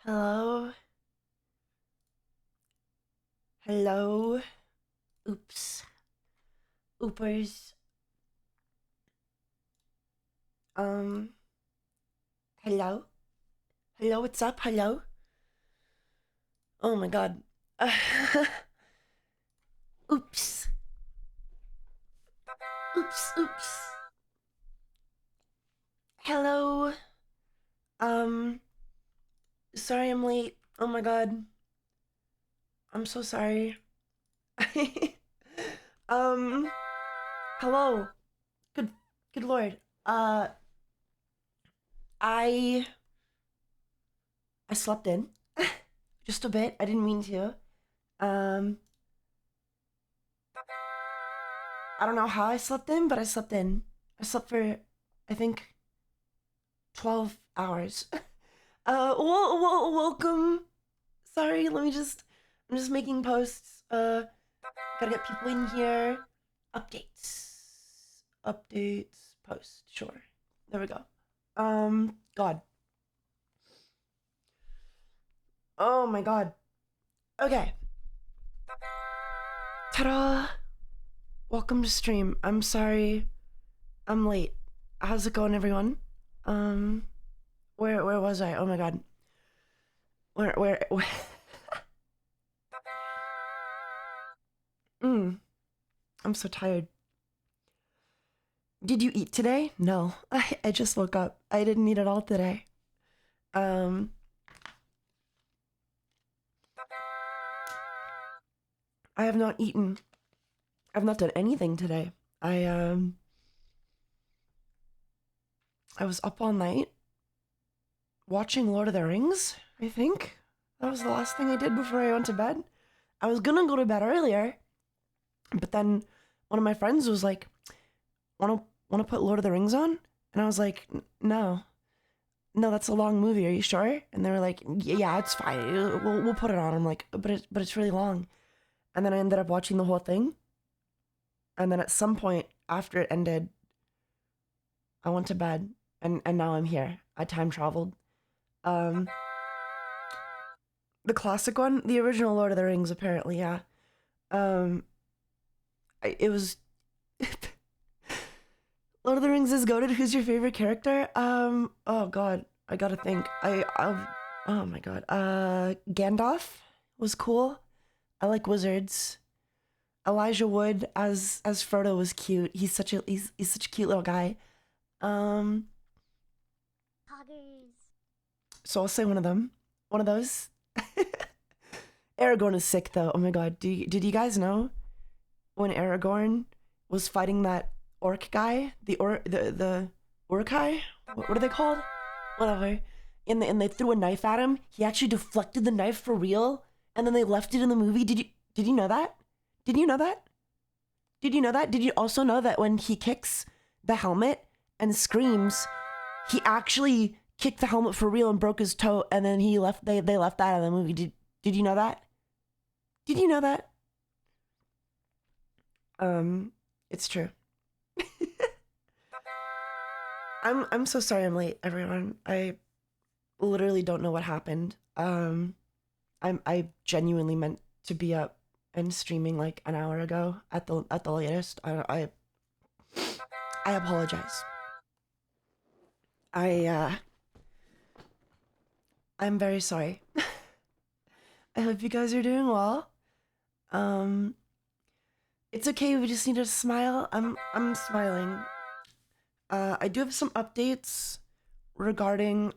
Hello? Hello? Oops. Oopers. Um, hello? Hello, what's up? Hello? Oh my god. Oops. Oops, oops. Hello? Um, sorry I'm late. Oh my god. I'm so sorry. um, hello. Good good lord. Uh, I I slept in. Just a bit. I didn't mean to. Um, I don't know how I slept in, but I slept in. I slept for, I think, 12 hours. Welcome. Sorry, I'm just making posts. Gotta get people in here. Updates. Updates. Post. Sure. There we go. God. Oh my god. Okay. Ta-da. Welcome to stream. I'm sorry I'm late. How's it going, everyone? Um, where was I? Oh my god. Where? Mm, I'm so tired. Did you eat today? No. I just woke up. I didn't eat at all today. Um, I have not eaten. I've not done anything today. I was up all night watching Lord of the Rings, I think. That was the last thing I did before I went to bed. I was gonna go to bed earlier, but then one of my friends was like, wanna put Lord of the Rings on? And I was like, no. No, that's a long movie. Are you sure? And they were like, yeah, it's fine. We'll put it on. I'm like, but it's really long. And then I ended up watching the whole thing. And then at some point after it ended, I went to bed, and now I'm here. I time traveled. Um, the classic one, the original Lord of the Rings, apparently, yeah. Um, it was Lord of the Rings is goated. Who's your favorite character? Oh god, I gotta think. Oh my god. Gandalf was cool. I like wizards. Elijah Wood as Frodo was cute. He's such a cute little guy. Um, Poggers. so I'll say one of them. One of those. Aragorn is sick though. Oh my god. Did you guys know when Aragorn was fighting that orc guy, the Urkai? What are they called? Whatever. And they threw a knife at him. He actually deflected the knife for real, and then they left it in the movie. Did you know that? Did you know that? Did you know that? Did you also know that when he kicks the helmet and screams, he actually kicked the helmet for real and broke his toe, and then they left that in the movie. Did you know that? Did you know that? It's true. I'm so sorry I'm late, everyone. I literally don't know what happened. I genuinely meant to be up and streaming like an hour ago at the latest. I apologize. I I'm very sorry. I hope you guys are doing well. Um, it's okay. We just need to smile. I'm smiling. I do have some updates regarding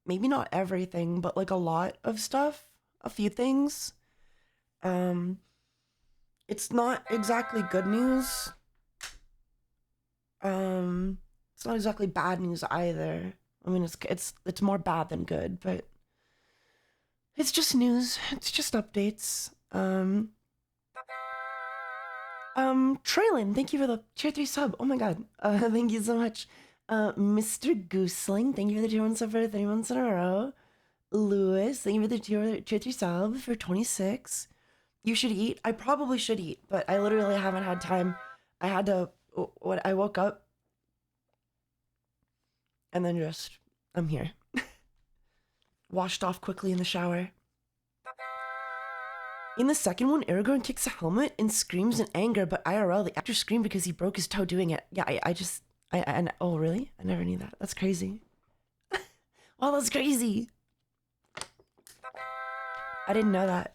maybe not everything, but like a lot of stuff, a few things. Um, it's not exactly good news. It's not exactly bad news either. I mean, it's more bad than good, but it's just news. It's just updates. Traylon, thank you for the tier 3 sub. Oh my god. Thank you so much. Mr. Gooseling, thank you for the tier 1 sub for 3 months in a row. Lewis, thank you for the tier 3 sub for 26. You should eat. I probably should eat, but I literally haven't had time. I had to, what, I woke up and then just, I'm here. washed off quickly in the shower. In the second one, Aragorn kicks a helmet and screams in anger, but IRL, the actor screamed because he broke his toe doing it. Yeah, oh, really? I never knew that. That's crazy. Wow, that's crazy. I didn't know that.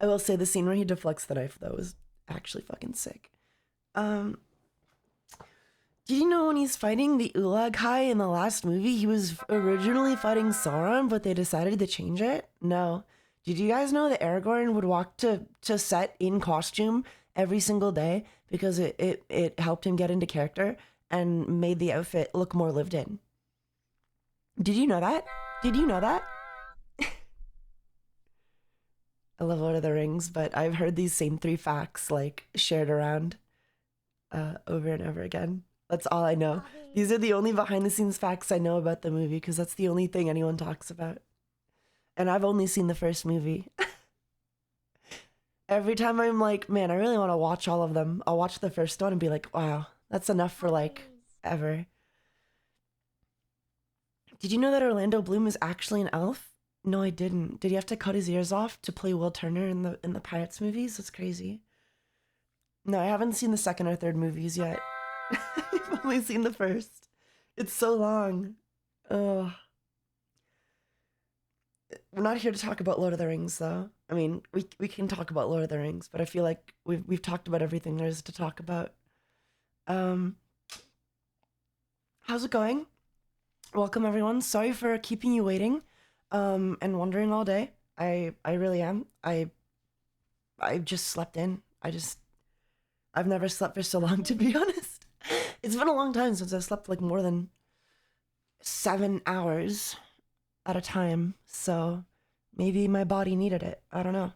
I will say the scene where he deflects the knife, though, was actually fucking sick. Did you know when he's fighting the Ulagai in the last movie, he was originally fighting Sauron, but they decided to change it? No. Did you guys know that Aragorn would walk to set in costume every single day because it helped him get into character and made the outfit look more lived in? Did you know that? Did you know that? I love Lord of the Rings, but I've heard these same 3 facts like shared around over and over again. That's all I know. These are the only behind the scenes facts I know about the movie because that's the only thing anyone talks about. And I've only seen the first movie. Every time I'm like, man, I really want to watch all of them, I'll watch the first one and be like, wow, that's enough for like ever. Did you know that Orlando Bloom is actually an elf? No, I didn't. Did he have to cut his ears off to play Will Turner in the Pirates movies? That's crazy. No, I haven't seen the second or third movies yet. I've only seen the first. It's so long. Ugh. We're not here to talk about Lord of the Rings, though. I mean, we can talk about Lord of the Rings, but I feel like we've talked about everything there is to talk about. How's it going? Welcome, everyone. Sorry for keeping you waiting, and wondering all day. I really am. I just slept in. I've never slept for so long, to be honest. It's been a long time since I slept like more than 7 hours at a time, so maybe my body needed it. I don't know.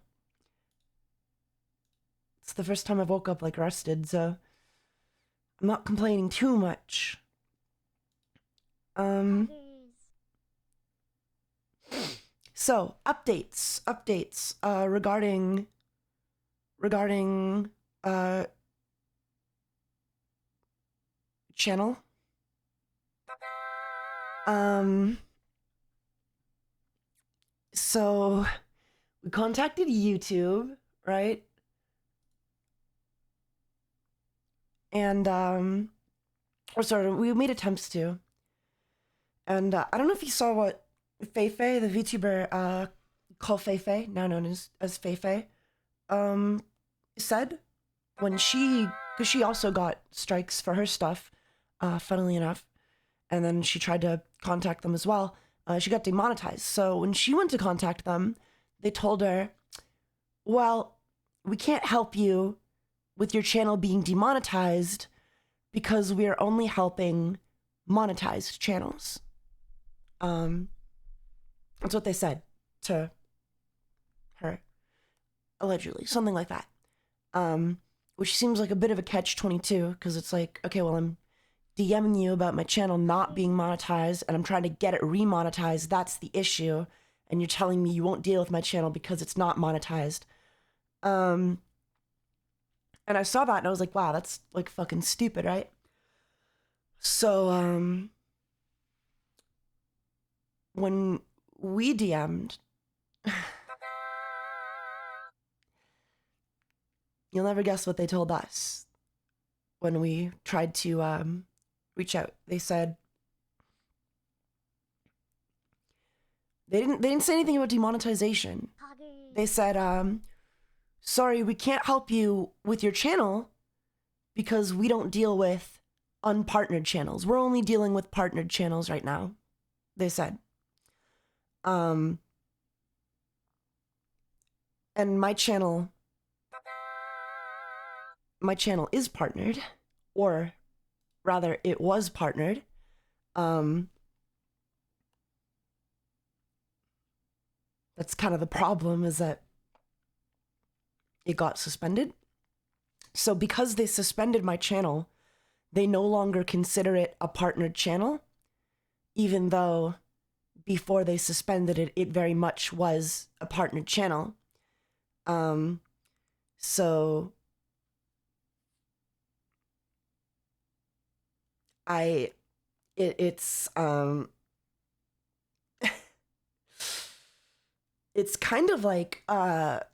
It's the first time I've woke up like rested, so I'm not complaining too much. So updates regarding channel. So we contacted YouTube, right? And or sorry, we made attempts to. And I don't know if you saw what Feifei, the VTuber called Feifei, now known as Feifei, said when because she also got strikes for her stuff, funnily enough, and then she tried to contact them as well. She got demonetized. So when she went to contact them, they told her, well, we can't help you with your channel being demonetized because we are only helping monetized channels. That's what they said to her, allegedly, something like that. Which seems like a bit of a catch-22 because it's like, okay, well, I'm DMing you about my channel not being monetized and I'm trying to get it remonetized. That's the issue. And you're telling me you won't deal with my channel because it's not monetized. And I saw that and I was like, wow, that's like fucking stupid, right? So, when we DM'd, you'll never guess what they told us when we tried to reach out. They said they didn't say anything about demonetization. They said, sorry, we can't help you with your channel because we don't deal with unpartnered channels. We're only dealing with partnered channels right now, they said. And my channel is partnered, or rather it was partnered. That's kind of the problem, is that it got suspended. So because they suspended my channel, they no longer consider it a partnered channel, even though before they suspended it, it very much was a partnered channel. So it's it's kind of like like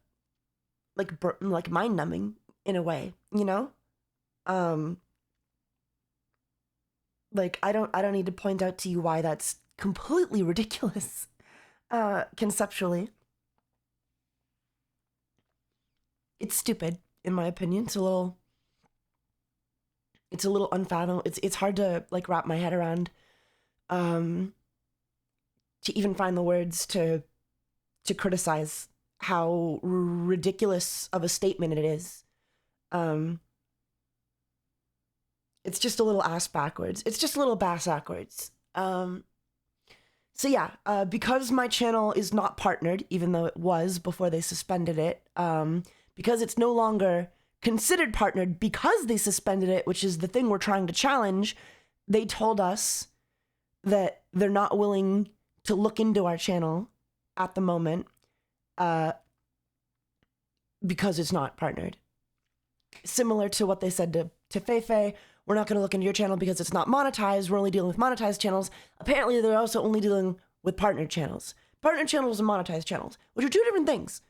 mind numbing in a way, you know? Um like I don't need to point out to you why that's completely ridiculous conceptually. It's stupid in my opinion. It's a little unfathomable. It's hard to like wrap my head around um to even find the words to criticize how ridiculous of a statement it is. Um it's just a little ass backwards. It's just a little bass backwards. So yeah, because my channel is not partnered, even though it was before they suspended it, because it's no longer considered partnered because they suspended it, which is the thing we're trying to challenge, they told us that they're not willing to look into our channel at the moment because it's not partnered. Similar to what they said to Feifei, we're not going to look into your channel because it's not monetized. We're only dealing with monetized channels. Apparently, they're also only dealing with partnered channels. Partnered channels and monetized channels, which are two different things.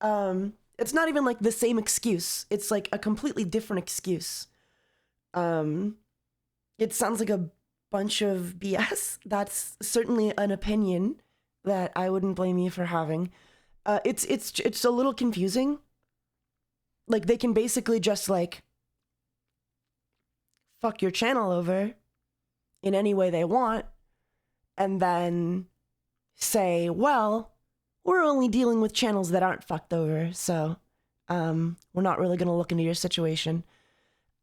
It's not even like the same excuse. It's like a completely different excuse. It sounds like a bunch of BS. That's certainly an opinion that I wouldn't blame you for having. It's a little confusing. Like they can basically just like fuck your channel over in any way they want and then say, well, we're only dealing with channels that aren't fucked over, so we're not really going to look into your situation.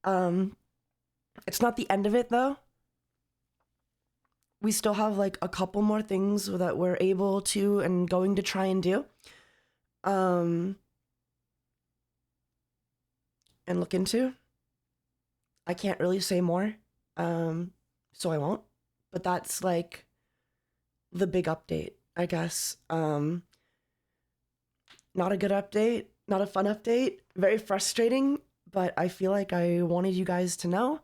It's not the end of it though. We still have like a couple more things that we're able to and going to try and do and look into. I can't really say more, so I won't. But that's like the big update, I guess. Not a good update, not a fun update, very frustrating, but I feel like I wanted you guys to know.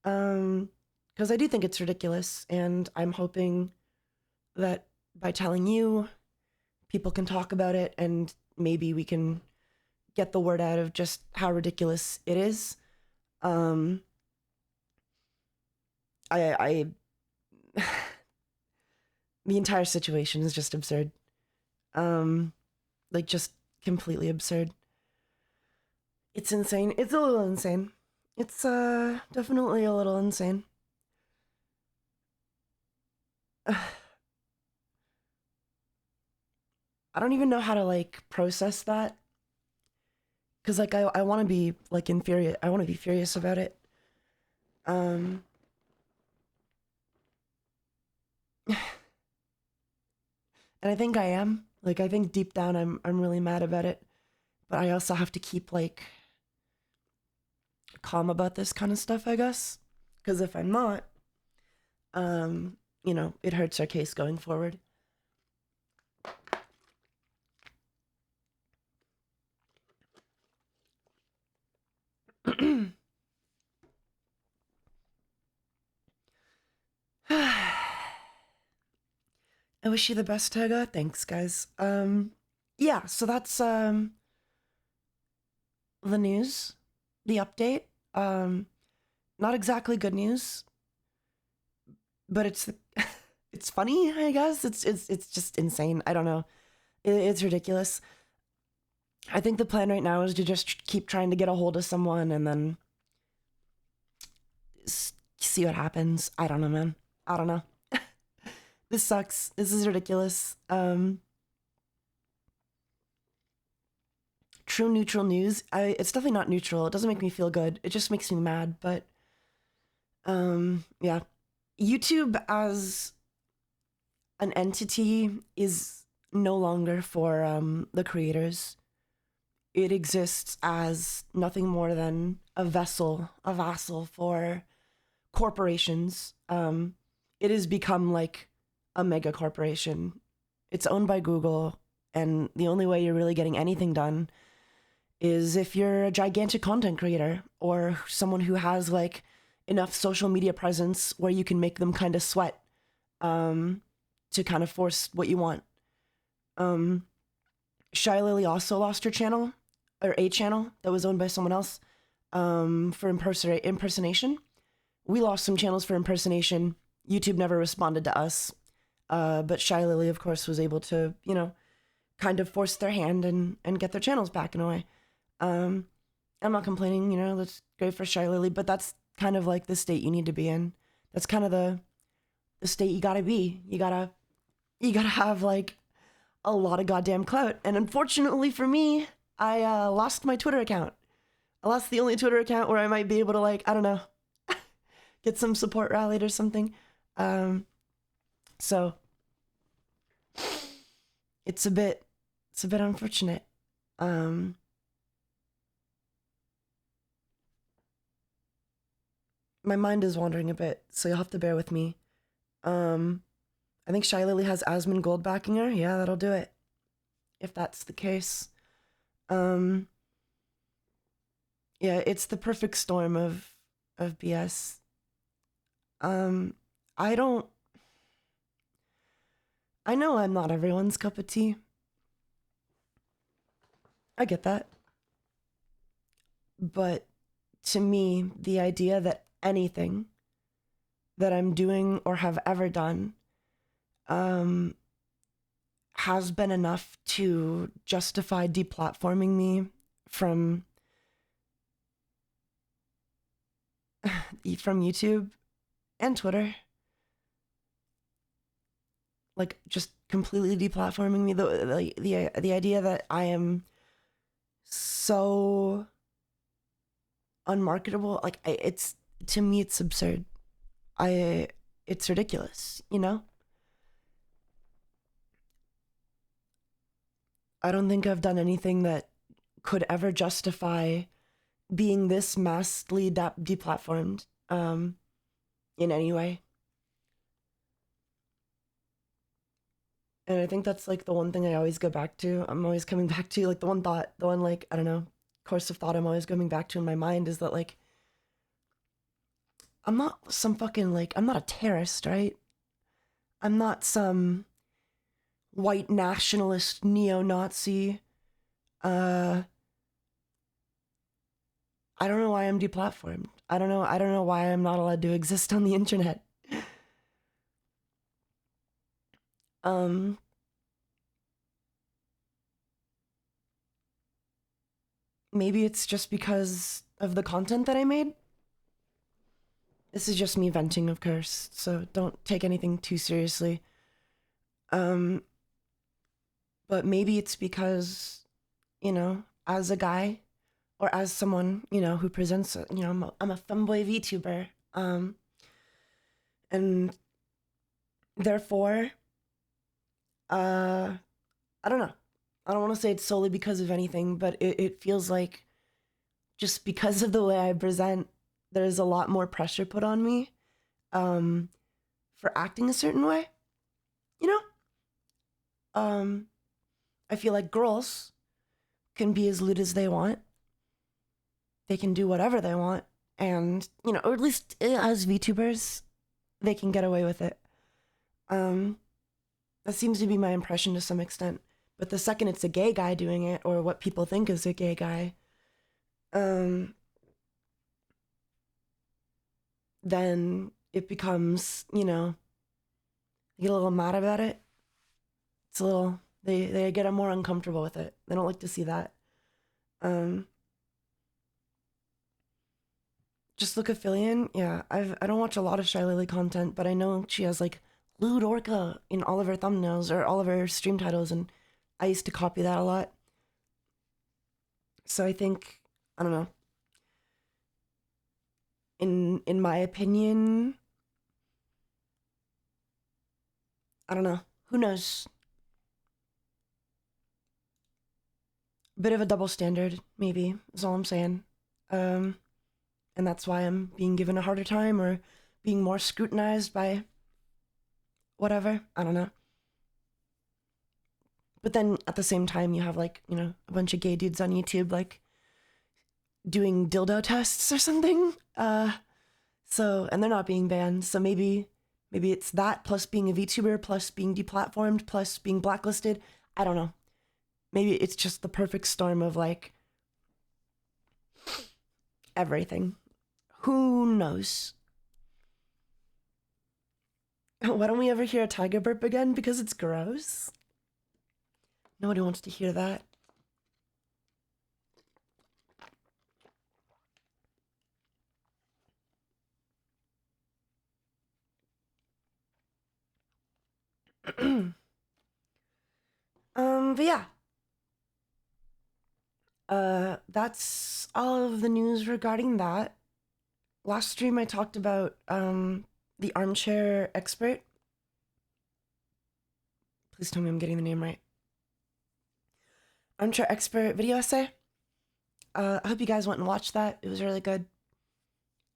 Because I do think it's ridiculous, and I'm hoping that by telling you, people can talk about it, and maybe we can get the word out of just how ridiculous it is. I the entire situation is just absurd. Like just completely absurd. It's insane. It's a little insane. It's definitely a little insane. I don't even know how to like process that. Cause like I want to be like infuriate. I want to be furious about it. And I think I am. Like I think deep down I'm really mad about it. But I also have to keep like calm about this kind of stuff, I guess. Because if I'm not, you know, it hurts our case going forward. I wish you the best, Taiga. Thanks, guys. Yeah, so that's the news, the update. Not exactly good news, but it's it's funny, I guess. It's just insane. I don't know. It's ridiculous. I think the plan right now is to just keep trying to get a hold of someone and then see what happens. I don't know, man. I don't know. This sucks. This is ridiculous. True neutral news. It's definitely not neutral. It doesn't make me feel good. It just makes me mad. But yeah, YouTube as an entity is no longer for the creators. It exists as nothing more than a vessel, a vassal for corporations. It has become like a mega corporation. It's owned by Google, and the only way you're really getting anything done is if you're a gigantic content creator or someone who has like enough social media presence where you can make them kind of sweat to kind of force what you want. Shy Lily also lost her channel, or a channel that was owned by someone else, for impersonation. We lost some channels for impersonation. YouTube never responded to us. But Shy Lily, of course, was able to, kind of force their hand and get their channels back in a way. I'm not complaining, that's great for Shy Lily, but that's kind of like the state you need to be in. That's kind of the state you gotta be. You gotta have like a lot of goddamn clout. And unfortunately for me, I lost my Twitter account. I lost the only Twitter account where I might be able to, like, I don't know, get some support rallied or something. So it's a bit unfortunate. My mind is wandering a bit, so you'll have to bear with me. I think Shy Lily has Asmund Gold backing her. Yeah, that'll do it. If that's the case. Yeah, it's the perfect storm of BS. I know I'm not everyone's cup of tea. I get that. But to me, the idea that anything that I'm doing or have ever done has been enough to justify deplatforming me from YouTube and Twitter, like just completely deplatforming me. The idea that I am so unmarketable, like it's, to me, it's absurd. It's ridiculous, I don't think I've done anything that could ever justify being this massively deplatformed in any way. And I think that's like the one thing I always go back to. I'm always coming back to, like, the one like, I don't know, course of thought I'm always coming back to in my mind is that, like, I'm not some fucking, like, I'm not a terrorist, right? I'm not some white nationalist neo-Nazi. I don't know why I'm deplatformed. I don't know why I'm not allowed to exist on the internet. Maybe it's just because of the content that I made. This is just me venting, of course, so don't take anything too seriously. But maybe it's because, as a guy, or as someone, who presents, I'm a femboy VTuber, and therefore, I don't know. I don't want to say it's solely because of anything, but it feels like just because of the way I present, there's a lot more pressure put on me for acting a certain way, I feel like girls can be as lewd as they want. They can do whatever they want. And, or at least as VTubers, they can get away with it. That seems to be my impression to some extent. But the second it's a gay guy doing it, or what people think is a gay guy, then it becomes, they get a little mad about it. It's a little, they get more uncomfortable with it. They don't like to see that. Just look at Fillion. Yeah, I don't watch a lot of Shy Lily content, but I know she has, like, lewd orca in all of her thumbnails or all of her stream titles, and I used to copy that a lot. So I think, I don't know. In my opinion, I don't know. Who knows? A bit of a double standard, maybe, is all I'm saying. And that's why I'm being given a harder time or being more scrutinized by whatever. I don't know. But then at the same time, you have, like, a bunch of gay dudes on YouTube, like, doing dildo tests or something. So, and they're not being banned. So maybe it's that plus being a VTuber plus being deplatformed plus being blacklisted. I don't know. maybe it's just the perfect storm of like everything. Who knows? Why don't we ever hear a tiger burp again? Because it's gross. Nobody wants to hear that. But yeah. That's all of the news regarding that. Last stream I talked about the armchair expert. Please tell me I'm getting the name right. Armchair expert video essay. I hope you guys went and watched that. It was really good.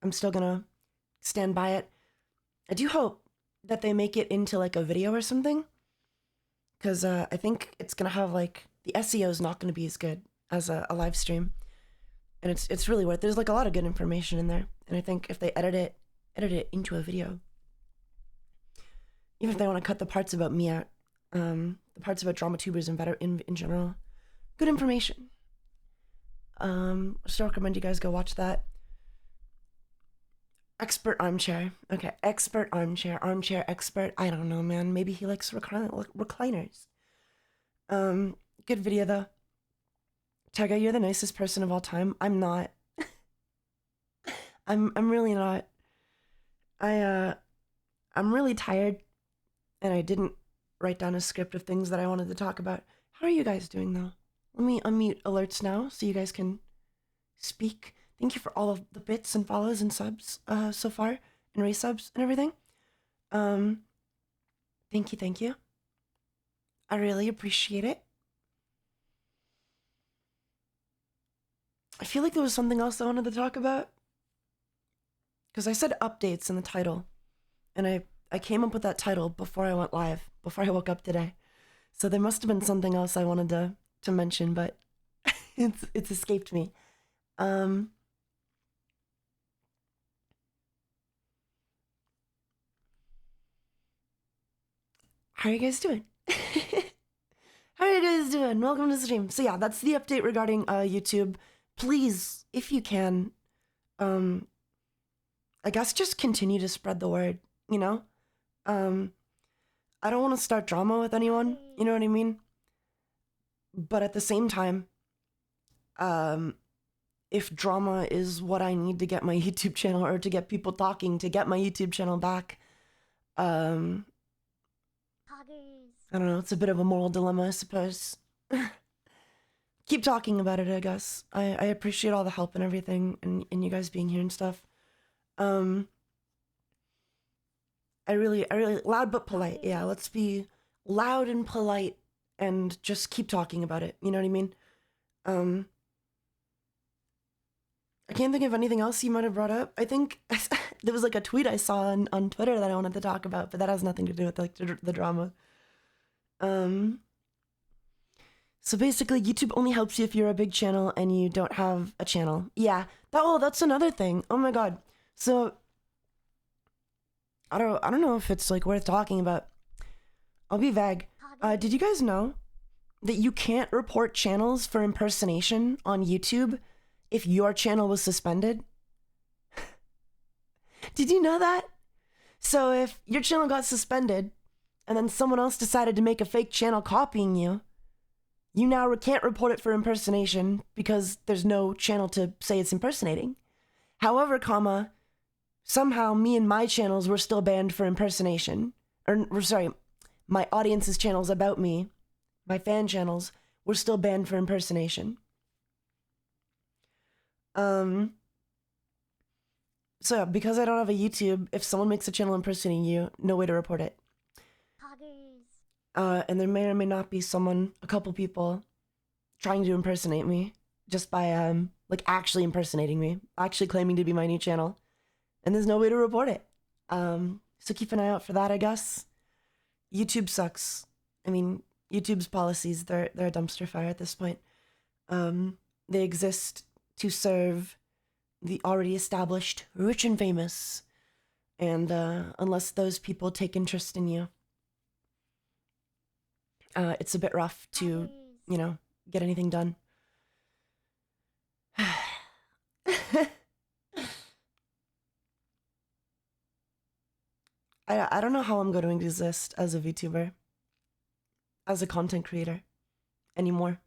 I'm still gonna stand by it. I do hope that they make it into like a video or something, because I think it's gonna have like the SEO is not gonna be as good as a live stream, and it's really worth. There's like a lot of good information in there, and I think if they edit it into a video, even if they want to cut the parts about me out, the parts about drama tubers and better in general, good information. I still recommend you guys go watch that. Expert armchair. Okay, expert armchair expert. I don't know, man. Maybe he likes recliners. Good video though. Taiga, you're the nicest person of all time. I'm not. I'm really not. I'm really tired, and I didn't write down a script of things that I wanted to talk about. How are you guys doing though? Let me unmute alerts now so you guys can speak. Thank you for all of the bits and follows and subs so far, and resubs and everything. Thank you. I really appreciate it. I feel like there was something else I wanted to talk about, because I said updates in the title, and I came up with that title before I went live, before I woke up today. So there must have been something else I wanted to mention, but it's escaped me. How are you guys doing? How are you guys doing? Welcome to the stream. So yeah, that's the update regarding YouTube. Please, if you can, I guess just continue to spread the word, you know? I don't want to start drama with anyone, you know what I mean? But at the same time, if drama is what I need to get my YouTube channel, or to get people talking, to get my YouTube channel back, I don't know, it's a bit of a moral dilemma, I suppose. Keep talking about it, I guess. I appreciate all the help and everything, and you guys being here and stuff. I really, loud but polite. Yeah, let's be loud and polite and just keep talking about it. You know what I mean? I can't think of anything else you might have brought up. I think there was like a tweet I saw on Twitter that I wanted to talk about, but that has nothing to do with like the drama. So basically, YouTube only helps you if you're a big channel and you don't have a channel. Yeah, that's another thing. Oh my god. So I don't know if it's like worth talking about. I'll be vague. Did you guys know that you can't report channels for impersonation on YouTube if your channel was suspended? Did you know that? So if your channel got suspended and then someone else decided to make a fake channel copying you, you now can't report it for impersonation because there's no channel to say it's impersonating. However, somehow me and my channels were still banned for impersonation. Or sorry, my audience's channels about me, my fan channels, were still banned for impersonation. So because I don't have a YouTube, if someone makes a channel impersonating you, no way to report it. And there may or may not be a couple people trying to impersonate me just by like actually impersonating me, actually claiming to be my new channel, and there's no way to report it. So keep an eye out for that, I guess. YouTube sucks. I mean, YouTube's policies, they're a dumpster fire at this point. They exist to serve the already established rich and famous, and unless those people take interest in you, it's a bit rough to, you know, get anything done. I don't know how I'm going to exist as a VTuber, as a content creator anymore.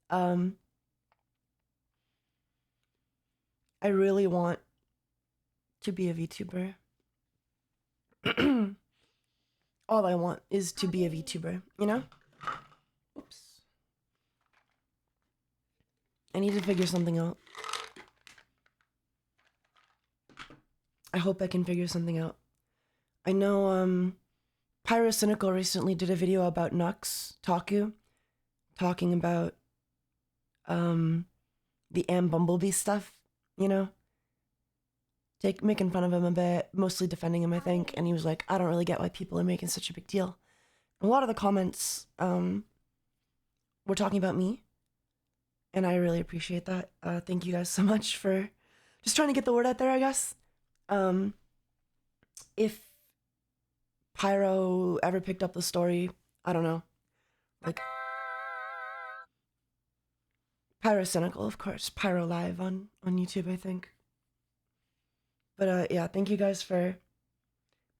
I really want to be a VTuber. All I want is to be a VTuber, you know? Oops. I need to figure something out. I hope I can figure something out. I know, Pyrocynical recently did a video about Nux Taku, talking about, the Bumblebee stuff, you know? Making fun of him a bit, mostly defending him, I think, and he was like, I don't really get why people are making such a big deal. A lot of the comments, were talking about me, and I really appreciate that. Thank you guys so much for just trying to get the word out there, I guess. If Pyro ever picked up the story, I don't know. Like, Pyrocynical, of course. Pyro Live on YouTube, I think. But, yeah, thank you guys for...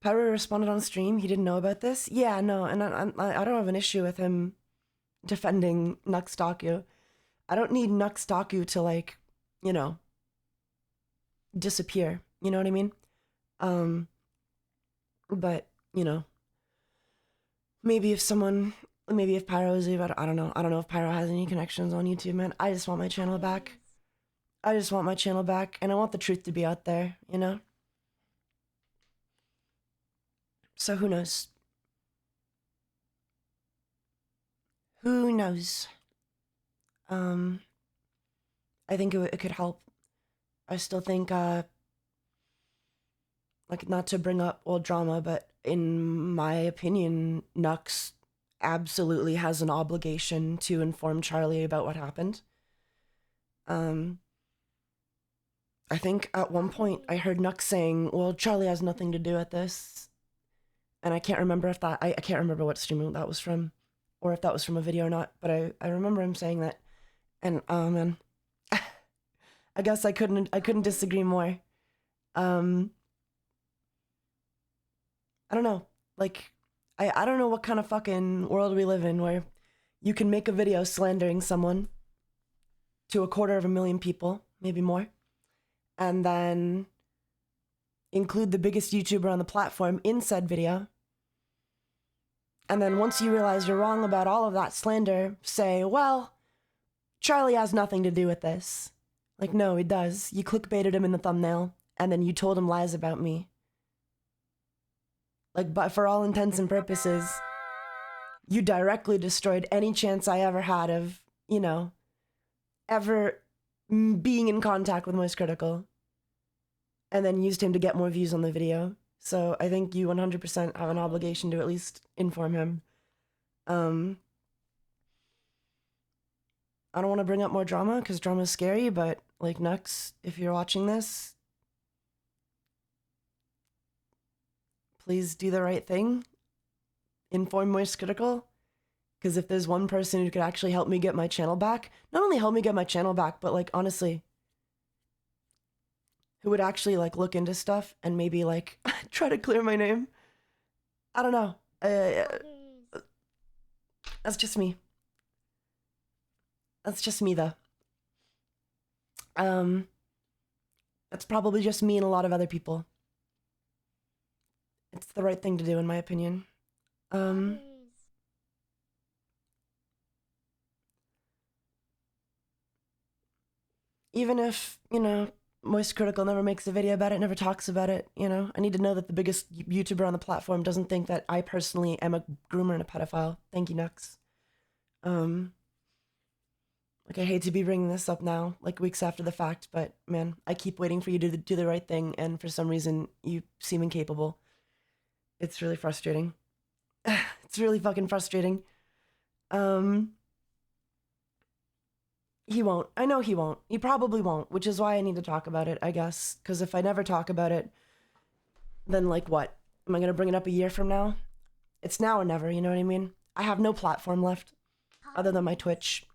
Pyro responded on stream. He didn't know about this. Yeah, no, and I don't have an issue with him defending Nuxtaku. I don't need Nuxtaku to, like, you know, disappear. You know what I mean? But, you know, maybe if Pyro is about, I don't know if Pyro has any connections on YouTube, man. I just want my channel back. I just want my channel back, and I want the truth to be out there, you know? So who knows? Who knows? I think it could help. I still think, like, not to bring up old drama, but in my opinion, Nux absolutely has an obligation to inform Charlie about what happened. I think at one point I heard Nux saying, well, Charlie has nothing to do with this. And I can't remember if that, I can't remember what stream that was from, or if that was from a video or not, but I remember him saying that. And, oh man, I guess I couldn't disagree more. I don't know, like, I don't know what kind of fucking world we live in where you can make a video slandering someone to 250,000 people, maybe more, and then include the biggest YouTuber on the platform in said video. And then once you realize you're wrong about all of that slander, say, well, Charlie has nothing to do with this. Like, no, he does. You clickbaited him in the thumbnail, and then you told him lies about me. Like, but for all intents and purposes, you directly destroyed any chance I ever had of, you know, ever being in contact with Moist Critical. And then used him to get more views on the video. So I think you 100% have an obligation to at least inform him. I don't want to bring up more drama, because drama is scary, but, like, Nux, if you're watching this, please do the right thing. Inform Moist Critical. Because if there's one person who could actually help me get my channel back, not only help me get my channel back, but, like, honestly, who would actually, like, look into stuff and maybe, like, try to clear my name. I don't know. That's just me. That's just me, though. That's probably just me and a lot of other people. It's the right thing to do, in my opinion. Even if, you know, Moist Critical never makes a video about it, never talks about it, you know, I need to know that the biggest YouTuber on the platform doesn't think that I personally am a groomer and a pedophile. Thank you, Nux. Like, I hate to be bringing this up now, like, weeks after the fact, but, man, I keep waiting for you to do the right thing, and for some reason, you seem incapable. It's really frustrating. It's really fucking frustrating. He won't. I know he won't. He probably won't, which is why I need to talk about it, I guess. Because if I never talk about it, then, like, what? Am I going to bring it up a year from now? It's now or never, you know what I mean? I have no platform left other than my Twitch.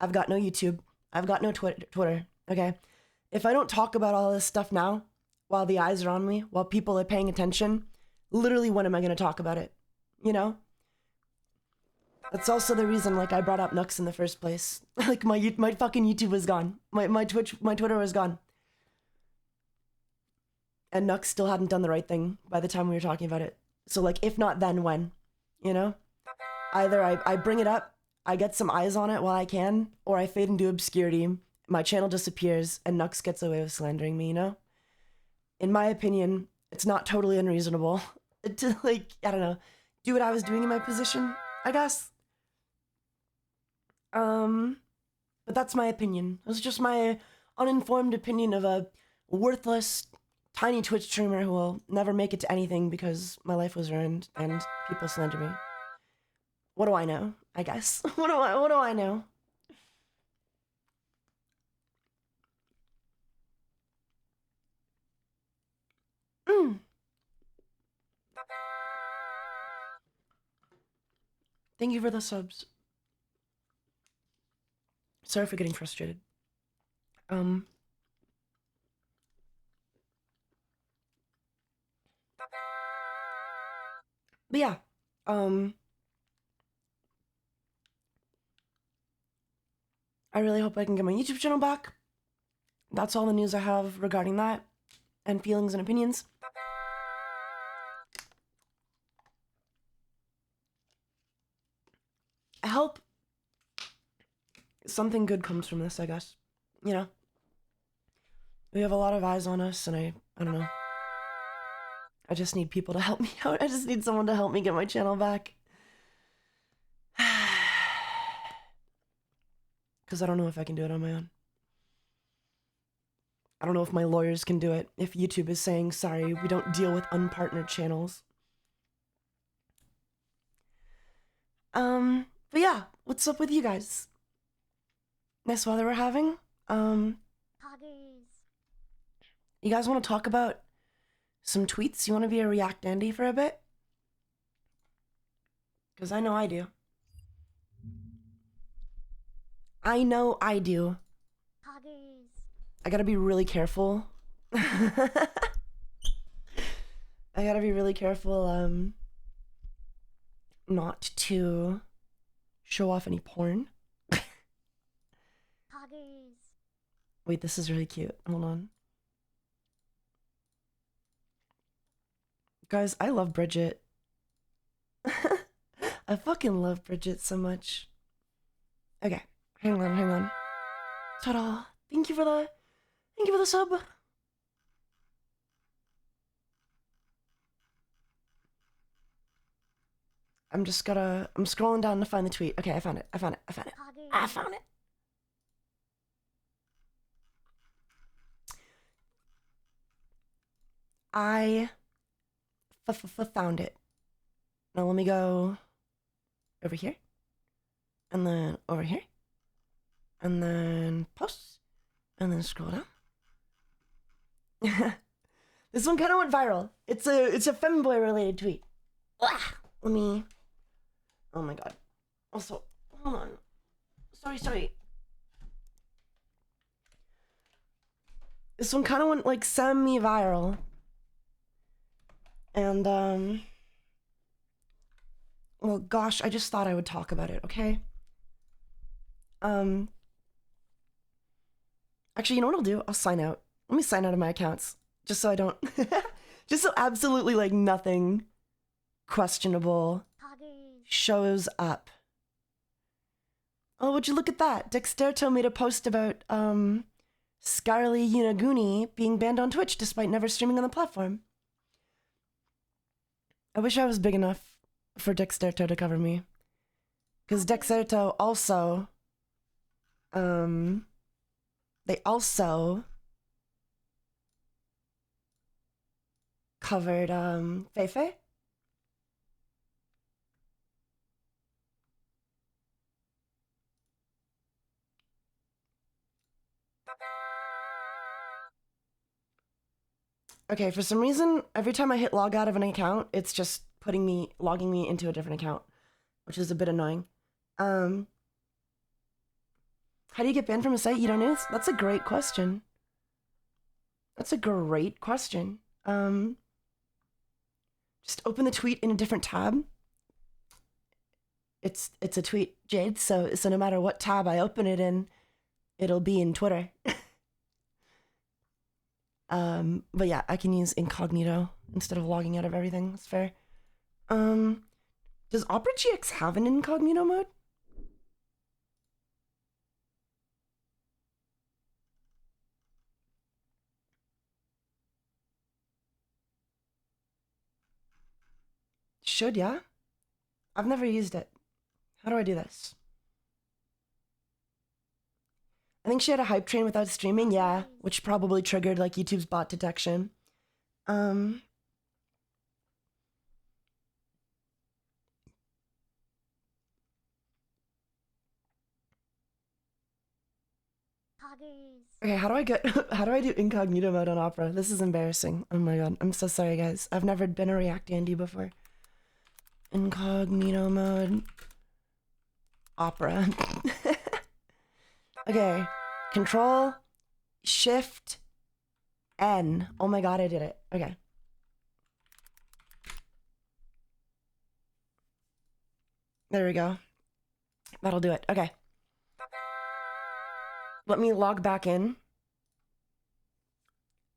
I've got no YouTube. I've got no Twitter, okay? If I don't talk about all this stuff now, while the eyes are on me, while people are paying attention, literally when am I going to talk about it? You know? That's also the reason, like, I brought up Nux in the first place. Like, my fucking YouTube was gone. My Twitter was gone. And Nux still hadn't done the right thing by the time we were talking about it. So, like, if not then, when? You know? Either I bring it up, I get some eyes on it while I can, or I fade into obscurity, my channel disappears, and Nux gets away with slandering me, you know? In my opinion, it's not totally unreasonable to, like, I don't know, do what I was doing in my position, I guess. But that's my opinion. It's just my uninformed opinion of a worthless, tiny Twitch streamer who will never make it to anything because my life was ruined and people slander me. What do I know? I guess. What do I know? Thank you for the subs. Sorry for getting frustrated. But yeah, I really hope I can get my YouTube channel back. That's all the news I have regarding that, and feelings and opinions. I hope something good comes from this, I guess. You know? We have a lot of eyes on us, and I don't know. I just need people to help me out. I just need someone to help me get my channel back. Because I don't know if I can do it on my own. I don't know if my lawyers can do it. If YouTube is saying, sorry, we don't deal with unpartnered channels. But yeah, what's up with you guys? Nice weather we're having. You guys want to talk about some tweets? You want to be a React Andy for a bit? Because I know I do. I know I do. I gotta be really careful. I gotta be really careful, not to show off any porn. Wait, this is really cute. Hold on. Guys, I love Bridget. I fucking love Bridget so much. Okay, hang on. Ta-da! Thank you for the sub. I'm scrolling down to find the tweet. Okay, I found it. I found it. I found it. Now let me go over here. And then over here. And then post. And then scroll down. This one kind of went viral. It's a femboy related tweet. Let me. Oh my god. Also, hold on. Sorry. This one kind of went like semi-viral. And well, gosh, I just thought I would talk about it. Okay. Actually, you know what I'll do? I'll sign out. Let me sign out of my accounts. Just so I don't... just so absolutely, like, nothing questionable shows up. Oh, would you look at that? Dexterto made a post about, Scarly Yunaguni being banned on Twitch despite never streaming on the platform. I wish I was big enough for Dexterto to cover me. Because Dexterto also... They also covered Feifei. Okay, for some reason, every time I hit log out of an account, it's just logging me into a different account, which is a bit annoying. How do you get banned from a site you don't use? That's a great question. That's a great question. Just open the tweet in a different tab. It's a tweet, Jade, so no matter what tab I open it in, it'll be in Twitter. But yeah, I can use incognito instead of logging out of everything. That's fair. Does Opera GX have an incognito mode? Should, yeah? I've never used it. How do I do this? I think she had a hype train without streaming, yeah, which probably triggered like YouTube's bot detection. Okay, how do I do incognito mode on Opera? This is embarrassing. Oh my god, I'm so sorry guys. I've never been a React Andy before. Incognito mode. Opera. Okay, Control, Shift, N. Oh my god, I did it. Okay. There we go. That'll do it. Okay. Let me log back in.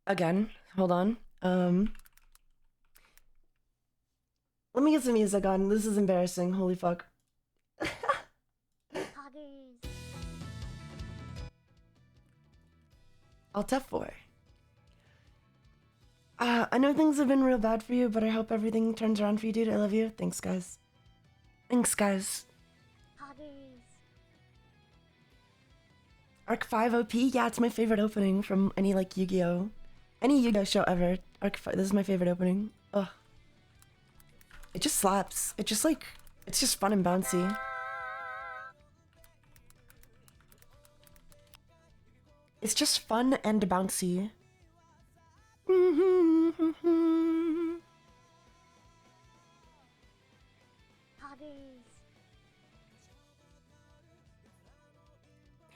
Again. Hold on. Let me get some music on. This is embarrassing. Holy fuck. Alt F4. I know things have been real bad for you, but I hope everything turns around for you, dude. I love you. Thanks, guys. Thanks, guys. Arc 5 OP? Yeah, it's my favorite opening from any, like, Yu-Gi-Oh! Any Yu-Gi-Oh! Show ever. Arc 5, this is my favorite opening. Ugh. It just slaps. It just, like, it's just fun and bouncy. It's just fun and bouncy.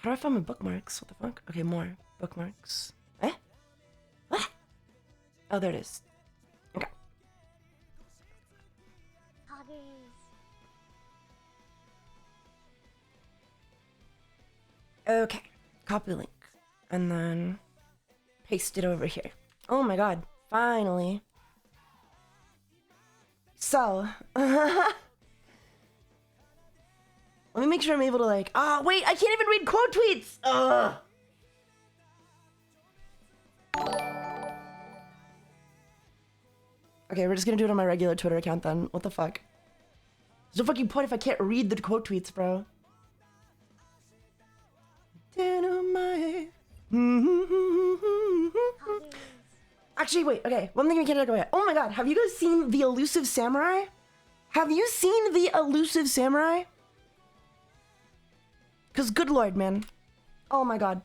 How do I find my bookmarks? What the fuck? Okay, more bookmarks. Eh? What? Oh, there it is. Okay. Okay. Copy link. And then paste it over here. Oh my god. Finally. So. Let me make sure I'm able to like, wait, I can't even read quote tweets! Ugh! Okay, we're just gonna do it on my regular Twitter account then. What the fuck? There's no fucking point if I can't read the quote tweets, bro. Actually, wait, okay, one thing we can't talk about. Oh my god, have you guys seen The Elusive Samurai? Have you seen The Elusive Samurai? Because good lord, man. Oh my god.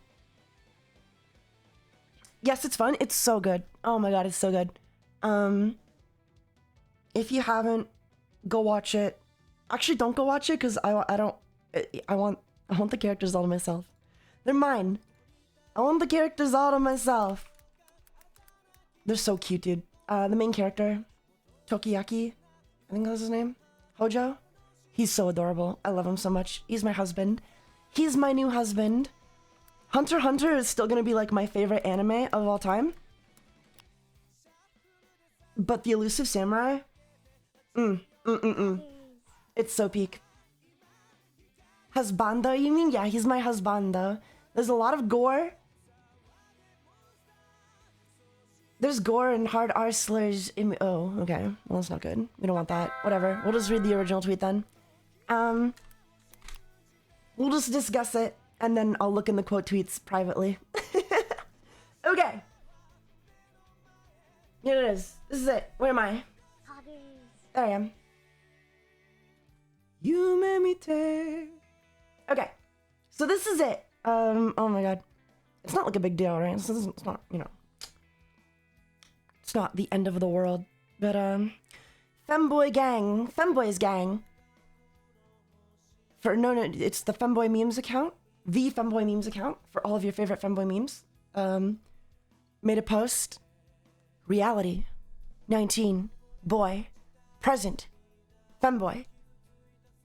Yes, it's fun. It's so good. Oh my god, it's so good. If you haven't, go watch it. Actually, don't go watch it because I want the characters all to myself. They're mine. I want the characters all to myself. They're so cute, dude. The main character, Tokiyaki, I think that's his name. Hojo. He's so adorable. I love him so much. He's my husband. He's my new husband. Hunter x Hunter is still gonna be like my favorite anime of all time. But The Elusive Samurai, it's so peak. Husbando, you mean? Yeah, he's my husbando. There's a lot of gore. There's gore and hard R slurs. Oh, okay. Well, that's not good. We don't want that. Whatever. We'll just read the original tweet then. We'll just discuss it, and then I'll look in the quote tweets privately. Okay. Here it is. This is it. Where am I? There I am. You made me take. Okay. So this is it. Oh my god. It's not like a big deal, right? It's not, you know. It's not the end of the world. But, Femboys gang. No, it's the Femboy Memes account. the femboy memes account for all of your favorite femboy memes, made a post, reality, 19, boy, present, femboy.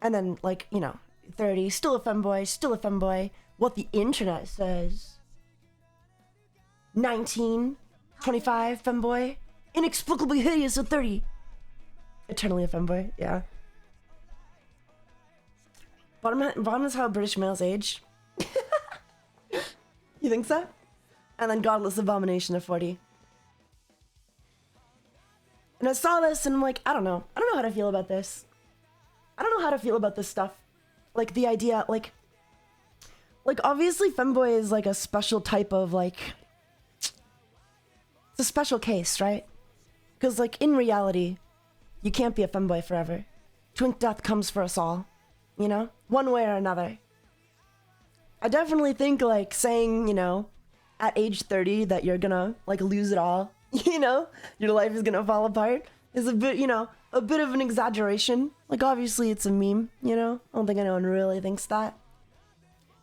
And then, like, you know, 30, still a femboy, what the internet says. 19, 25, femboy, inexplicably hideous at 30. Eternally a femboy, yeah. Bottom is how British males age. You think so? And then godless abomination of 40. And I saw this and I'm like, I don't know how to feel about this. I don't know how to feel about this stuff. Like the idea, like obviously femboy is like a special type of like, it's a special case, right? Because like in reality, you can't be a femboy forever. Twink death comes for us all, you know? One way or another. I definitely think like saying, you know, at age 30 that you're gonna like lose it all, you know? Your life is gonna fall apart is a bit, you know, a bit of an exaggeration. Like obviously it's a meme, you know? I don't think anyone really thinks that.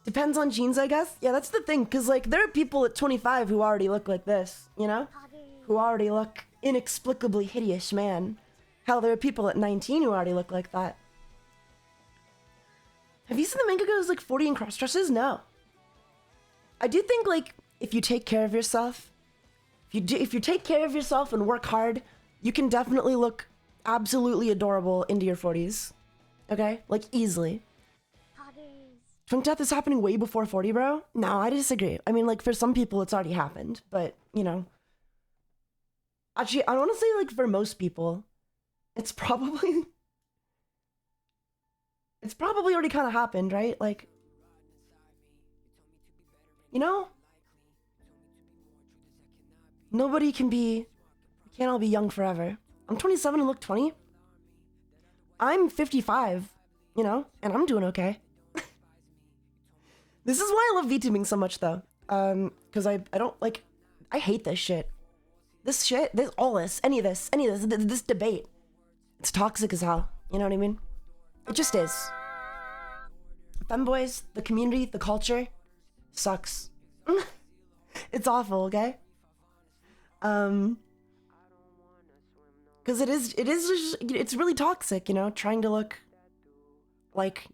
Depends on genes, I guess. Yeah, that's the thing, because like there are people at 25 who already look like this, you know? Who already look inexplicably hideous, man. Hell, there are people at 19 who already look like that. Have you seen the manga goes like 40 in cross dresses? No. I do think like if you take care of yourself, if you take care of yourself and work hard, you can definitely look absolutely adorable into your 40s. Okay? Like easily. Twink death is happening way before 40, bro? No, I disagree. I mean, like for some people it's already happened, but you know. Actually, I want to say like for most people, it's probably already kind of happened, right? Like, you know, we can't all be young forever. I'm 27 and look 20. I'm 55, you know, and I'm doing okay. This is why I love VTubing so much though. Because I don't like, I hate this shit. This debate. It's toxic as hell. You know what I mean? It just is. Femboys, the community, the culture, sucks. It's awful, okay? Because it's really toxic, you know, trying to look like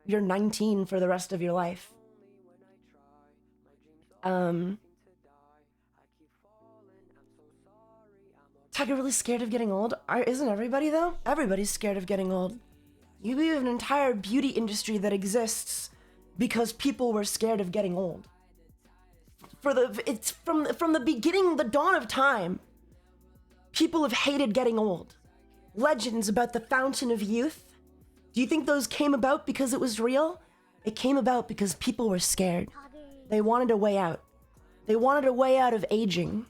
you're 19 for the rest of your life. Taiga really scared of getting old? Isn't everybody though? Everybody's scared of getting old. You have an entire beauty industry that exists because people were scared of getting old. It's from the beginning, the dawn of time. People have hated getting old. Legends about the fountain of youth. Do you think those came about because it was real? It came about because people were scared. They wanted a way out. They wanted a way out of aging.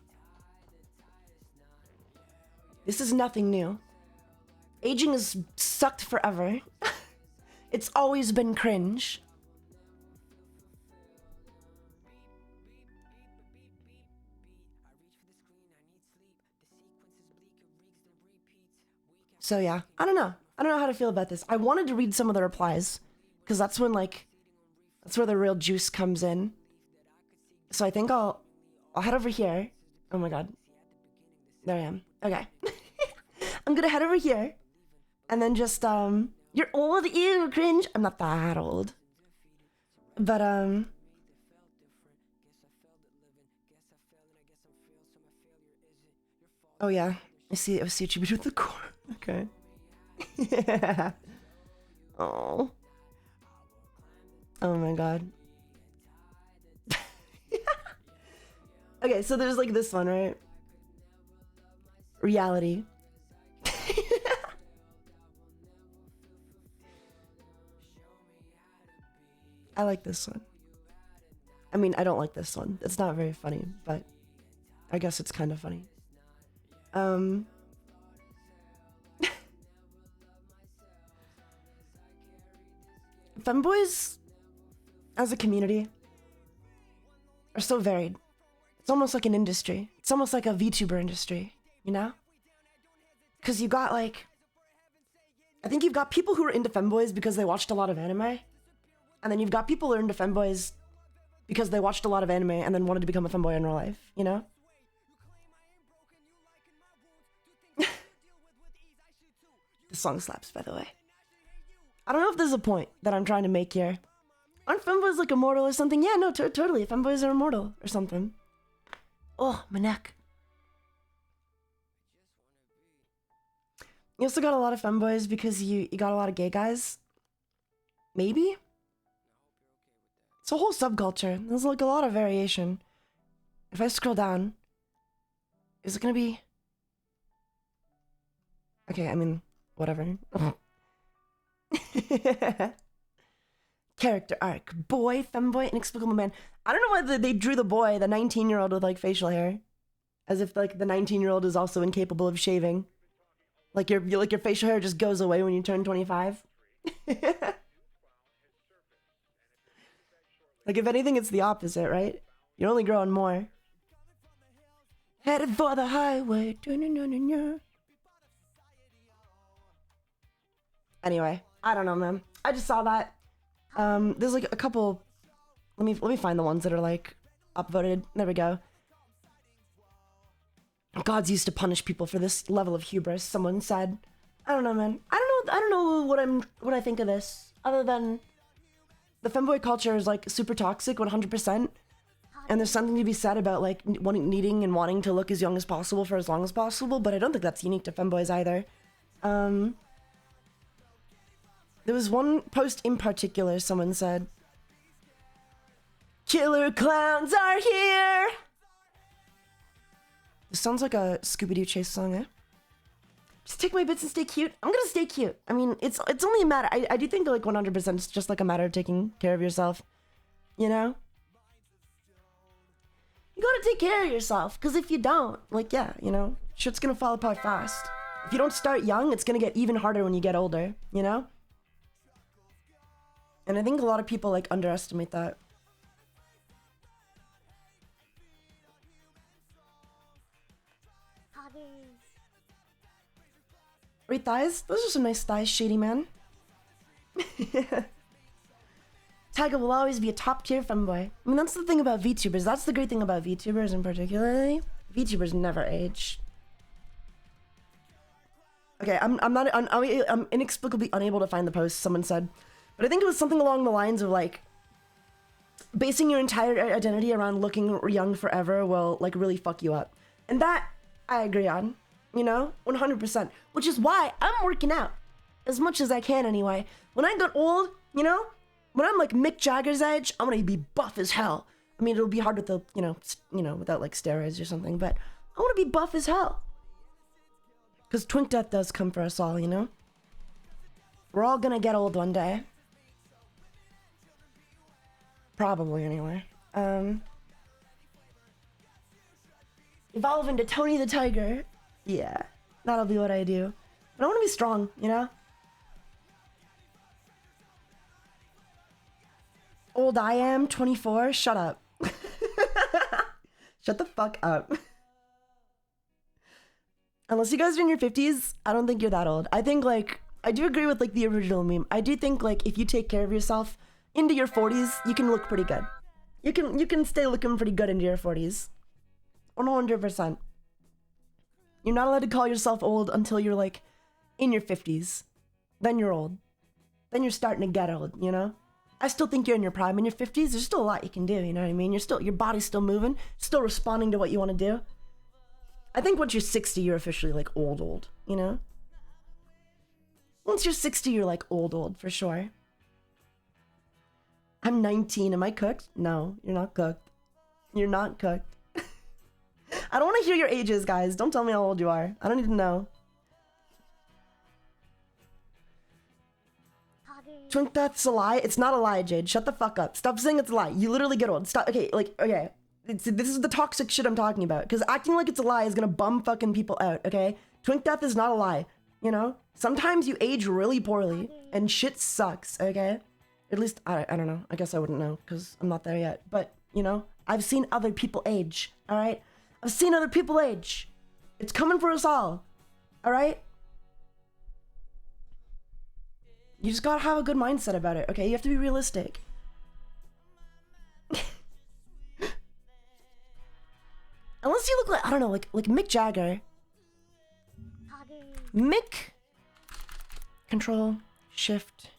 This is nothing new. Aging has sucked forever. It's always been cringe. So yeah, I don't know how to feel about this. I wanted to read some of the replies because that's when that's where the real juice comes in. So I think I'll head over here. Oh my god. There I am. Okay. I'm gonna head over here and then just you're old, ew, cringe. I'm not that old. But oh yeah. I see what you did with the core. Okay. Yeah. Oh. Oh my god. Okay, so there's like this one, right? Reality. I like this one. I mean, I don't like this one. It's not very funny, but I guess it's kind of funny. Femboys, as a community, are so varied. It's almost like an industry. It's almost like a VTuber industry, you know? Because you got like, I think you've got people who are into femboys because they watched a lot of anime. And then you've got people who are into femboys because they watched a lot of anime and then wanted to become a femboy in real life, you know? This song slaps, by the way. I don't know if there's a point that I'm trying to make here. Aren't femboys like immortal or something? Yeah, no, totally. Femboys are immortal or something. Oh, my neck. You also got a lot of femboys because you got a lot of gay guys. Maybe? It's a whole subculture. There's like a lot of variation. If I scroll down, is it gonna be... Okay, I mean, whatever. Character arc. Boy, femboy, inexplicable man. I don't know why they drew the boy, the 19-year-old with like facial hair. As if like the 19-year-old is also incapable of shaving. Like your facial hair just goes away when you turn 25. Like if anything, it's the opposite, right? You're only growing more. Headed for the highway. Anyway, I don't know, man. I just saw that. There's like a couple. Let me find the ones that are like upvoted. There we go. Gods used to punish people for this level of hubris. Someone said. I don't know, man. I don't know what I think of this. Other than the femboy culture is like super toxic, 100%. And there's something to be said about like needing and wanting to look as young as possible for as long as possible. But I don't think that's unique to femboys either. There was one post in particular, someone said, "Killer clowns are here." This sounds like a Scooby-Doo chase song, eh? Just take my bits and stay cute. I'm gonna stay cute. I mean, it's only a matter. I do think like 100% it's just like a matter of taking care of yourself. You know? You gotta take care of yourself, because if you don't, like, yeah, you know, shit's gonna fall apart fast. If you don't start young, it's gonna get even harder when you get older, you know? And I think a lot of people like underestimate that. Right, thighs? Those are some nice thighs, shady man. Taiga will always be a top tier femboy. I mean, that's the thing about VTubers. That's the great thing about VTubers in particularly. VTubers never age. Okay, I'm inexplicably unable to find the post someone said. But I think it was something along the lines of like, basing your entire identity around looking young forever will like really fuck you up. And that I agree on, you know, 100%. Which is why I'm working out as much as I can anyway. When I get old, you know, when I'm like Mick Jagger's age, I'm gonna be buff as hell. I mean, it'll be hard with the, you know, without like steroids or something, but I wanna be buff as hell. Because twink death does come for us all, you know? We're all gonna get old one day. Probably, anyway. Evolve into Tony the Tiger. Yeah, that'll be what I do. But I want to be strong, you know? Old I am, 24, shut up. Shut the fuck up. Unless you guys are in your 50s, I don't think you're that old. I think, like, I do agree with, like, the original meme. I do think, like, if you take care of yourself, into your 40s, you can look pretty good. You can stay looking pretty good into your 40s. 100%. You're not allowed to call yourself old until you're like in your 50s. Then you're old. Then you're starting to get old, you know? I still think you're in your prime. In your 50s, there's still a lot you can do, you know what I mean? Your body's still moving, still responding to what you want to do. I think once you're 60, you're officially like old, you know? Once you're 60, you're like old for sure. I'm 19. Am I cooked? No, you're not cooked. You're not cooked. I don't want to hear your ages, guys. Don't tell me how old you are. I don't need to know. Twink that's a lie? It's not a lie, Jade. Shut the fuck up. Stop saying it's a lie. You literally get old. Stop. Okay, like, okay. This is the toxic shit I'm talking about. Because acting like it's a lie is gonna bum fucking people out, okay? Twink death is not a lie, you know? Sometimes you age really poorly, and shit sucks, okay? At least, I don't know. I guess I wouldn't know, because I'm not there yet. But, you know, I've seen other people age, alright? I've seen other people age. It's coming for us all, alright? You just gotta have a good mindset about it, okay? You have to be realistic. he look like? I don't know, like Mick Jagger. Mick. Control Shift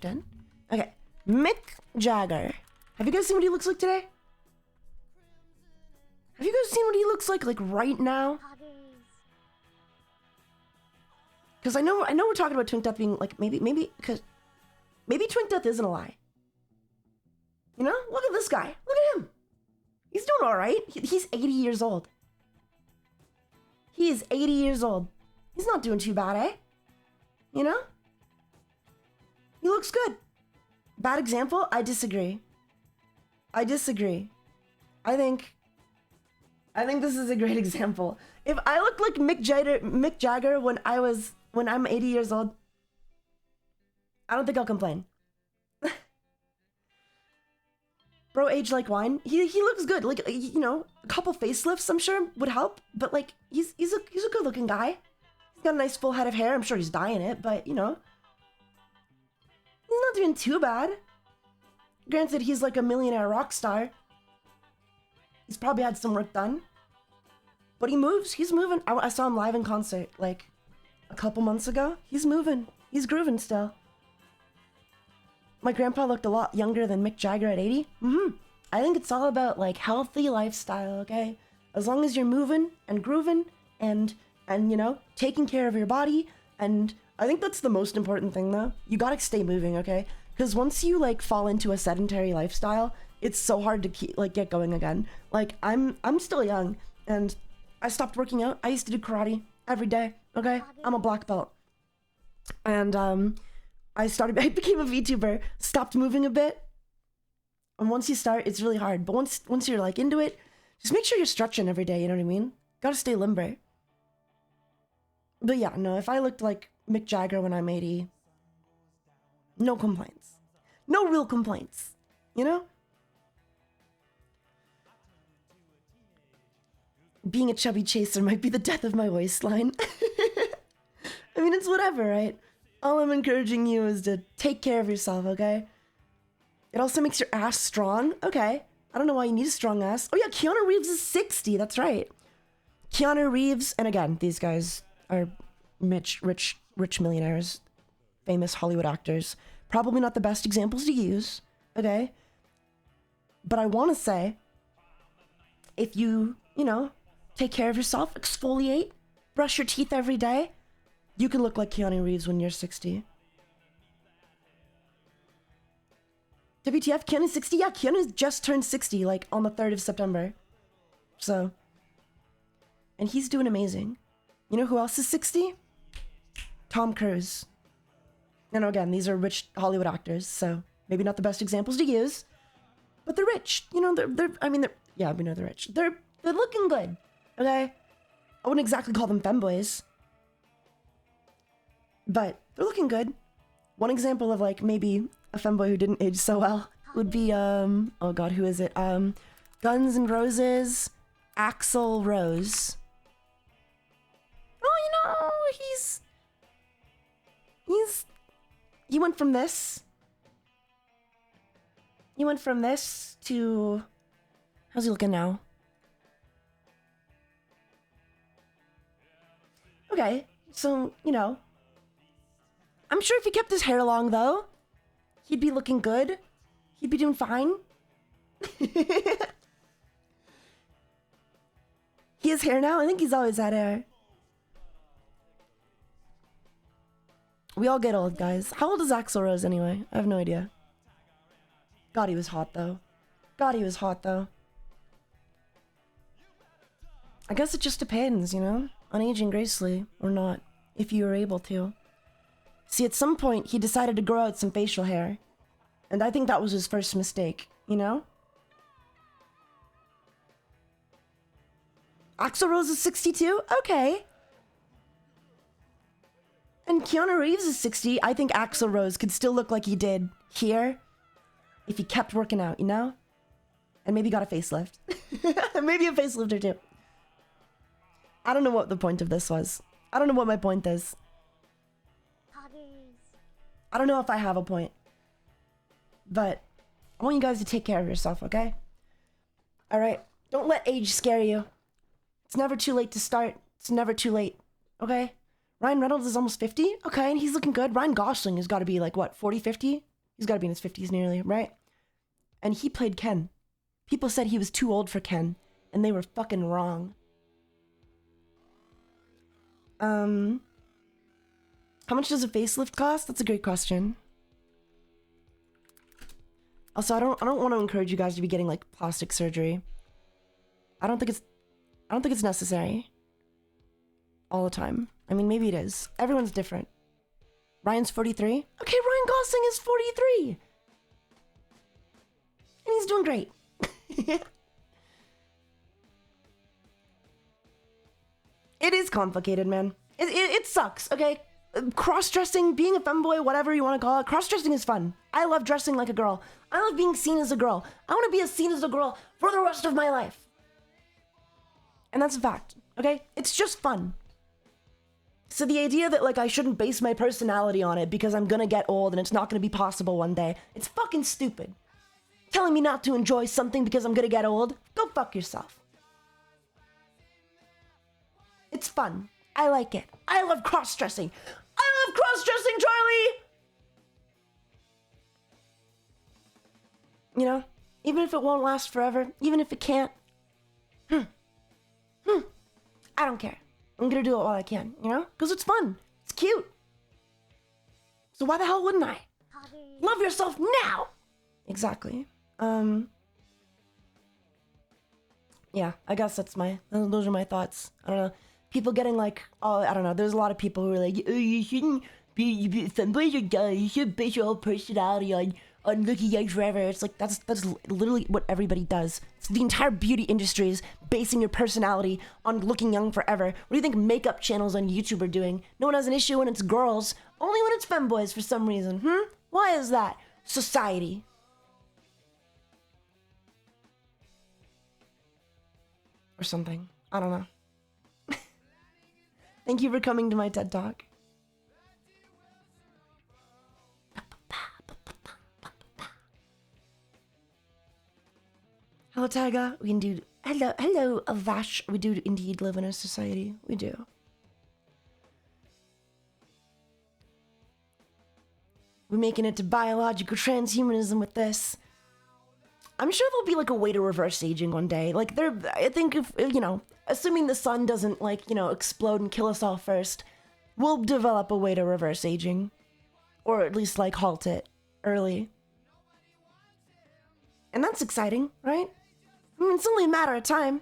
N. Okay, Mick Jagger. Have you guys seen what he looks like today? Have you guys seen what he looks like right now? Because I know we're talking about Twink Death being like maybe Twink Death isn't a lie. You know, look at this guy. Look at him. He's doing all right. He's 80 years old. He is 80 years old. He's not doing too bad, eh? You know? He looks good. Bad example? I disagree. I think this is a great example. If I look like Mick Jagger when I'm 80 years old, I don't think I'll complain. Bro, age like wine. He looks good. Like, you know, a couple facelifts I'm sure would help. But like, he's a good looking guy. He's got a nice full head of hair. I'm sure he's dyeing it, but you know, he's not doing too bad. Granted, he's like a millionaire rock star. He's probably had some work done. But he moves. He's moving. I saw him live in concert like a couple months ago. He's moving. He's grooving still. My grandpa looked a lot younger than Mick Jagger at 80. I think it's all about like healthy lifestyle, okay? As long as you're moving and grooving and you know, taking care of your body, and I think that's the most important thing though. You gotta stay moving, okay? Because once you like fall into a sedentary lifestyle, it's so hard to get going again. Like I'm still young and I stopped working out. I used to do karate every day, okay? I'm a black belt. And I became a VTuber, stopped moving a bit. And once you start, it's really hard. But once you're like into it, just make sure you're stretching every day, you know what I mean? Gotta stay limber. But yeah, no, if I looked like Mick Jagger when I'm 80, no complaints. No real complaints, you know? Being a chubby chaser might be the death of my waistline. I mean, it's whatever, right? All I'm encouraging you is to take care of yourself, okay? It also makes your ass strong. Okay. I don't know why you need a strong ass. Oh yeah, Keanu Reeves is 60. That's right. Keanu Reeves, and again, these guys are rich millionaires, famous Hollywood actors. Probably not the best examples to use, okay? But I want to say, if you know, take care of yourself, exfoliate, brush your teeth every day, you can look like Keanu Reeves when you're 60. WTF, Keanu's 60? Yeah, Keanu's just turned 60, like, on the 3rd of September. So. And he's doing amazing. You know who else is 60? Tom Cruise. And again, these are rich Hollywood actors, so maybe not the best examples to use. But they're rich. You know, yeah, we know they're rich. They're looking good, okay? I wouldn't exactly call them femboys. But they're looking good. One example of like maybe a femboy who didn't age so well would be oh god, who is it? Guns N' Roses, Axl Rose. Oh, you know, he went from this. He went from this to, how's he looking now? Okay, so, you know, I'm sure if he kept his hair long, though, he'd be looking good. He'd be doing fine. He has hair now? I think he's always had hair. We all get old, guys. How old is Axl Rose, anyway? I have no idea. God, he was hot, though. I guess it just depends, you know? On aging gracefully, or not, if you were able to. See, at some point, he decided to grow out some facial hair. And I think that was his first mistake, you know? Axl Rose is 62? Okay. And Keanu Reeves is 60. I think Axl Rose could still look like he did here if he kept working out, you know? And maybe got a facelift. Maybe a facelift or two. I don't know what the point of this was. I don't know what my point is. I don't know if I have a point. But I want you guys to take care of yourself, okay? Alright. Don't let age scare you. It's never too late to start. It's never too late. Okay? Ryan Reynolds is almost 50. Okay, and he's looking good. Ryan Gosling has got to be like, what, 40, 50? He's got to be in his 50s nearly, right? And he played Ken. People said he was too old for Ken, and they were fucking wrong. How much does a facelift cost? That's a great question. Also, I don't want to encourage you guys to be getting like plastic surgery. I don't think it's necessary all the time. I mean, maybe it is. Everyone's different. Ryan's 43. Okay, Ryan Gosling is 43. And he's doing great. It is complicated, man. It sucks, okay? Cross-dressing, being a femboy, whatever you want to call it, cross-dressing is fun. I love dressing like a girl. I love being seen as a girl. I want to be seen as a girl for the rest of my life. And that's a fact, okay? It's just fun. So the idea that, like, I shouldn't base my personality on it because I'm gonna get old and it's not gonna be possible one day, it's fucking stupid. Telling me not to enjoy something because I'm gonna get old? Go fuck yourself. It's fun. I like it. I love cross-dressing. I love cross-dressing, Charlie! You know? Even if it won't last forever, even if it can't. I don't care. I'm gonna do it while I can, you know? Because it's fun. It's cute. So why the hell wouldn't I? Love yourself now! Exactly. Yeah, I guess those are my thoughts. I don't know. People getting like, oh, I don't know. There's a lot of people who are like, oh, you shouldn't be femboys are gay. You should base your whole personality on looking young forever. It's like, that's literally what everybody does. It's the entire beauty industry is basing your personality on looking young forever. What do you think makeup channels on YouTube are doing? No one has an issue when it's girls, only when it's femboys for some reason. Why is that? Society. Or something. I don't know. Thank you for coming to my TED Talk. Hello, Taiga. We can do... Hello, Avash. We do indeed live in a society. We do. We're making it to biological transhumanism with this. I'm sure there'll be like a way to reverse aging one day. Like I think if, you know, assuming the sun doesn't like, you know, explode and kill us all first, we'll develop a way to reverse aging. Or at least like halt it early. And that's exciting, right? I mean, it's only a matter of time.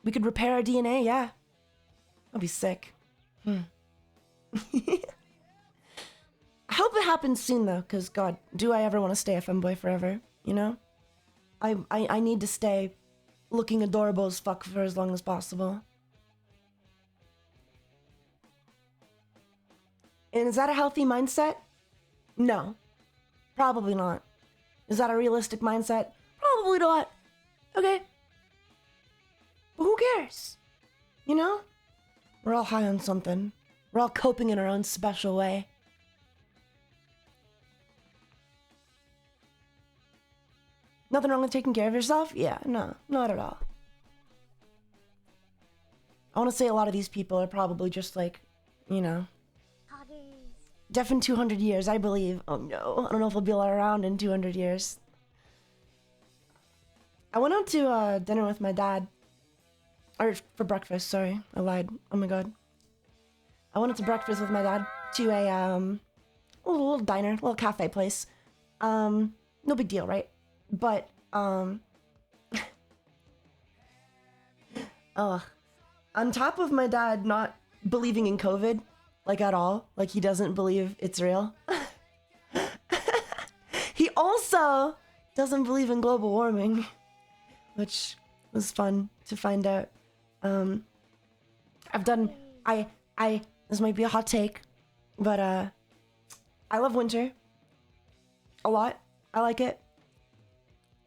We could repair our DNA, yeah. That'd be sick. I hope it happens soon though, because God, do I ever want to stay a femboy forever, you know? I need to stay looking adorable as fuck for as long as possible. And is that a healthy mindset? No. Probably not. Is that a realistic mindset? Probably not. Okay. But who cares? You know? We're all high on something. We're all coping in our own special way. Nothing wrong with taking care of yourself? Yeah, no, not at all. I want to say a lot of these people are probably just like, you know, deaf in 200 years, I believe. Oh no, I don't know if I'll be around in 200 years. I went out to dinner with my dad. Or for breakfast, sorry, I lied. Oh my god. I went out to breakfast with my dad to a little diner, little cafe place. No big deal, right? But, on top of my dad not believing in COVID, like at all, like he doesn't believe it's real, he also doesn't believe in global warming, which was fun to find out. This might be a hot take, but, I love winter a lot. I like it.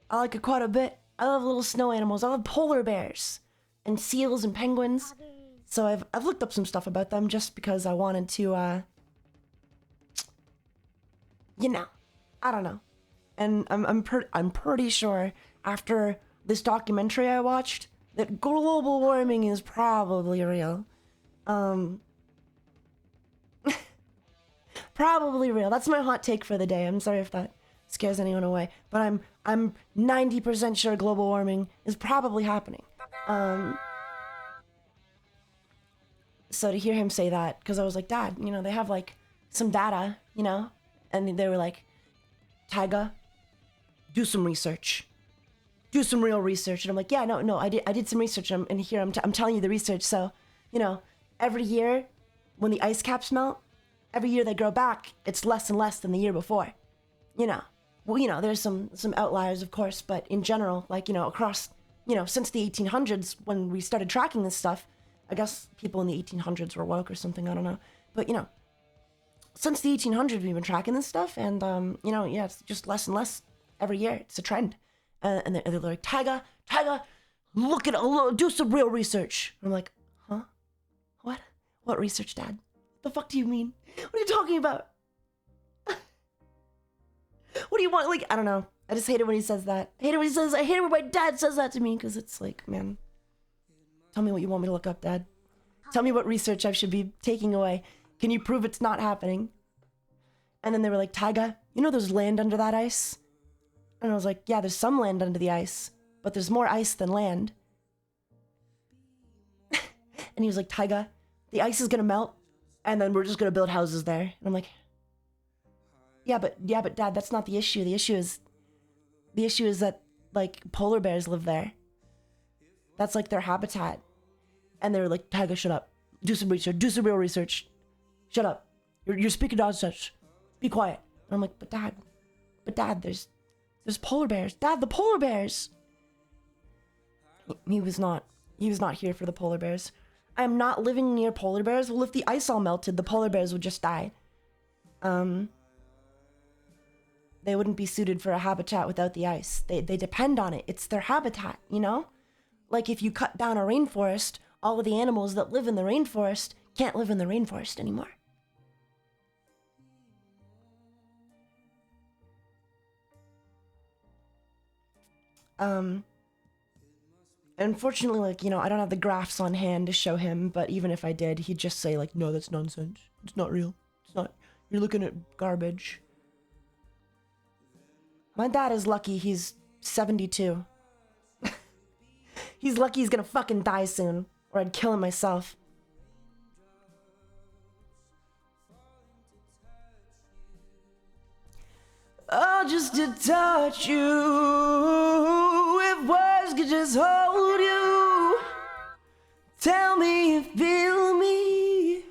I like it quite a bit. I love little snow animals. I love polar bears and seals and penguins. So I've looked up some stuff about them just because I wanted to, you know, I don't know. And I'm pretty sure after this documentary I watched that global warming is probably real. Probably real. That's my hot take for the day. I'm sorry if that scares anyone away, but I'm 90% sure global warming is probably happening. So to hear him say that, because I was like, Dad, you know, they have like some data, you know, and they were like, Taiga, do some research, do some real research. And I'm like, yeah, no, I did some research, and here I'm telling you the research. So, you know, every year when the ice caps melt, every year they grow back, it's less and less than the year before. You know, well, you know, there's some outliers, of course, but in general, like, you know, across, you know, since the 1800s when we started tracking this stuff, I guess people in the 1800s were woke or something, I don't know. But, you know, since the 1800s we've been tracking this stuff, and, you know, yeah, it's just less and less every year. It's a trend. And they're like, Taiga, look at it, do some real research. I'm like, huh? What? What research, Dad? The fuck do you mean? What are you talking about? What do you want? Like, I don't know. I just hate it when he says that. I hate it when my dad says that to me, because it's like, man, tell me what you want me to look up, Dad. Tell me what research I should be taking away. Can you prove it's not happening? And then they were like, Taiga, you know there's land under that ice? And I was like, yeah, there's some land under the ice, but there's more ice than land. And he was like, Taiga, the ice is gonna melt, and then we're just gonna build houses there. And I'm like, yeah, but Dad, that's not the issue. The issue is that, like, polar bears live there. That's like their habitat. And they were like, Taiga, shut up. Do some research. Do some real research. Shut up. You're speaking nonsense. Be quiet. And I'm like, but Dad, there's polar bears. Dad, the polar bears. He was not here for the polar bears. I am not living near polar bears. Well, if the ice all melted, the polar bears would just die. They wouldn't be suited for a habitat without the ice. They depend on it. It's their habitat, you know? Like, if you cut down a rainforest, all of the animals that live in the rainforest can't live in the rainforest anymore. Unfortunately, like, you know, I don't have the graphs on hand to show him, but even if I did, he'd just say, like, no, that's nonsense. It's not real. It's not. You're looking at garbage. My dad is lucky he's 72. He's lucky he's gonna fucking die soon, or I'd kill him myself. Oh, just to touch you, if words could just hold you. Tell me you feel me.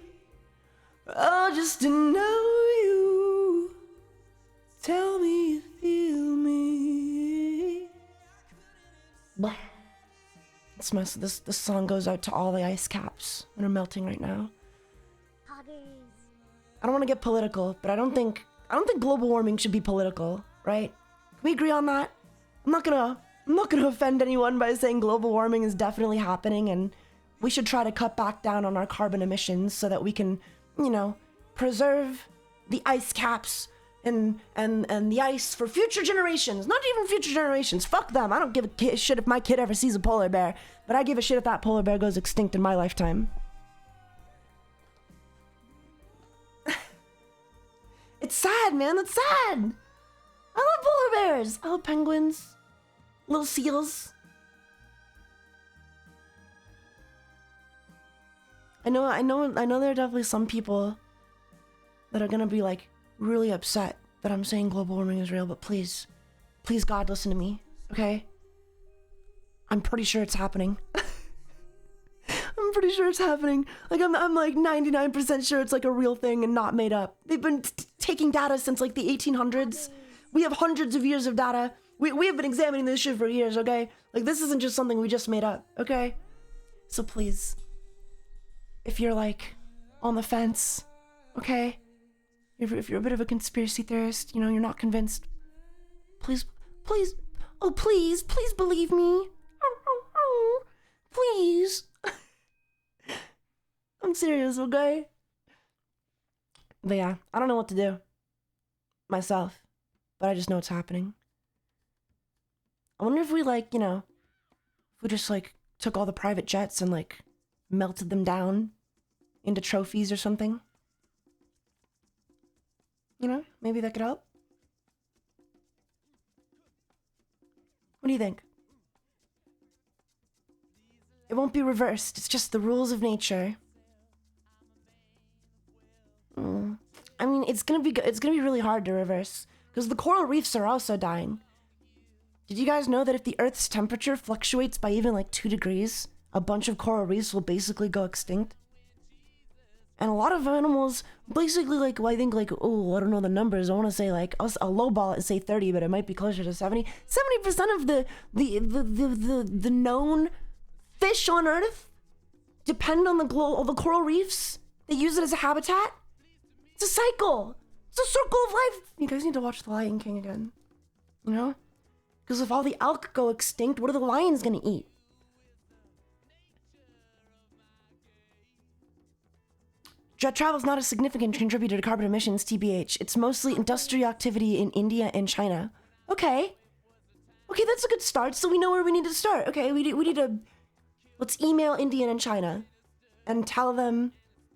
Oh, just to know you. Tell me you feel me. Blah. This song goes out to all the ice caps that are melting right now. I don't want to get political, but I don't think global warming should be political, right? Can we agree on that? I'm not gonna offend anyone by saying global warming is definitely happening, and we should try to cut back down on our carbon emissions so that we can, you know, preserve the ice caps and the ice for future generations. Not even future generations. Fuck them. I don't give a shit if my kid ever sees a polar bear, but I give a shit if that polar bear goes extinct in my lifetime. It's sad, man. It's sad. I love polar bears. I love penguins. Little seals. I know there are definitely some people that are gonna be like really upset that I'm saying global warming is real, but please, God, listen to me, okay? I'm pretty sure it's happening. I'm pretty sure it's happening. Like, I'm like 99% sure it's like a real thing and not made up. They've been taking data since like the 1800s. We have hundreds of years of data. We have been examining this shit for years, okay? Like, this isn't just something we just made up, okay? So please, if you're like on the fence, okay? If you're a bit of a conspiracy theorist, you know, you're not convinced, please, oh please believe me. Please. I'm serious, okay? But yeah, I don't know what to do myself, but I just know it's happening. I wonder if we like, you know, if we just like took all the private jets and like melted them down into trophies or something. You know, maybe that could help. What do you think? It won't be reversed. It's just the rules of nature. I mean, it's gonna be really hard to reverse because the coral reefs are also dying. Did you guys know that if the Earth's temperature fluctuates by even like 2 degrees, a bunch of coral reefs will basically go extinct? And a lot of animals basically like, well, I think like, oh, I don't know the numbers. I want to say like, I'll lowball it and say 30, but it might be closer to 70. 70% of the known fish on Earth depend on the coral reefs. They use it as a habitat. It's a cycle. It's a circle of life. You guys need to watch The Lion King again. You know? Because if all the elk go extinct, what are the lions gonna eat? Jet travel is not a significant contributor to carbon emissions, TBH. It's mostly industrial activity in India and China. Okay. Okay, that's a good start, so we know where we need to start. Okay, we need to... Let's email India and China and tell them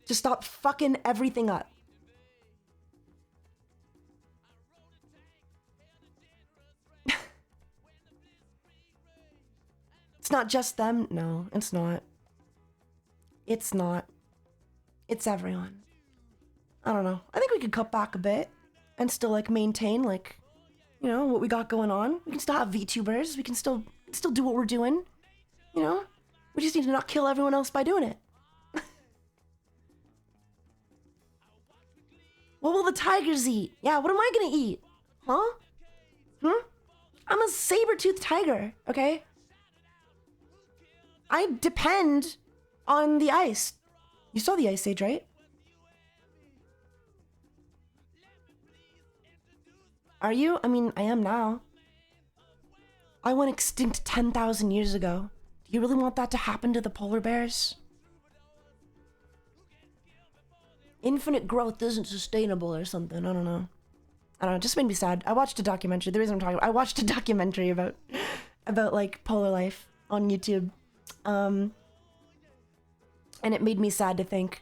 to stop fucking everything up. It's not just them. No, it's not. It's not. It's everyone. I don't know. I think we could cut back a bit and still like maintain like, you know, what we got going on. We can still have VTubers. We can still do what we're doing. You know? We just need to not kill everyone else by doing it. What will the tigers eat? Yeah, what am I gonna eat? Huh? I'm a saber-toothed tiger, okay? I depend on the ice. You saw the Ice Age, right? Are you? I mean, I am now. I went extinct 10,000 years ago. Do you really want that to happen to the polar bears? Infinite growth isn't sustainable or something. I don't know. It just made me sad. I watched a documentary. The reason I'm talking about, I watched a documentary about like polar life on YouTube. And it made me sad to think.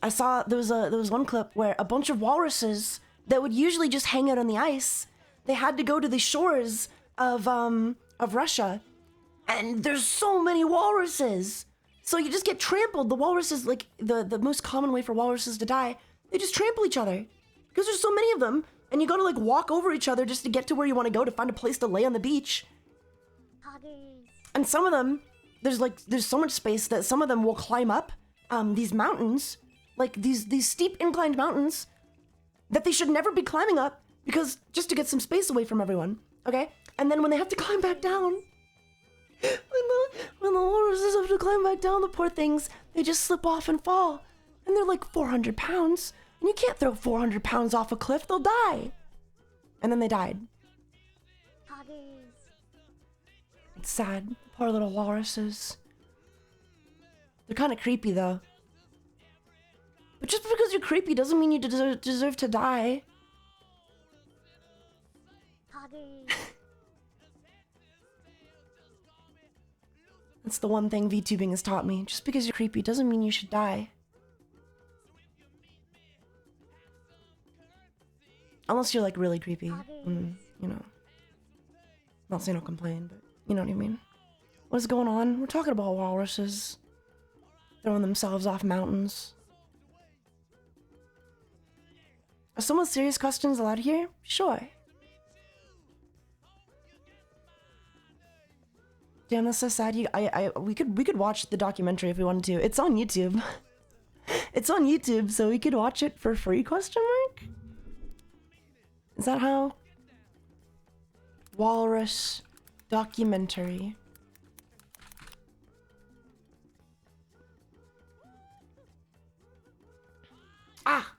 I saw there was one clip where a bunch of walruses that would usually just hang out on the ice, they had to go to the shores of Russia, and there's so many walruses. So you just get trampled. The walruses, like the most common way for walruses to die, they just trample each other because there's so many of them, and you gotta like walk over each other just to get to where you want to go to find a place to lay on the beach. And some of them, there's so much space that some of them will climb up these mountains, like these steep inclined mountains that they should never be climbing up because just to get some space away from everyone, okay? And then when they have to climb back down, when the walruses have to climb back down, the poor things, they just slip off and fall. And they're like 400 pounds, and you can't throw 400 pounds off a cliff, they'll die. And then they died. It's sad. Poor little walruses. They're kind of creepy, though. But just because you're creepy doesn't mean you deserve to die. That's the one thing VTubing has taught me. Just because you're creepy doesn't mean you should die. Unless you're like really creepy. You know. Not saying I'll complain, but you know what I mean. What is going on? We're talking about walruses throwing themselves off mountains. Are some of the serious questions allowed here? Sure. Damn, that's so sad. We could watch the documentary if we wanted to. It's on YouTube. It's on YouTube, so we could watch it for free, question mark? Is that how? Walrus documentary. Ah!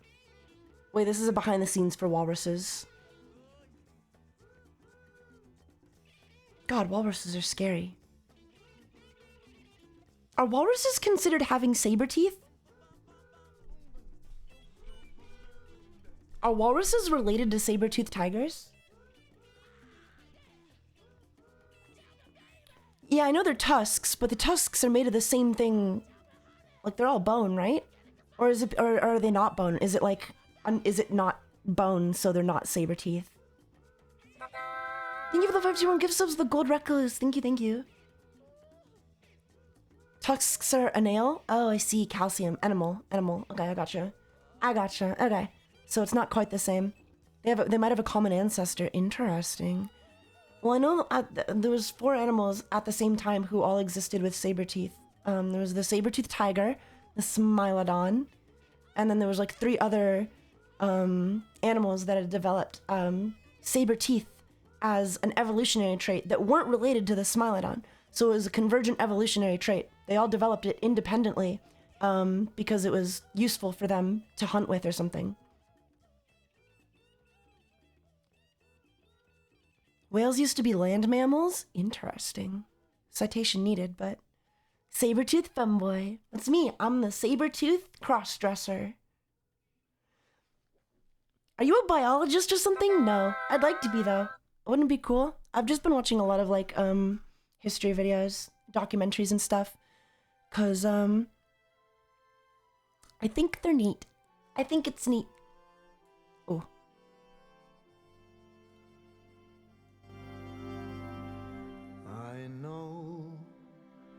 Wait, this is a behind the scenes for walruses. God, walruses are scary. Are walruses considered having saber teeth? Are walruses related to saber-toothed tigers? know they're tusks, but the tusks are made of the same thing. Like, they're all bone, right? Or is it, or are they not bone? Is it like, is it not bone, so they're not saber teeth? Thank you for the 521 gift subs, the gold recluse. Thank you, thank you. Tusks are a nail? Oh, I see. Calcium. Animal. Okay, I gotcha. Okay. So it's not quite the same. They might have a common ancestor. Interesting. Well, I know there was 4 animals at the same time who all existed with saber teeth. There was the saber-toothed tiger, the Smilodon, and then there was like 3 other animals that had developed saber teeth as an evolutionary trait that weren't related to the Smilodon. So it was a convergent evolutionary trait. They all developed it independently because it was useful for them to hunt with or something. Whales used to be land mammals? Interesting. Citation needed, but... Saber-tooth femboy. That's me. I'm the saber-tooth cross-dresser. Are you a biologist or something? No. I'd like to be, though. Wouldn't it be cool? I've just been watching a lot of, like, history videos, documentaries and stuff. 'Cause, I think they're neat. I think it's neat. Oh.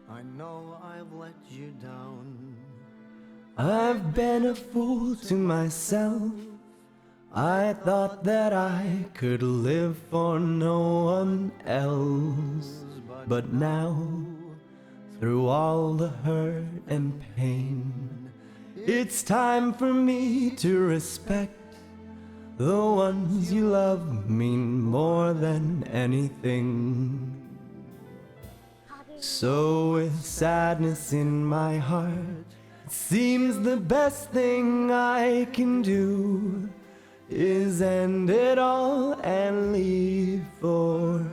I know I've let you down. I've been a fool to myself. I thought that I could live for no one else. But now, through all the hurt and pain, it's time for me to respect the ones you love mean more than anything. So with sadness in my heart, it seems the best thing I can do is end it all and leave forever.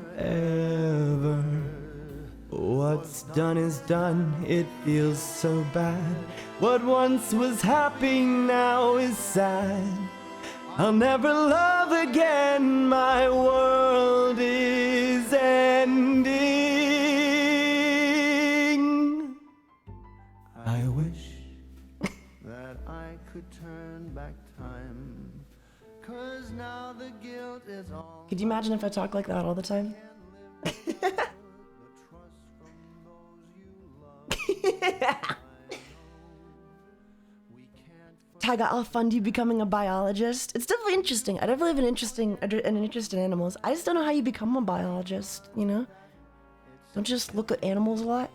What's done is done, it feels so bad. What once was happy now is sad. I'll never love again, my world is ending. I wish That I could turn back time. 'Cause now the guilt is all. Could you imagine if I talk like that all the time? The trust from those you love. We can't Taiga, I'll fund you becoming a biologist. It's definitely interesting. I definitely have an interest in animals. I just don't know how you become a biologist, you know? Don't you just look at animals a lot?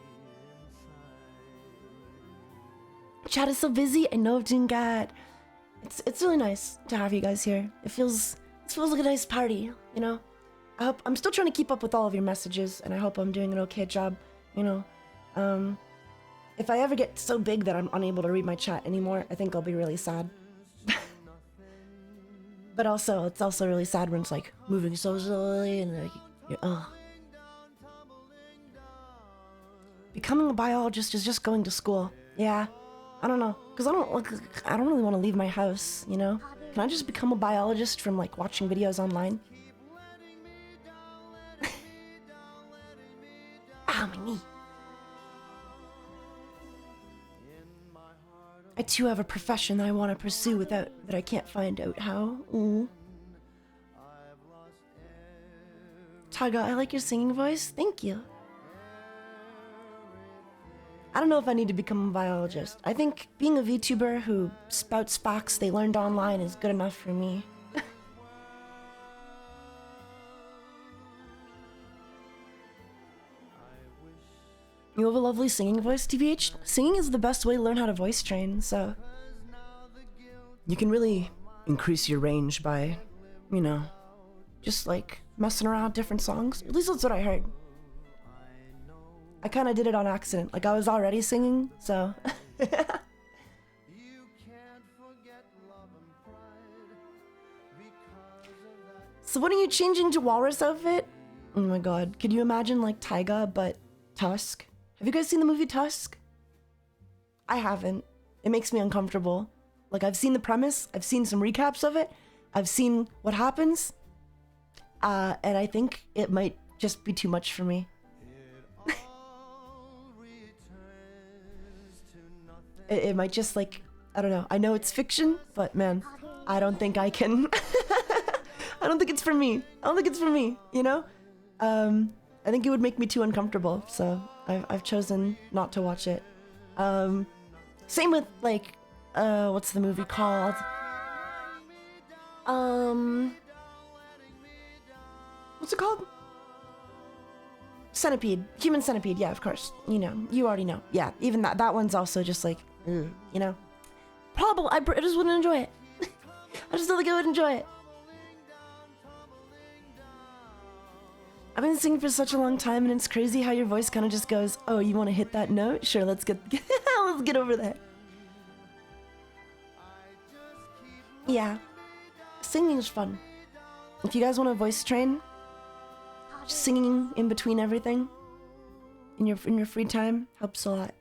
Chat is so busy. I know, doing God. It's really nice to have you guys here. It feels like a nice party, you know? I'm still trying to keep up with all of your messages, and I hope I'm doing an okay job, you know? If I ever get so big that I'm unable to read my chat anymore, I think I'll be really sad. But also, it's also really sad when it's like moving so slowly and like, Becoming a biologist is just going to school. Yeah, I don't know, cause I don't really want to leave my house, you know? Can I just become a biologist from like watching videos online? Ah, my knee. I too have a profession that I want to pursue that I can't find out how. Taiga, I like your singing voice. Thank you. I don't know if I need to become a biologist. I think being a VTuber who spouts facts they learned online is good enough for me. You have a lovely singing voice, TBH. Singing is the best way to learn how to voice train, so... You can really increase your range by, you know, just like messing around with different songs. At least that's what I heard. I kind of did it on accident. Like, I was already singing, so... So when are you changing to walrus outfit? Oh my god. Could you imagine, like, Taiga, but Tusk? Have you guys seen the movie Tusk? I haven't. It makes me uncomfortable. Like, I've seen the premise. I've seen some recaps of it. I've seen what happens. And I think it might just be too much for me. It might just like, I don't know. I know it's fiction, but man, I don't think I can. I don't think it's for me. I don't think it's for me, you know? I think it would make me too uncomfortable, so I've chosen not to watch it. Same with like, what's the movie called? What's it called? Centipede. Human Centipede, yeah, of course. You know, you already know. Yeah, even that one's also just like, you know? Probably, I just wouldn't enjoy it. I just don't think I would enjoy it. I've been singing for such a long time, and it's crazy how your voice kind of just goes, oh, you want to hit that note? Sure, let's get let's get over there. Yeah, singing is fun. If you guys want to voice train, just singing in between everything in your free time helps a lot.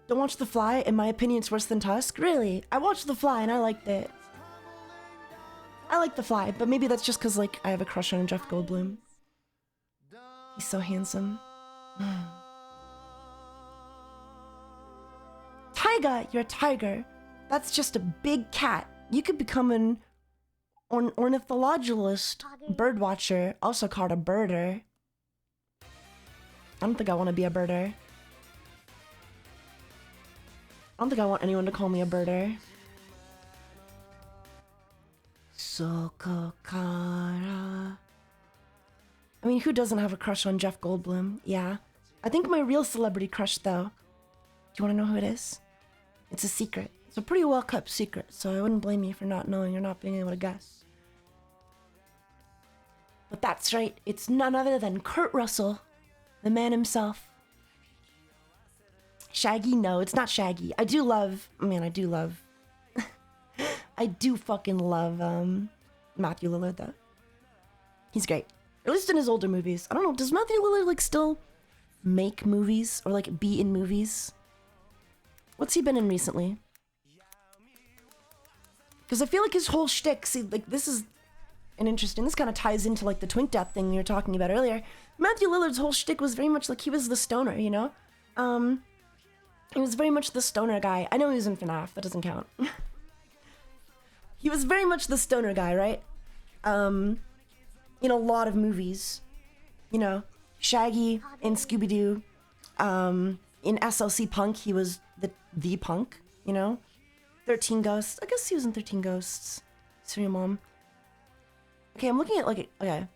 Don't watch The Fly. In my opinion, it's worse than Tusk. Really, I watched The Fly and I liked it. I like The Fly, but maybe that's just because like I have a crush on Jeff Goldblum. He's so handsome. Taiga, you're a tiger. That's just a big cat. You could become an ornithologist, bird watcher, also called a birder. I don't think I want to be a birder. I don't think I want anyone to call me a birder. Sokokara. I mean, who doesn't have a crush on Jeff Goldblum? Yeah. I think my real celebrity crush, though. Do you want to know who it is? It's a secret. It's a pretty well-kept secret, so I wouldn't blame you for not knowing or not being able to guess. But that's right. It's none other than Kurt Russell, the man himself. Shaggy? No, it's not Shaggy. I do fucking love Matthew Lillard, though. He's great. At least in his older movies. I don't know, does Matthew Lillard like still make movies or like be in movies? What's he been in recently? Because I feel like his whole shtick, see, like this is an interesting, this kind of ties into like the twink death thing you were talking about earlier. Matthew Lillard's whole shtick was very much like he was the stoner, you know? He was very much the stoner guy. I know he was in FNAF, that doesn't count. He was very much the stoner guy, right? In a lot of movies, you know, Shaggy in Scooby-Doo, in SLC Punk, he was the punk, you know, 13 Ghosts, I guess he was in 13 Ghosts, Serial Mom. Okay, I'm looking at like, okay,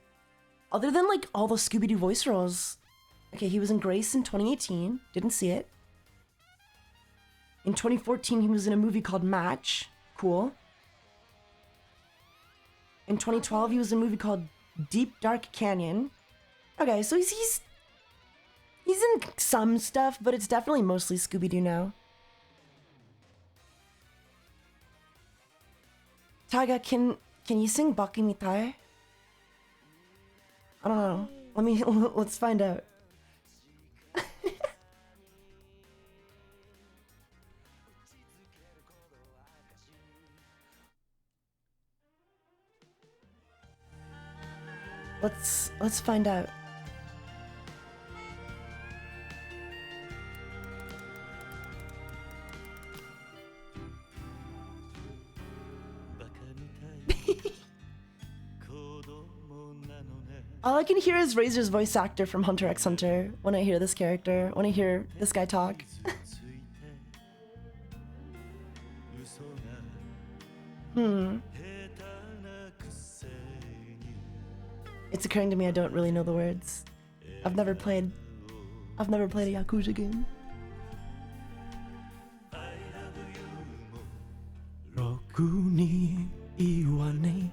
other than like all the Scooby-Doo voice roles, okay, he was in Grace in 2018, didn't see it. In 2014, he was in a movie called Match, cool. In 2012, he was in a movie called Deep Dark Canyon. Okay, so he's in some stuff, but it's definitely mostly Scooby-Doo now. Taiga, can you sing Baki Mitai? I don't know. Let's find out. Let's find out. All I can hear is Razor's voice actor from Hunter x Hunter when I hear this character, when I hear this guy talk. It's occurring to me I don't really know the words. I've never played a Yakuza game. Roku ni iwane.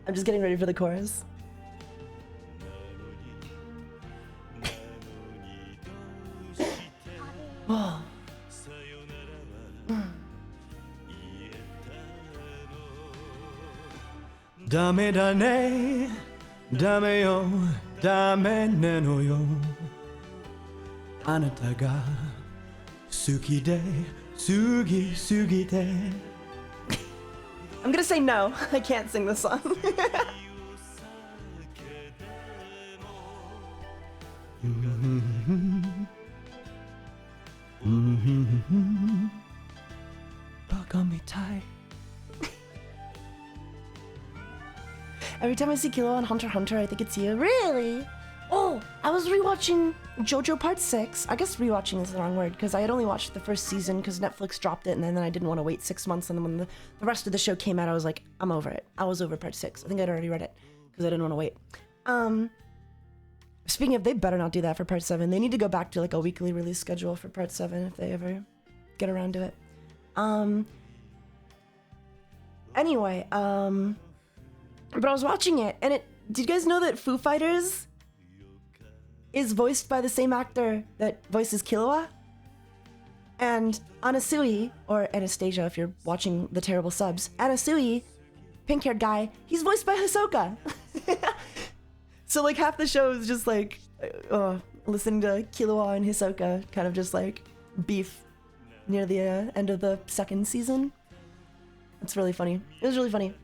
I'm just getting ready for the chorus. Oh. Dame da ne, dame yo, dame ne no yo. Anata ga suki de, sugite. I'm gonna say no. I can't sing this song. Every time I see Kilo on Hunter x Hunter, I think it's you. Really? Oh, I was rewatching JoJo Part 6. I guess rewatching is the wrong word, because I had only watched the first season because Netflix dropped it, and then I didn't want to wait 6 months, and then when the rest of the show came out, I was like, I'm over it. I was over Part 6. I think I'd already read it, because I didn't want to wait. Speaking of, they better not do that for Part 7. They need to go back to like a weekly release schedule for Part 7 if they ever get around to it. Anyway, but I was watching it, and did you guys know that Foo Fighters is voiced by the same actor that voices Killua? And Anasui, or Anastasia if you're watching the terrible subs, Anasui, pink-haired guy, he's voiced by Hisoka. So like half the show is just like listening to Killua and Hisoka kind of just like beef near the end of the second season. It's really funny. It was really funny.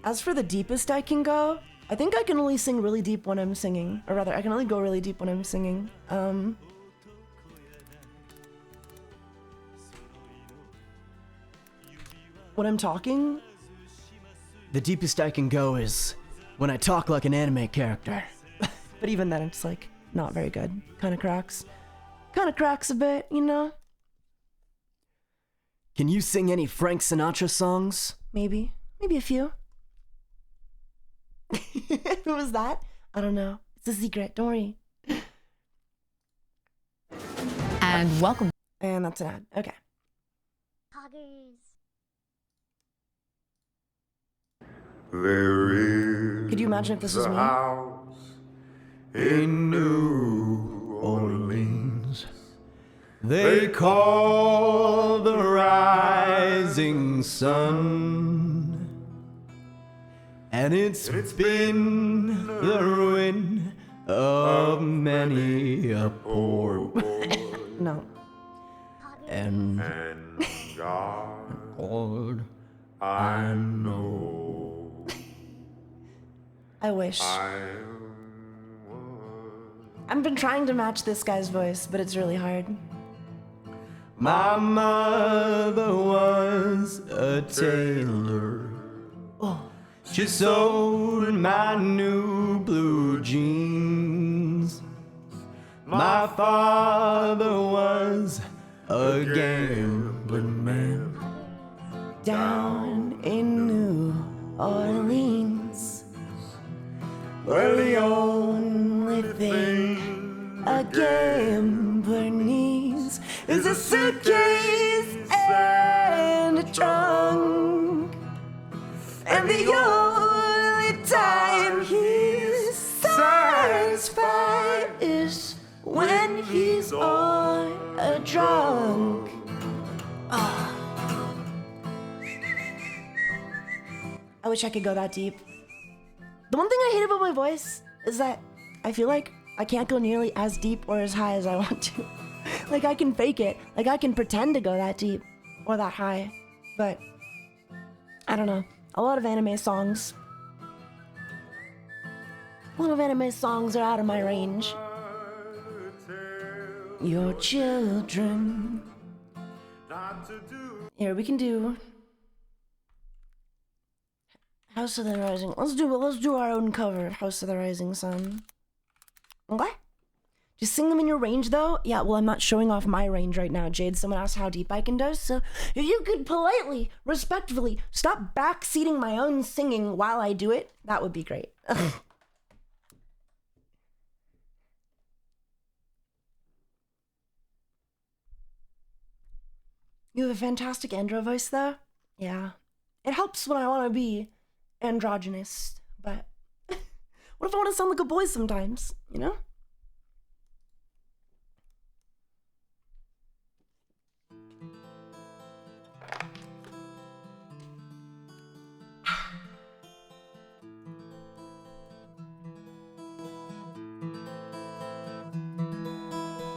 As for the deepest I can go, I think I can only sing really deep when I'm singing. Or rather, I can only go really deep when I'm singing. When I'm talking? The deepest I can go is when I talk like an anime character. But even then, it's like not very good. Kind of cracks. Kind of cracks a bit, you know? Can you sing any Frank Sinatra songs? Maybe. Maybe a few. Who was that? I don't know. It's a secret. Don't worry. And welcome. And that's an ad. Okay. There is Could you imagine if this was a me? house in New Orleans. They call the rising sun, and it's been the ruin of many a poor boy. No. And And God, Lord, I know I wish. I've been trying to match this guy's voice, but it's really hard. my mother was a tailor. Oh. She sewed my new blue jeans. My father was a gambling man Down in New Orleans, where the only thing a gambler needs is a suitcase and a trunk. And the only time he's satisfied is when he's on a drunk. I wish I could go that deep. The one thing I hate about my voice is that I feel like I can't go nearly as deep or as high as I want to. Like I can fake it. Like I can pretend to go that deep or that high. But I don't know. A lot of anime songs. A lot of anime songs are out of my range. Your children. Here, we can do House of the Rising. Let's do our own cover of House of the Rising Sun. Okay? Just sing them in your range though. Yeah, well, I'm not showing off my range right now, Jade. Someone asked how deep I can go, so if you could politely, respectfully stop backseating my own singing while I do it, that would be great. You have a fantastic andro voice though. Yeah. It helps when I want to be androgynous, but what if I want to sound like a boy sometimes, you know?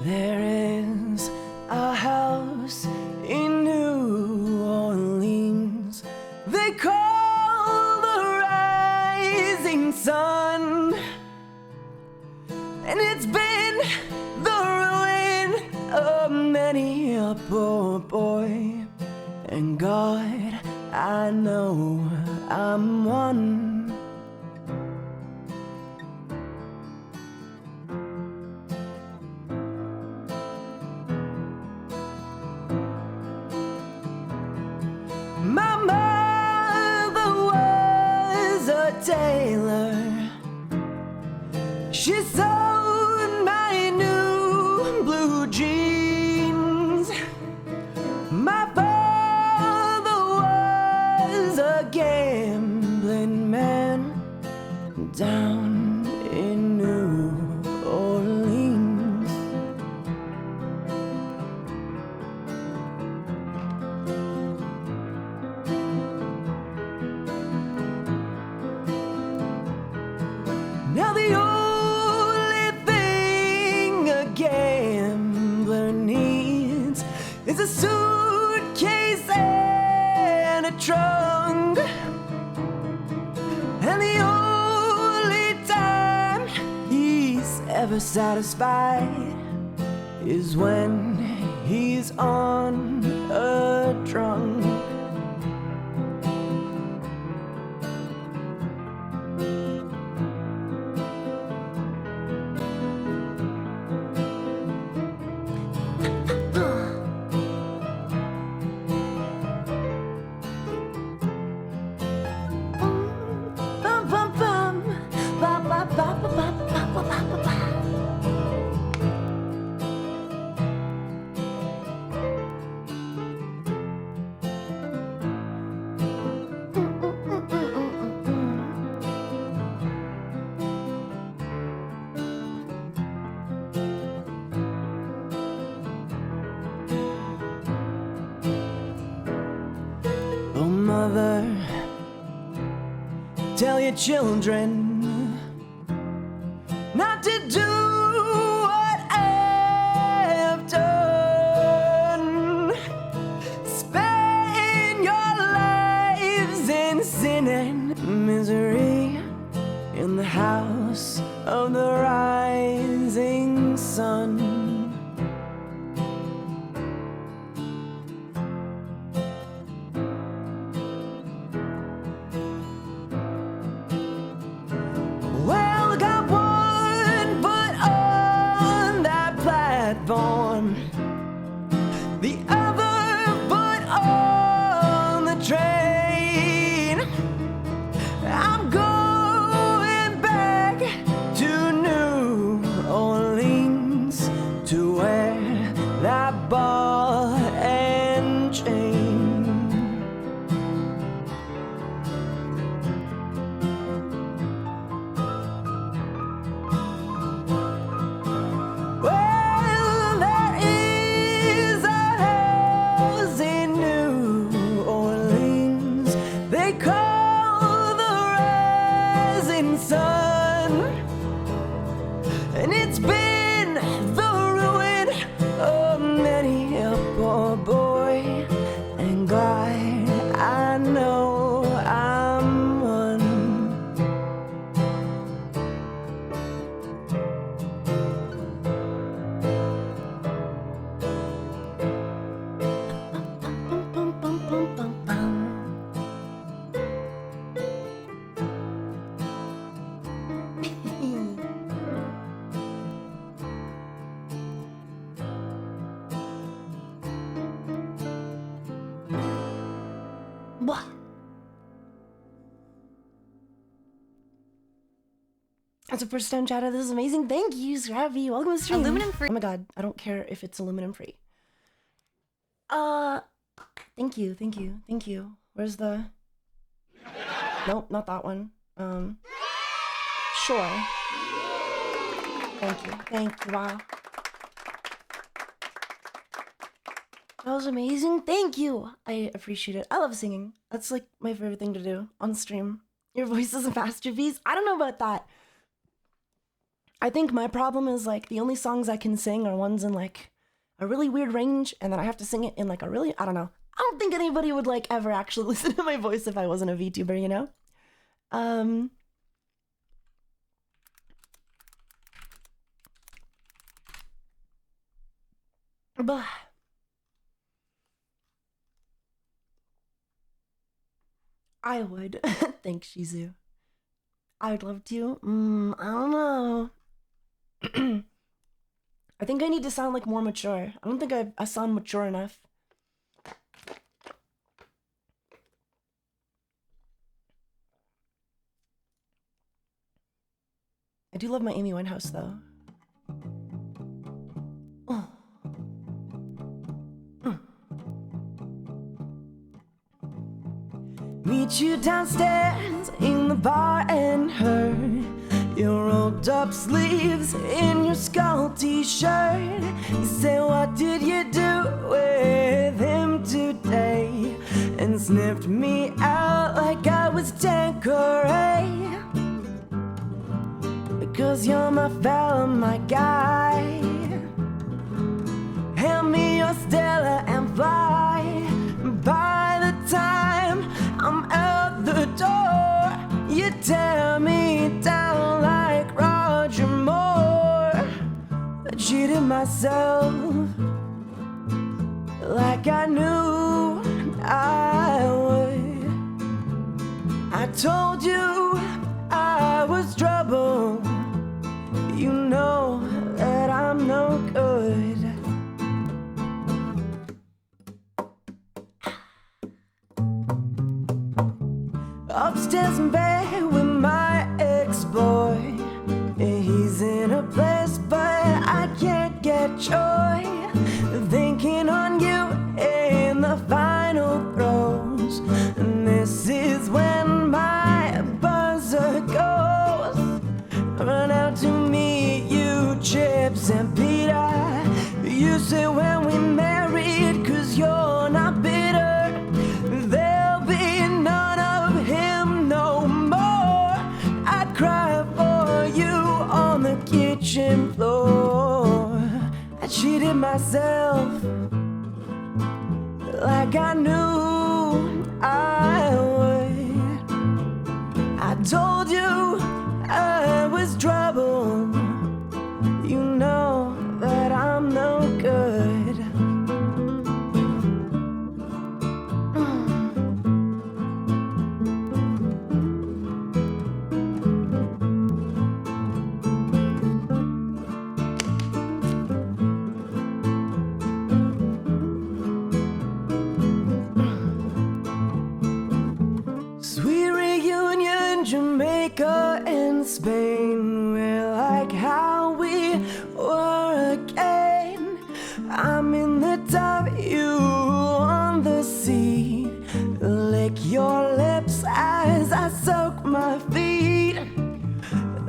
There is a house in New Orleans they call the rising sun, and it's been the ruin of many a poor boy. And God, I know I'm one. My mother was a tailor. She sewed my new blue jeans. My father was a gambling man down in New Orleans. Now the only thing a gambler needs is a suitcase and a trunk. And the only time he's ever satisfied is when he's on a drunk. Bum, bum, bum. Ba, ba, ba, ba, ba, ba, ba, ba, ba, ba. Oh, mother, tell your children not to do what I've done. Spend your lives in sin and misery in the house of the rising sun. Well, got one foot on that platform, the other foot on the train. I'm going back to New Orleans to wear that ball and chain. Well, there is a house in New Orleans they call the rising sun, and it's been the ruin of many a poor boy, and glad I know I'm one. Bum, bum, bum, bum, bum. What? That's a first time chatter. This is amazing. Thank you, Scrappy. Welcome to stream. Aluminum free. Oh my god, I don't care if it's aluminum free. Thank you, thank you, thank you. Where's the... Nope, not that one. Sure. Thank you, wow. That was amazing, thank you! I appreciate it. I love singing. That's like my favorite thing to do on stream. Your voice is a masterpiece. I don't know about that. I think my problem is like the only songs I can sing are ones in like a really weird range, and then I have to sing it in like a really, I don't know. I don't think anybody would like ever actually listen to my voice if I wasn't a VTuber, you know? But I would. Thanks, Shizu. I would love to. I don't know. I think I need to sound like more mature. I don't think I sound mature enough. I do love my Amy Winehouse though. Oh. Meet you downstairs in the bar and her your rolled up sleeves in your skull t-shirt. You say, what did you do with him today? And sniffed me out like I was Tanqueray. Because you're my fella, my guy. Hand me your Stella and fly. By the time I'm out the door, you tear me down like Roger Moore. I cheated myself like I knew I would. I told you I was trouble. You know that I'm no good. Upstairs in bed with my ex-boy. He's in a place but I can't get joy. Thinking on you in the final throes. And this is when my buzzer goes. Run out to meet you, Chips and Peter. You say when we married, cause you're not bitter. There'll be none of him no more. I cry for you on the kitchen floor. I cheated myself like I knew I would. I told you I was trouble. You know that I'm no good. Sweet reunion, Jamaica and Spain. We're like how we were again. I'm in the tub, you on the seat. Lick your lips as I soak my feet.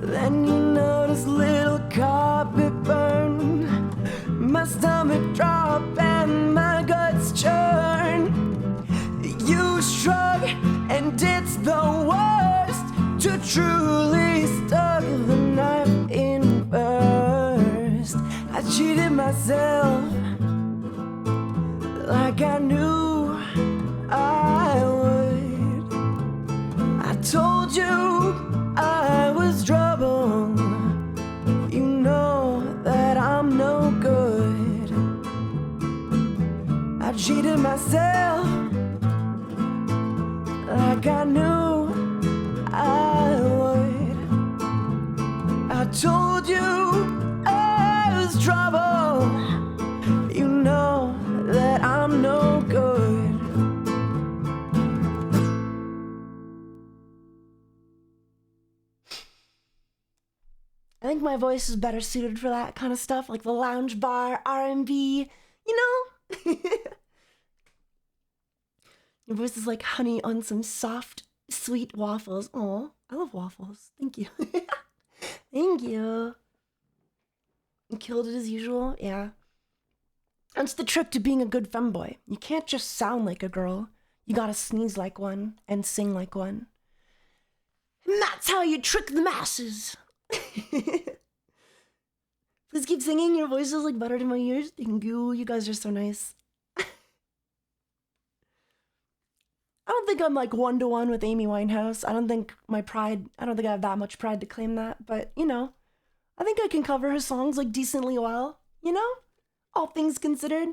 Then you notice little carpet burn. My stomach drop and my guts churn. You shrug and it's the worst to truly stuck the knife in first. I cheated myself like I knew I would. I told you I was trouble. You know that I'm no good. I cheated myself like I knew I would. I told you I was trouble. You know that I'm no good. I think my voice is better suited for that kind of stuff, like the lounge bar, R&B, you know? Your voice is like honey on some soft, sweet waffles. Oh, I love waffles. Thank you. Thank you. You killed it as usual. Yeah. That's the trick to being a good femboy. You can't just sound like a girl. You gotta sneeze like one and sing like one. And that's how you trick the masses. Please keep singing. Your voice is like butter to my ears. Thank you. You guys are so nice. I don't think I'm like one-to-one with Amy Winehouse. I don't think I have that much pride to claim that, but you know, I think I can cover her songs like decently well, you know? All things considered.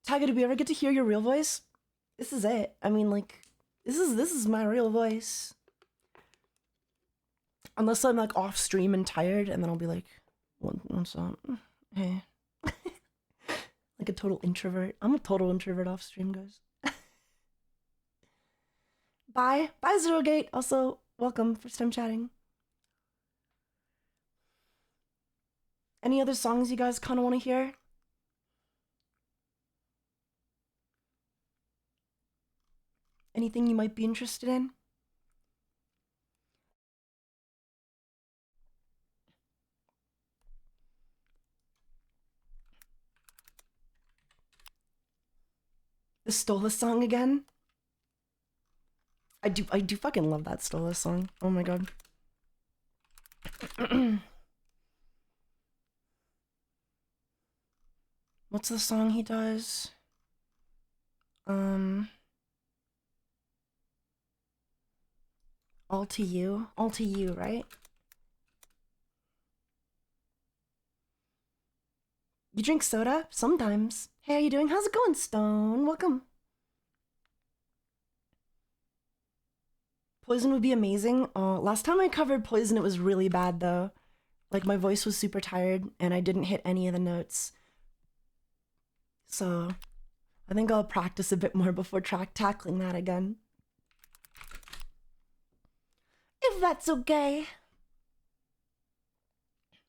Taiga, did we ever get to hear your real voice? This is it. I mean, like, this is my real voice. Unless I'm like off stream and tired, and then I'll be like, what's up? Hey. Like a total introvert. I'm a total introvert off stream, guys. Bye. Bye, Zero Gate. Also, welcome. First time chatting. Any other songs you guys kind of want to hear? Anything you might be interested in? The Stola song again? I do fucking love that Stola song. Oh my god. What's the song he does? All to You, right? You drink soda? Sometimes. Hey, how you doing? How's it going, Stone? Welcome. Poison would be amazing. Last time I covered Poison, it was really bad though. Like my voice was super tired and I didn't hit any of the notes. So I think I'll practice a bit more before tackling that again. If that's okay.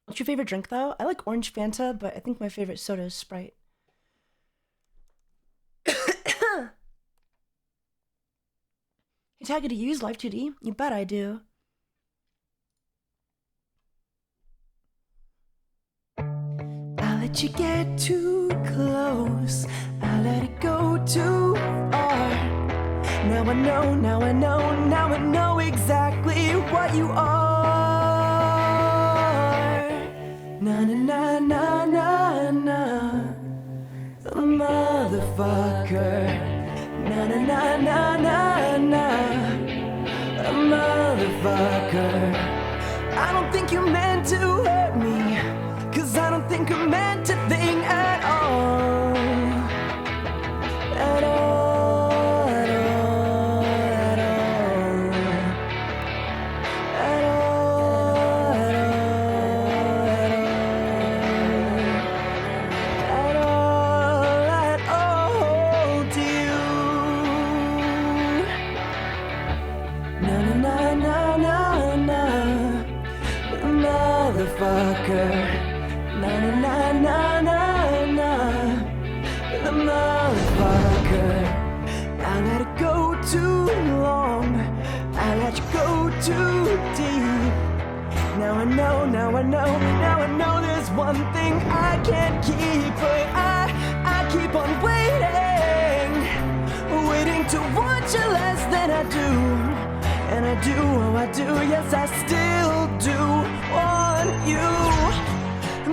What's your favorite drink though? I like orange Fanta, but I think my favorite soda is Sprite. Hey Taiga, do you use Live 2D? You bet I do. I let you get too close. I let it go too far. Now I know, now I know, now I know exactly what you are. Na na na na na na. A motherfucker. Na na na na na na. A motherfucker. I don't think you meant to hurt me, 'cause I don't think I meant a thing at all. At all, at all, at all. At all, at all, at all to you. Na na na na na na. Motherfucker. Na na na na na na. The motherfucker. I let it go too long. I let you go too deep. Now I know, now I know, now I know there's one thing I can't keep, but I keep on waiting, waiting to want you less than I do. And I do, oh I do, yes I still do want you.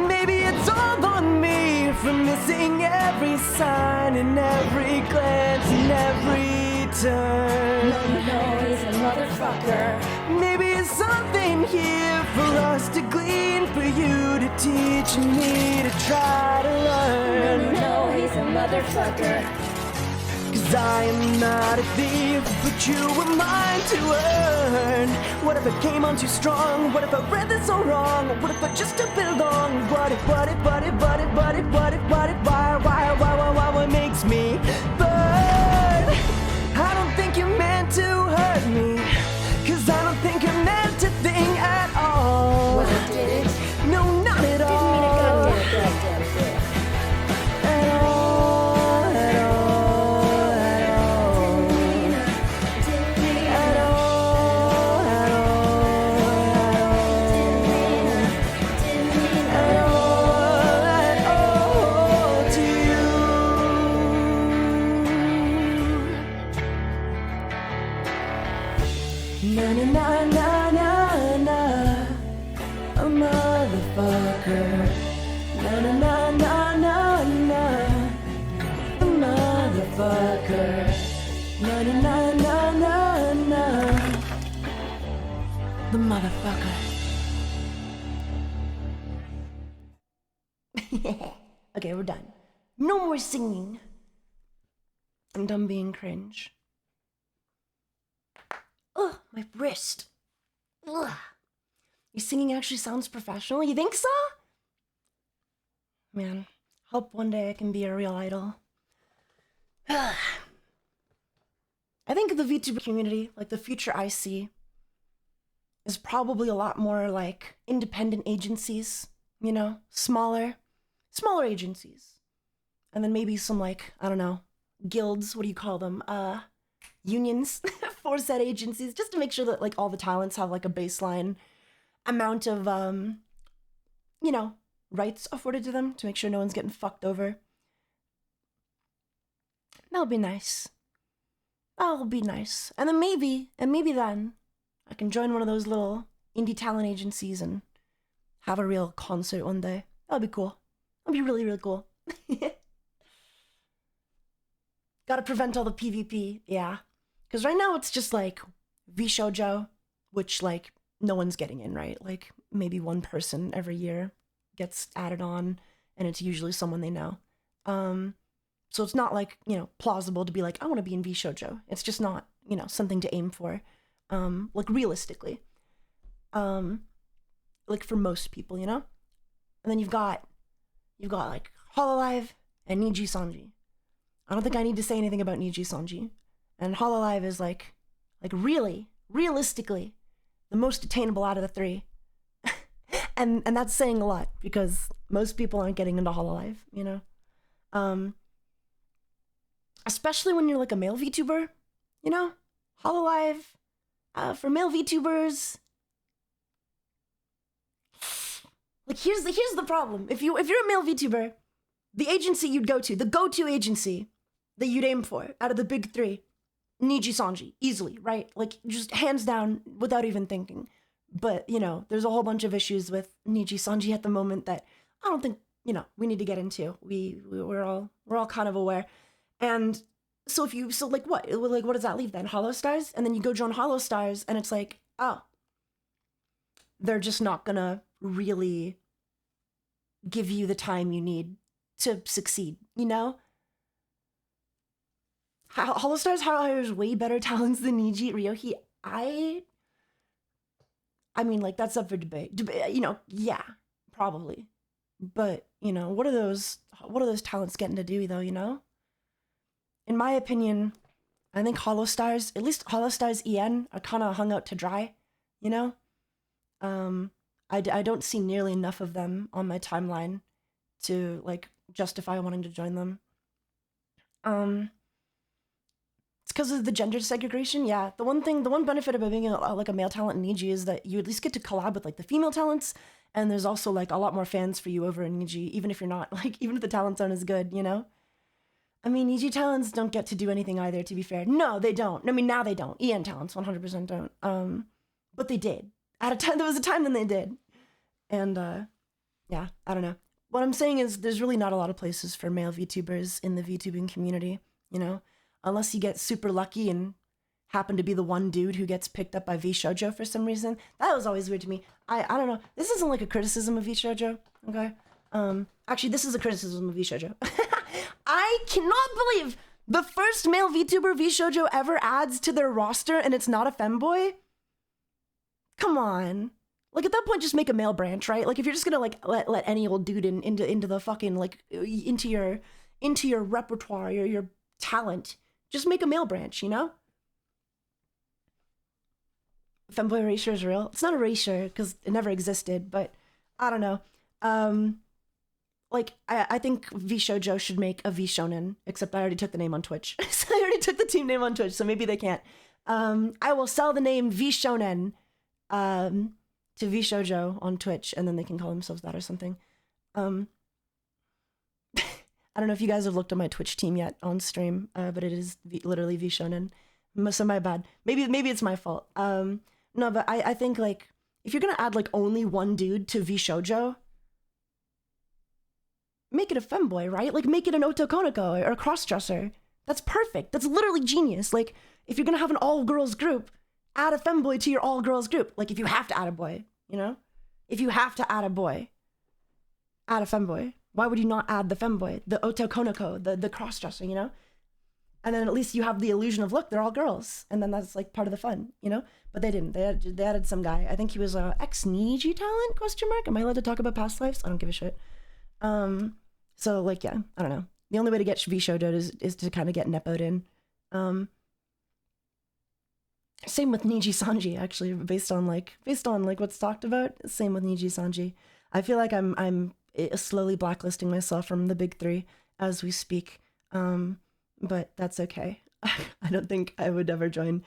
Maybe it's all on me for missing every sign and every glance and every turn. No, he's a motherfucker. Maybe it's something here for us to glean, for you to teach and me to try to learn. No, he's a motherfucker. 'Cause I am not a thief, but you were mine to earn. What if I came on too strong? What if I read this all wrong? What if I just took it along? What if, what makes me burn? I don't think you meant to hurt me, 'cause I don't think I meant a thing at all. Well, I did it. No, not at Didn't all. mean a goddamn bit. At all, at all, at all. Didn't mean At all, at all, at all to you. Na na na na na na. A motherfucker. Na na na na na na. A motherfucker. Na na na na na na. The motherfucker. Okay, we're done. No more singing. I'm done being cringe. Ugh, my wrist. Ugh. Your singing actually sounds professional. You think so? Man, hope one day I can be a real idol. I think the VTuber community, like the future I see, is probably a lot more like independent agencies, you know, smaller agencies. And then maybe some like, I don't know, guilds, what do you call them? Unions for said agencies, just to make sure that like all the talents have like a baseline amount of, you know, rights afforded to them to make sure no one's getting fucked over. That'll be nice. That'll be nice. And then maybe then I can join one of those little indie talent agencies and have a real concert one day. That'll be cool. That'll be really, really cool. Gotta prevent all the PvP, yeah. Because right now it's just like VShojo, which like no one's getting in, right? Like maybe one person every year gets added on, and it's usually someone they know. So it's not like, you know, plausible to be like, I want to be in VShojo. It's just not, you know, something to aim for, like realistically. Like for most people, you know? And then you've got like Hololive and Niji Sanji. I don't think I need to say anything about Niji Sanji. And Hololive is like really, realistically, the most attainable out of the three. and that's saying a lot because most people aren't getting into Hololive, you know? Especially when you're like a male VTuber, you know? Hololive, for male VTubers. Like here's the problem. If you're a male VTuber, the agency you'd go to, the go-to agency that you'd aim for out of the big three, Niji Sanji, easily, right? Like just hands down without even thinking. But, you know, there's a whole bunch of issues with Niji Sanji at the moment that I don't think, you know, we need to get into. We're all kind of aware. And so like what does that leave then? Hollow Stars? And then you go join Hollow Stars and it's like, oh, they're just not gonna really give you the time you need to succeed, you know? Hollow Stars hires way better talents than Niji Ryohi. I mean, like, that's up for debate. You know, yeah, probably. But, you know, what are those talents getting to do, though, you know? In my opinion, I think Hollow Stars, at least Hollow Stars EN, are kind of hung out to dry, you know? I don't see nearly enough of them on my timeline to, like, justify wanting to join them. It's because of the gender segregation. Yeah, the one benefit about being like a male talent in Niji is that you at least get to collab with like the female talents, and there's also like a lot more fans for you over in Niji, even if you're not like, even if the talents aren't as good, you know? I mean, Niji talents don't get to do anything either, to be fair. No, they don't. I mean, now they don't. EN talents 100% don't. But they did. At a time, there was a time when they did. And yeah, I don't know. What I'm saying is there's really not a lot of places for male VTubers in the VTubing community, you know? Unless you get super lucky and happen to be the one dude who gets picked up by VShojo for some reason. That was always weird to me. I don't know. This isn't like a criticism of VShojo, okay? Actually, this is a criticism of VShojo. I cannot believe the first male VTuber VShojo ever adds to their roster and it's not a femboy. Come on. Like, at that point, just make a male branch, right? Like, if you're just gonna, like, let any old dude into the fucking, like, into your repertoire, your talent, just make a male branch, you know? Femboy erasure is real. It's not erasure, because it never existed, but I don't know. Like, I think VShojo should make a VShonen, except I already took the name on Twitch. So I already took the team name on Twitch, so maybe they can't. I will sell the name VShonen, to VShojo on Twitch, and then they can call themselves that or something. I don't know if you guys have looked at my Twitch team yet on stream, but it is literally VShonen. So my bad. Maybe it's my fault. No, but I think, like, if you're gonna add, like, only one dude to VShojo, make it a femboy, right? Like, make it an otokonoko or a crossdresser. That's perfect. That's literally genius. Like, if you're gonna have an all-girls group, add a femboy to your all-girls group. Like, if you have to add a boy, you know? If you have to add a boy, add a femboy. Why would you not add the femboy, the otokonoko, the crossdresser, you know? And then at least you have the illusion of, look, they're all girls. And then that's like part of the fun, you know? But they didn't. They added some guy. I think he was a ex-Niji talent, question mark. Am I allowed to talk about past lives? I don't give a shit. So like, yeah, I don't know. The only way to get V Shoujo is to kind of get Nepoed in. Same with Niji Sanji, actually, based on like what's talked about. Same with Niji Sanji. I feel like I'm slowly blacklisting myself from the big three as we speak. But that's okay. I don't think I would ever join.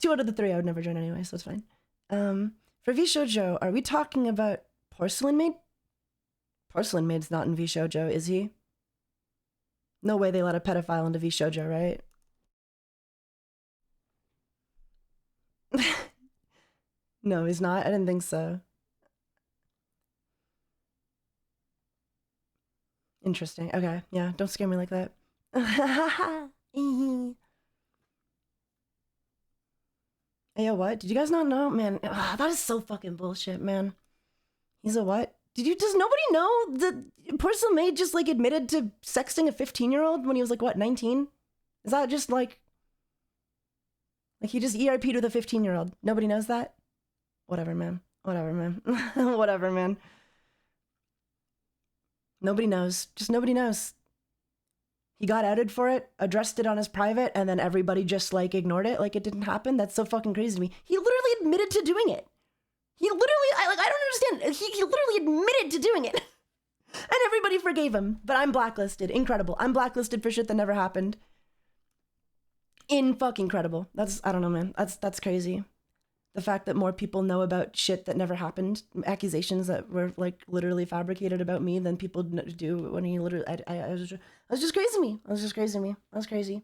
2 out of the 3 I would never join anyway, so it's fine. For V Shoujo, are we talking about Porcelain Maid? Porcelain Maid's not in V Shoujo, is he? No way they let a pedophile into V Shoujo, right? No, he's not. I didn't think so. Interesting. Okay, yeah, don't scare me like that. Hey, yo, what? Did you guys not know? Man, that is so fucking bullshit, man. He's a what? Does nobody know that Porcelain Maid just like admitted to sexting a 15-year-old when he was like, what, 19? Is that just like he just ERP'd with a 15-year-old? Nobody knows that? Whatever, man. Whatever, man. Whatever, man. Nobody knows. Just nobody knows. He got outed for it, addressed it on his private, and then everybody just like ignored it like it didn't happen. That's so fucking crazy to me. He literally admitted to doing it. He literally, I don't understand. He literally admitted to doing it. And everybody forgave him. But I'm blacklisted. Incredible. I'm blacklisted for shit that never happened. Fucking incredible. I don't know, man. That's crazy. The fact that more people know about shit that never happened, accusations that were like literally fabricated about me than people do when he literally, I was just crazy to me. I was just crazy to me. I was crazy.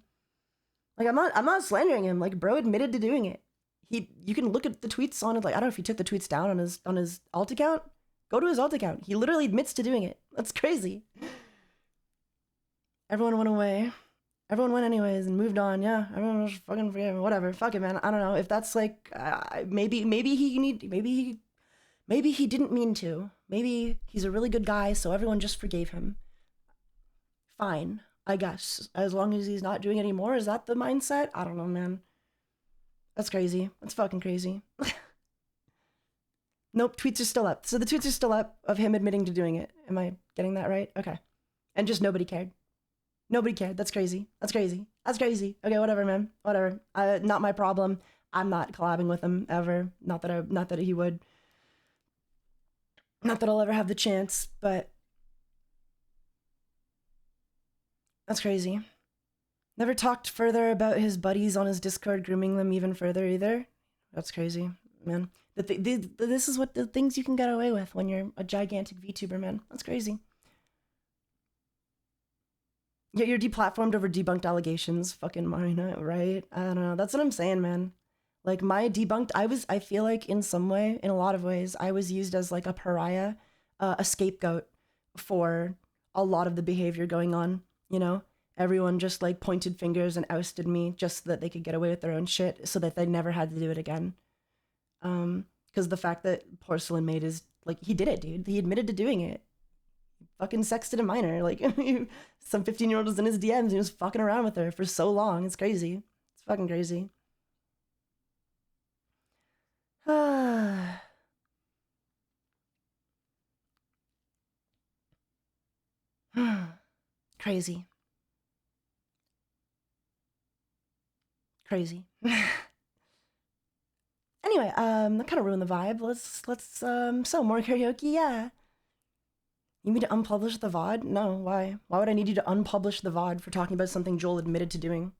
Like, I'm not slandering him. Like, bro admitted to doing it. You can look at the tweets on it. Like, I don't know if he took the tweets down on his alt account. Go to his alt account. He literally admits to doing it. That's crazy. Everyone went away. Everyone went anyways and moved on. Yeah, everyone was fucking forget whatever. Fuck it, man. I don't know if that's like maybe he didn't mean to. Maybe he's a really good guy, so everyone just forgave him. Fine, I guess. As long as he's not doing it anymore. Is that the mindset? I don't know, man. That's crazy. That's fucking crazy. Nope, tweets are still up. So the tweets are still up of him admitting to doing it. Am I getting that right? Okay. And just nobody cared. Nobody cared. That's crazy. That's crazy. That's crazy. Okay, whatever, man. Whatever. Not my problem. I'm not collabing with him ever. Not that he would. Not that I'll ever have the chance, but that's crazy. Never talked further about his buddies on his Discord grooming them even further either. That's crazy, man. This is what the things you can get away with when you're a gigantic VTuber, man. That's crazy. Yeah, you're deplatformed over debunked allegations, fucking Marina, right? I don't know. That's what I'm saying, man. Like, my debunked, I feel like in some way, in a lot of ways, I was used as like a pariah, a scapegoat for a lot of the behavior going on, you know? Everyone just like pointed fingers and ousted me just so that they could get away with their own shit so that they never had to do it again. Because the fact that Porcelain Maid is, like, he did it, dude. He admitted to doing it. Fucking sexted a minor. Like, some 15-year-old was in his DMs and he was fucking around with her for so long. It's crazy. It's fucking crazy. Crazy. Crazy. Anyway, that kind of ruined the vibe. So more karaoke, yeah. You mean to unpublish the VOD? No, why? Why would I need you to unpublish the VOD for talking about something Joel admitted to doing?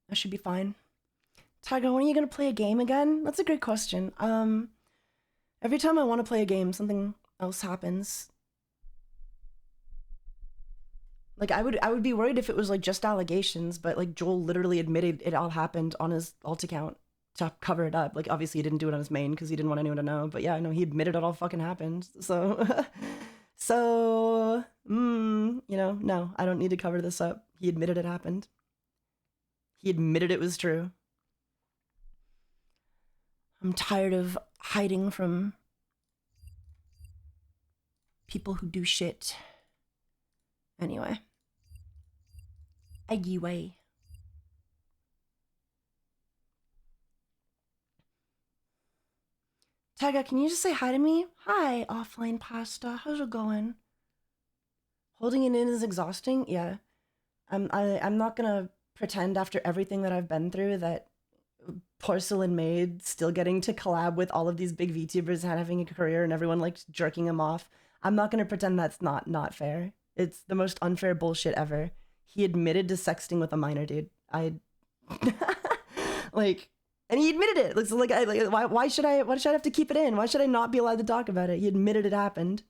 That should be fine. Taiga, when are you gonna play a game again? That's a great question. Every time I want to play a game, something else happens. Like, I would be worried if it was like just allegations, but like Joel literally admitted it all happened on his alt account to cover it up. Like, obviously he didn't do it on his main because he didn't want anyone to know, but yeah, no, he admitted it all fucking happened. So, you know, no, I don't need to cover this up. He admitted it happened. He admitted it was true. I'm tired of hiding from people who do shit. Anyway. Anyway. Taiga, can you just say hi to me? Hi, offline pasta. How's it going? Holding it in is exhausting? Yeah. I'm not gonna pretend after everything that I've been through that Porcelain Maid still getting to collab with all of these big VTubers and having a career and everyone like jerking him off. I'm not gonna pretend that's not fair. It's the most unfair bullshit ever. He admitted to sexting with a minor, dude. Like, and he admitted it. Why should I have to keep it in? Why should I not be allowed to talk about it? He admitted it happened.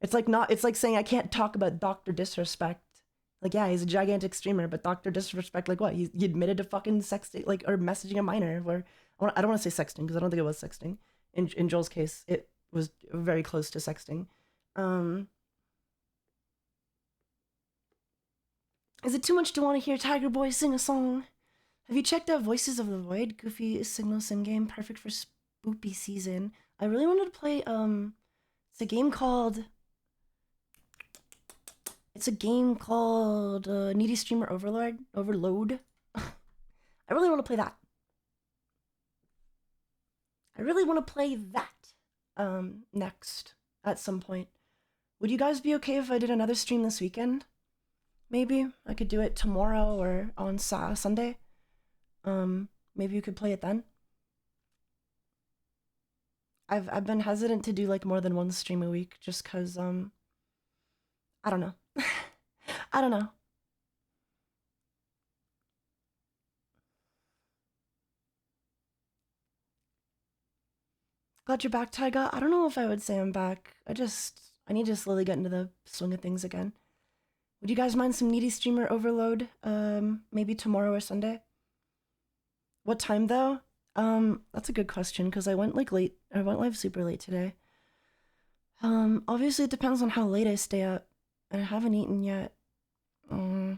It's like saying I can't talk about Dr. Disrespect. Like, yeah, he's a gigantic streamer, but Dr. Disrespect, like what? He admitted to fucking sexting, like, or messaging a minor. Where I don't want to say sexting because I don't think it was sexting. In Joel's case, it was very close to sexting. Is it too much to want to hear Tiger Boy sing a song? Have you checked out Voices of the Void? Goofy Signal Sim game, perfect for spoopy season. I really wanted to play, it's a game called Needy Streamer Overload. I really want to play that. Next, at some point. Would you guys be okay if I did another stream this weekend? Maybe I could do it tomorrow or on Sunday. Maybe you could play it then. I've been hesitant to do like more than one stream a week just cause I don't know. I don't know. Glad you're back, Taiga. I don't know if I would say I'm back. I need to slowly get into the swing of things again. Would you guys mind some Needy Streamer Overload? Maybe tomorrow or Sunday? What time though? That's a good question because I went like late. I went live super late today. Obviously it depends on how late I stay up. And I haven't eaten yet. I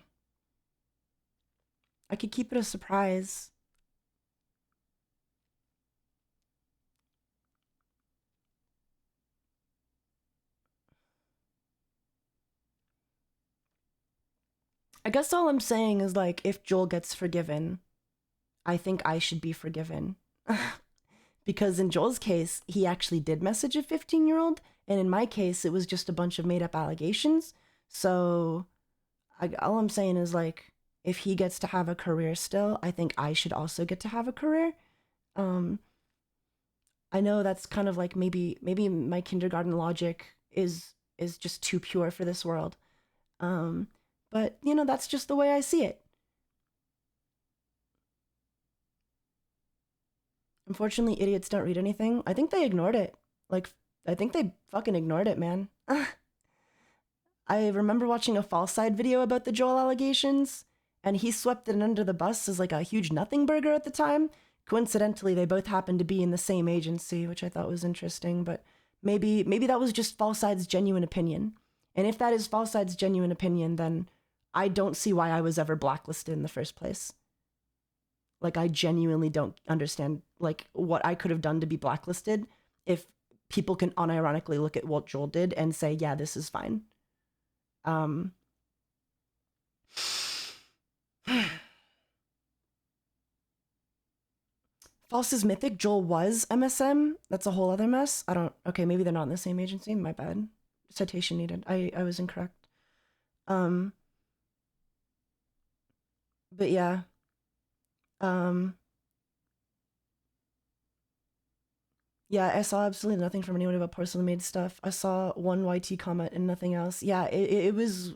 could keep it a surprise. I guess all I'm saying is like, if Joel gets forgiven, I think I should be forgiven. Because in Joel's case, he actually did message a 15-year-old, and in my case, it was just a bunch of made-up allegations. So all I'm saying is like, if he gets to have a career still, I think I should also get to have a career. I know that's kind of like maybe my kindergarten logic is just too pure for this world. But you know, that's just the way I see it. Unfortunately, idiots don't read anything. I think they ignored it. Like, I think they fucking ignored it, man. I remember watching a False Side video about the Joel allegations, and he swept it under the bus as like a huge nothing burger at the time. Coincidentally, they both happened to be in the same agency, which I thought was interesting, but maybe that was just False Side's genuine opinion. And if that is False Side's genuine opinion, then I don't see why I was ever blacklisted in the first place. Like, I genuinely don't understand, like, what I could have done to be blacklisted if people can unironically look at what Joel did and say, yeah, this is fine. False is mythic. Joel was MSM. That's a whole other mess. Okay, maybe they're not in the same agency. My bad. Citation needed. I was incorrect. But yeah. Yeah, I saw absolutely nothing from anyone about Porcelain Maid stuff. I saw one YT comment and nothing else. Yeah, it was...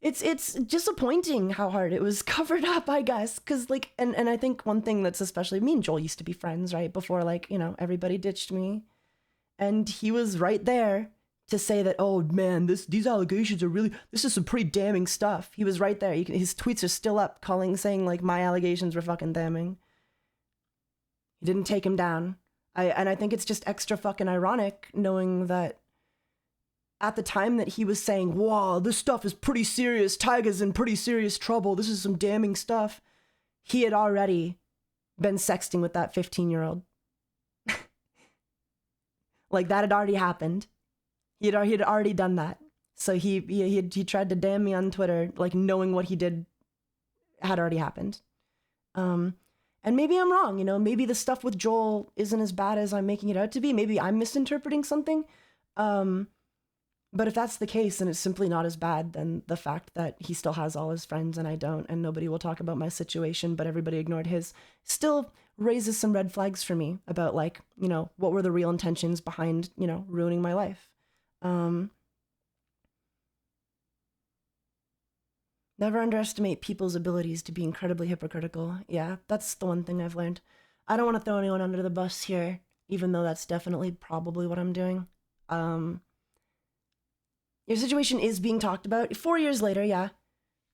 It's disappointing how hard it was covered up, I guess. Because, like, and I think one thing that's especially... Me and Joel used to be friends, right? Before, like, you know, everybody ditched me. And he was right there to say that, oh, man, these allegations are really... This is some pretty damning stuff. He was right there. His tweets are still up saying, like, my allegations were fucking damning. He didn't take him down. And I think it's just extra fucking ironic knowing that at the time that he was saying, wow, this stuff is pretty serious, Taiga's in pretty serious trouble, this is some damning stuff, he had already been sexting with that 15-year-old. Like that had already happened. He'd already done that. So he tried to damn me on Twitter, like knowing what he did had already happened. And maybe I'm wrong, you know, maybe the stuff with Joel isn't as bad as I'm making it out to be. Maybe I'm misinterpreting something. But if that's the case, and it's simply not as bad, then the fact that he still has all his friends and I don't, and nobody will talk about my situation, but everybody ignored his, still raises some red flags for me about, like, you know, what were the real intentions behind, you know, ruining my life. Never underestimate people's abilities to be incredibly hypocritical. Yeah, that's the one thing I've learned. I don't want to throw anyone under the bus here, even though that's definitely probably what I'm doing. Your situation is being talked about 4 years later. Yeah,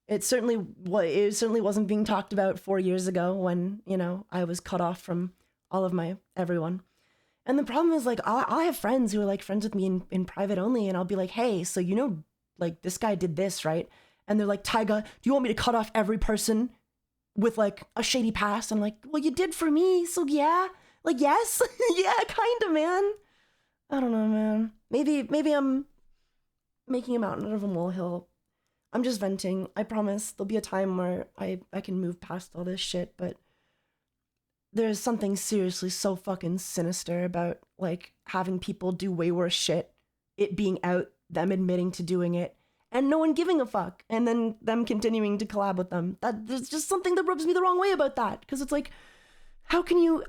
it certainly wasn't being talked about 4 years ago when, you know, I was cut off from all of my everyone. And the problem is, like, I'll have friends who are like friends with me in private only, and I'll be like, hey, so you know, like, this guy did this, right? And they're like, Taiga, do you want me to cut off every person with like a shady past? And I'm like, well, you did for me, so yeah. Like, yes. Yeah, kind of, man. I don't know, man. Maybe I'm making a mountain out of a molehill. I'm just venting. I promise there'll be a time where I can move past all this shit, but there's something seriously so fucking sinister about, like, having people do way worse shit, it being out, them admitting to doing it, and no one giving a fuck, and then them continuing to collab with them. There's just something that rubs me the wrong way about that, because it's like, how can you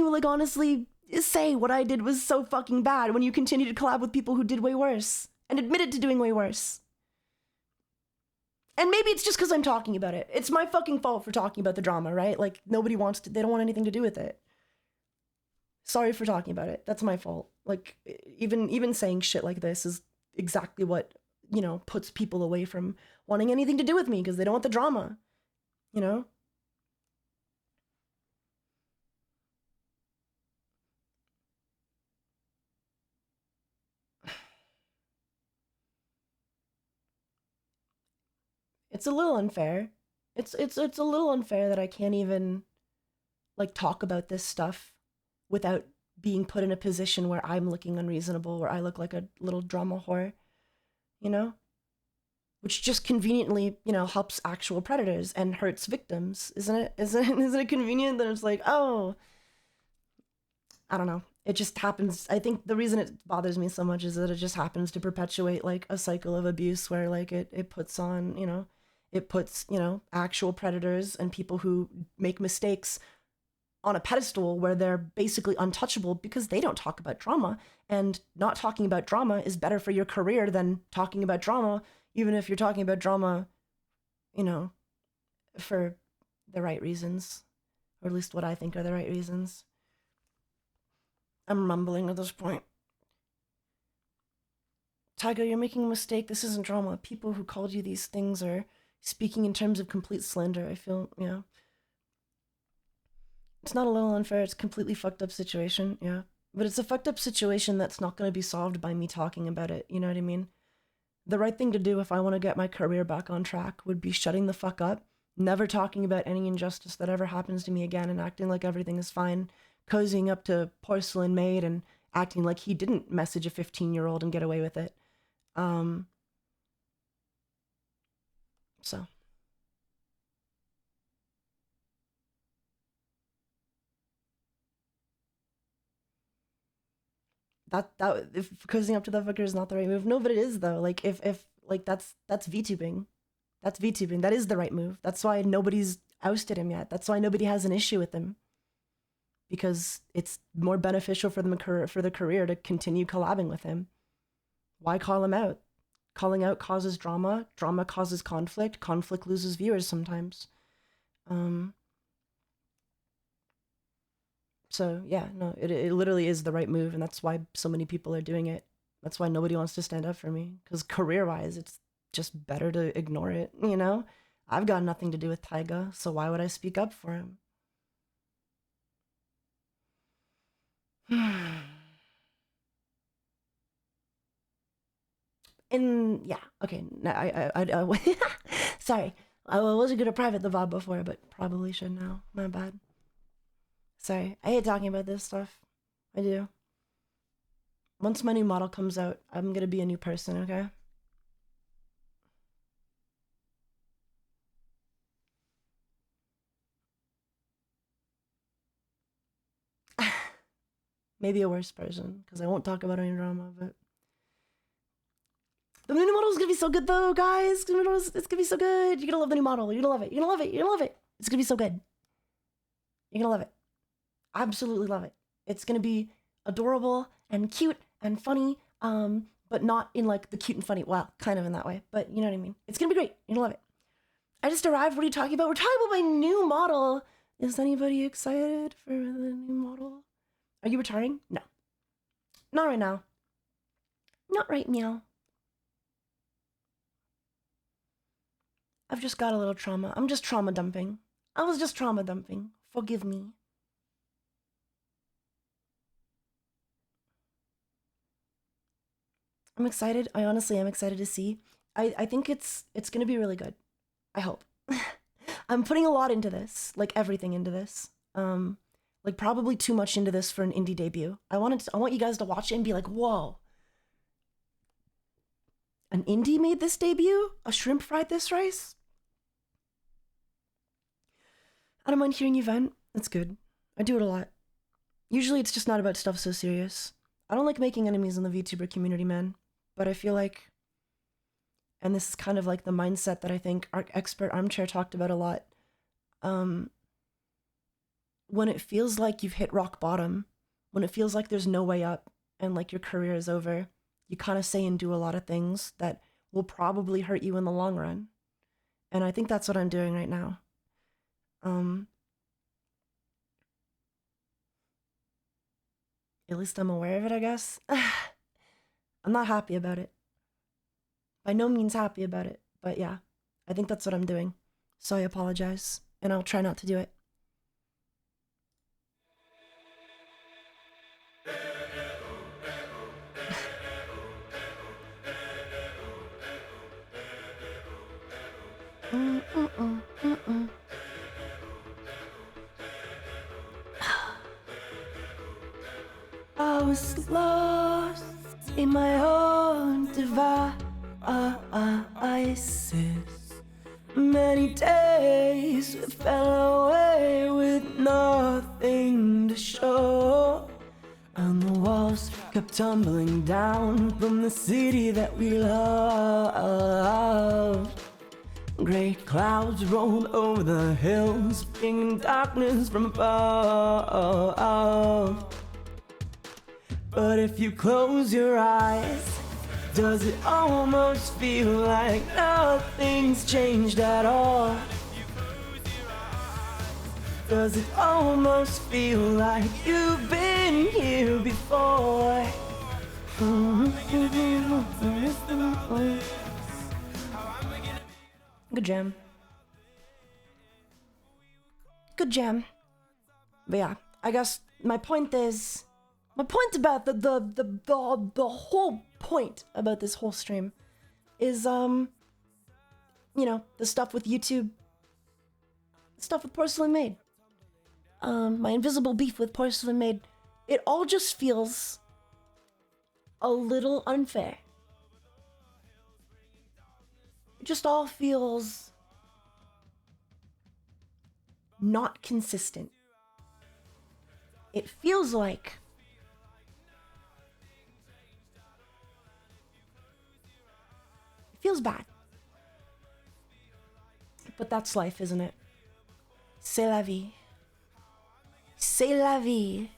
like honestly say what I did was so fucking bad when you continue to collab with people who did way worse and admitted to doing way worse? And maybe it's just because I'm talking about it. It's my fucking fault for talking about the drama, right? Like, they don't want anything to do with it. Sorry for talking about it. That's my fault. Like, even saying shit like this is exactly what, you know, puts people away from wanting anything to do with me, because they don't want the drama, you know? It's a little unfair. It's a little unfair that I can't even, like, talk about this stuff without being put in a position where I'm looking unreasonable, where I look like a little drama whore, you know? Which just conveniently, you know, helps actual predators and hurts victims, isn't it? Isn't it convenient that it's like, oh, I don't know. It just happens. I think the reason it bothers me so much is that it just happens to perpetuate, like, a cycle of abuse where, like, it puts on, you know, it puts, you know, actual predators and people who make mistakes on a pedestal where they're basically untouchable because they don't talk about drama. And not talking about drama is better for your career than talking about drama, even if you're talking about drama, you know, for the right reasons, or at least what I think are the right reasons. I'm mumbling at this point. Taiga, you're making a mistake. This isn't drama. People who called you these things are speaking in terms of complete slander. I feel, you know, it's not a little unfair. It's a completely fucked up situation, yeah. But it's a fucked up situation that's not going to be solved by me talking about it, you know what I mean? The right thing to do if I want to get my career back on track would be shutting the fuck up, never talking about any injustice that ever happens to me again, and acting like everything is fine, cozying up to Porcelain Maid and acting like he didn't message a 15-year-old and get away with it. So. That if cozying up to that fucker is not the right move. No, but it is though. Like if like that's VTubing. That's VTubing. That is the right move. That's why nobody's ousted him yet. That's why nobody has an issue with him. Because it's more beneficial for the career to continue collabing with him. Why call him out? Calling out causes drama. Drama causes conflict. Conflict loses viewers sometimes. So yeah, no, it literally is the right move, and that's why so many people are doing it. That's why nobody wants to stand up for me, because career-wise, it's just better to ignore it, you know? I've got nothing to do with Taiga, so why would I speak up for him? And yeah, okay, no, I sorry. I wasn't gonna private the VOD before, but probably should now. My bad. Sorry, I hate talking about this stuff. I do. Once my new model comes out, I'm gonna be a new person, okay? Maybe a worse person, because I won't talk about any drama, but the new model is gonna be so good though, guys. It's gonna be so good. You're gonna love the new model. You're gonna love it. You're gonna love it. You're gonna love it. It's gonna be so good. You're gonna love it. Absolutely love it. It's gonna be adorable and cute and funny, but not in like the cute and funny. Well, kind of in that way, but you know what I mean. It's gonna be great. You're gonna love it. I just arrived. What are you talking about? We're talking about my new model. Is anybody excited for the new model? Are you retiring? No. Not right now. Not right meow. I've just got a little trauma. I'm just trauma dumping. I was just trauma dumping. Forgive me. I'm excited. I honestly am excited to see. I think it's gonna be really good. I hope. I'm putting a lot into this, like everything into this. Like probably too much into this for an indie debut. I want you guys to watch it and be like, whoa. An indie made this debut? A shrimp fried this rice? I don't mind hearing you vent. That's good. I do it a lot. Usually it's just not about stuff so serious. I don't like making enemies in the VTuber community, man. But I feel like, and this is kind of like the mindset that I think our expert armchair talked about a lot. When it feels like you've hit rock bottom, when it feels like there's no way up and like your career is over, you kind of say and do a lot of things that will probably hurt you in the long run. And I think that's what I'm doing right now. At least I'm aware of it, I guess. I'm not happy about it. By no means happy about it. But yeah, I think that's what I'm doing. So I apologize. And I'll try not to do it. I was lost in my own devices. Many days fell away with nothing to show, and the walls kept tumbling down from the city that we loved. Great clouds rolled over the hills, bringing darkness from above. But if you close your eyes, does it almost feel like nothing's changed at all? Does it almost feel like you've been here before? Good jam. Good jam. But yeah, I guess my point about the whole point about this whole stream is, you know, the stuff with YouTube, stuff with Porcelain Maid, my invisible beef with Porcelain Maid. It all just feels a little unfair. It just all feels not consistent. It feels like feels bad. But that's life, isn't it? C'est la vie. C'est la vie.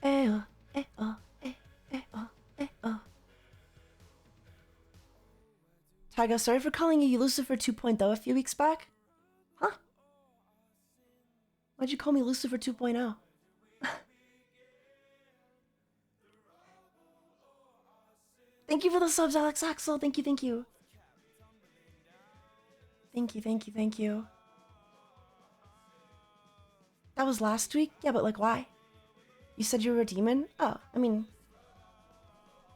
Eh oh, eh oh, eh oh, eh oh. Taiga, sorry for calling you Lucifer 2.0 a few weeks back. Huh? Why'd you call me Lucifer 2.0? Thank you for the subs, Alex Axel. Thank you, thank you. Thank you, thank you, thank you. That was last week? Yeah, but like, why? You said you were a demon? Oh, I mean,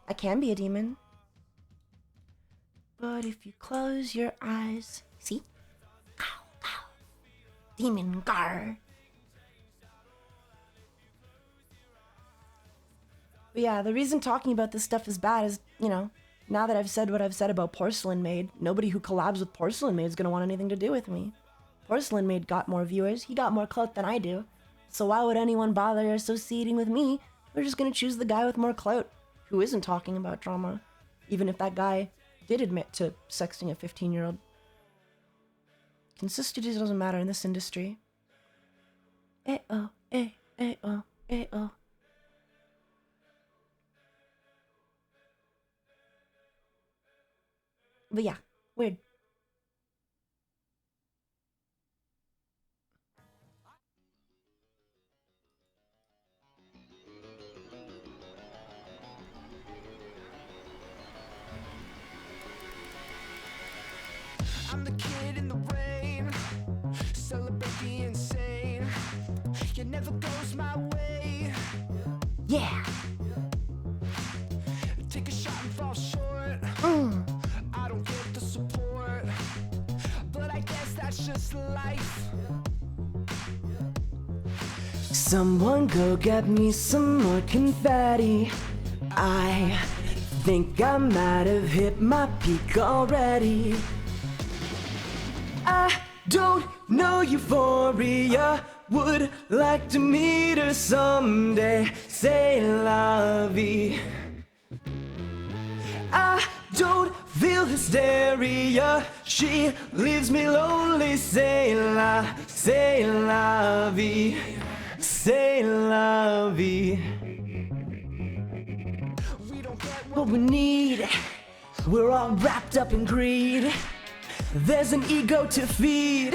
I can be a demon. But if you close your eyes, see? Ow, ow. demon gar. But yeah, the reason talking about this stuff is bad is, you know, now that I've said what I've said about Porcelain Maid, nobody who collabs with Porcelain Maid is gonna want anything to do with me. Porcelain Maid got more viewers, he got more clout than I do. So why would anyone bother associating with me? They're just gonna choose the guy with more clout, who isn't talking about drama, even if that guy did admit to sexting a 15-year-old. Consistency doesn't matter in this industry. Eh-oh, eh-oh, eh-oh. But yeah, weird. I'm the kid in the rain, celebrate the insane. It never goes my way. Yeah. Take a shot and fall short. I don't get the support, but I guess that's just life. Someone go get me some more confetti. I think I might have hit my peak already. I don't know euphoria. Would like to meet her someday. C'est la vie. I don't feel hysteria. She leaves me lonely. C'est la vie. C'est la vie. What we need, we're all wrapped up in greed. There's an ego to feed.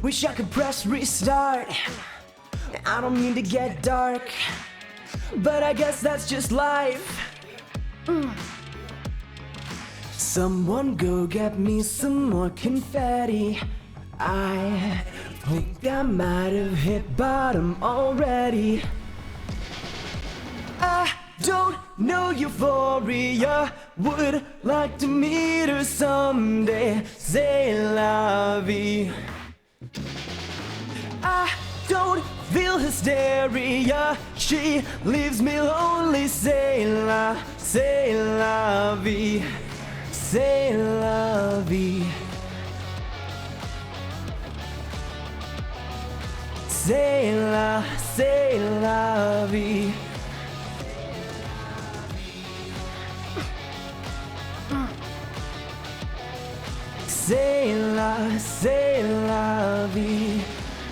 Wish I could press restart. I don't mean to get dark, but I guess that's just life. Someone go get me some more confetti. I think I might have hit bottom already. I don't know euphoria. Would like to meet her someday. C'est la vie. I don't feel hysteria. She leaves me lonely. C'est la vie. C'est la vie. C'est la vie. C'est la vie.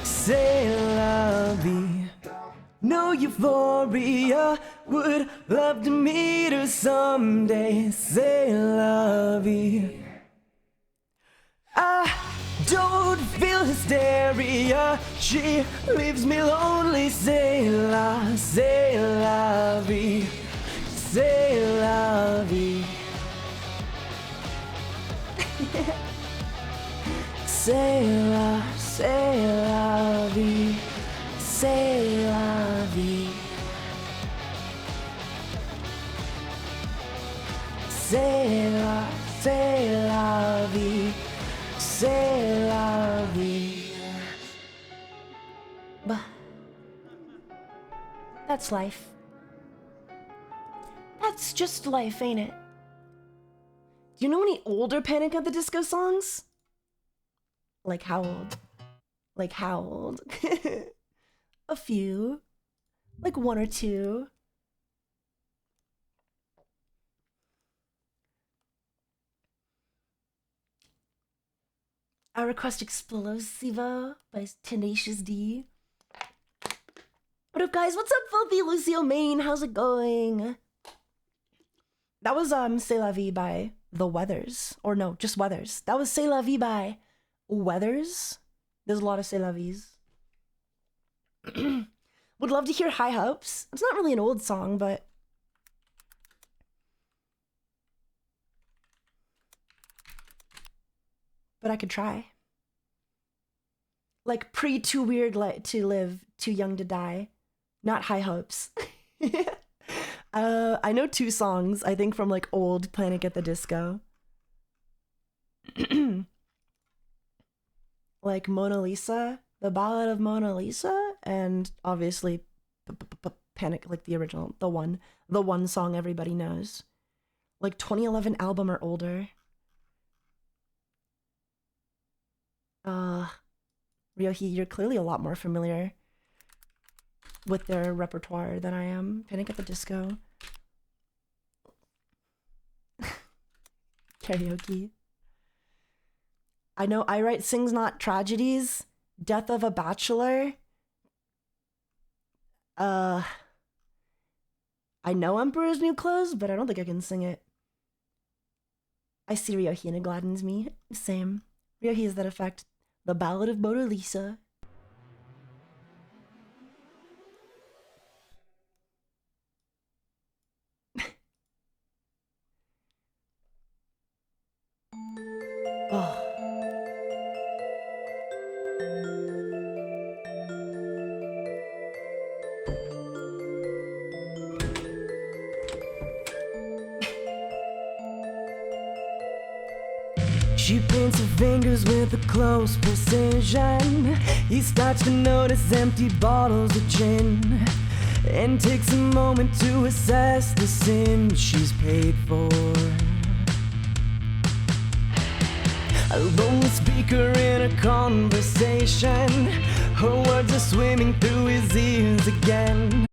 C'est la vie. No euphoria. Would love to meet her someday. C'est la vie. I don't feel hysteria. She leaves me lonely. C'est la vie. C'est la vie. C'est la vie. C'est la vie. C'est la vie. C'est la vie. But that's life. That's just life, ain't it? Do you know any older Panic at the Disco songs? Like how old? Like how old? A few. Like one or two. I request Explosiva by Tenacious D. What up, guys? What's up, Filthy Lucio Main? How's it going? That was C'est La Vie by The Weathers. Or no, just Weathers. That was C'est La Vie by Weathers. There's a lot of C'est La Vies. Would love to hear High Hopes. It's not really an old song, but I could try. Like pre Too Weird to Live, Too Young to Die. Not High Hopes. I know two songs, I think, from like old Panic at the Disco. like Mona Lisa, the Ballad of Mona Lisa, and obviously Panic, like the original, the one song everybody knows, like 2011 album or older. Ryohi, you're clearly a lot more familiar with their repertoire than I am. Panic at the Disco. Karaoke. I know I Write Sings Not Tragedies, Death of a Bachelor. I know Emperor's New Clothes, but I don't think I can sing it. I see Ryohi and it gladdens me. Same. Ryohi is that effect. The Ballad of Mona Lisa. Oh. She paints her fingers with a close precision. He starts to notice empty bottles of gin and takes a moment to assess the sin she's paid for. A lone speaker in a conversation. Her words are swimming through his ears again.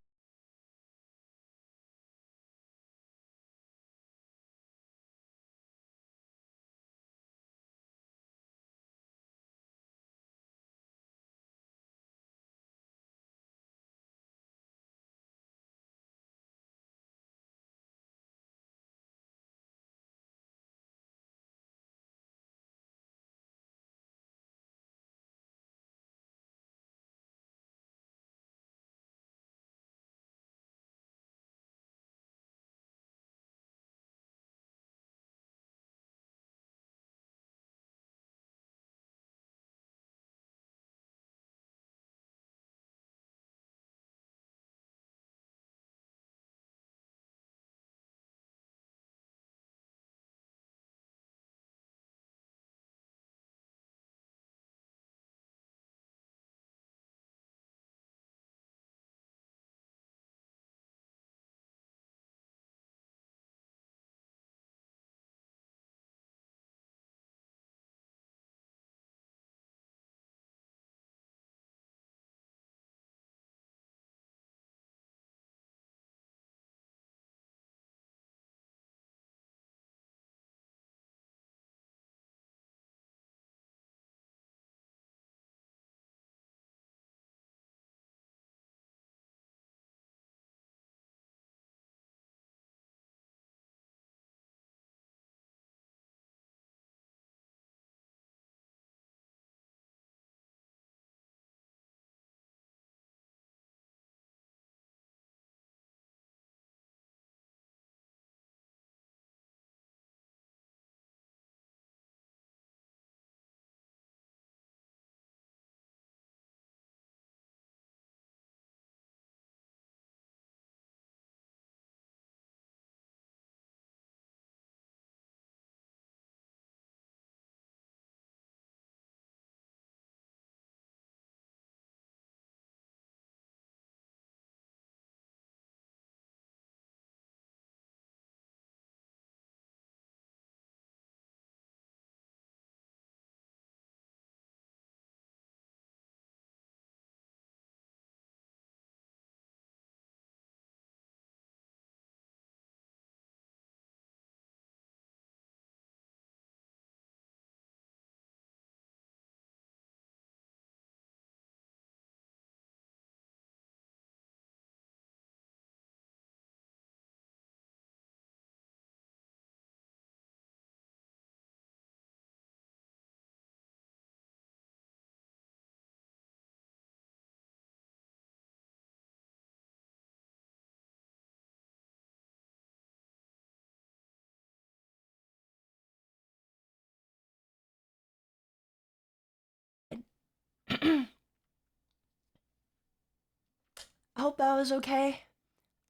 I hope that was okay.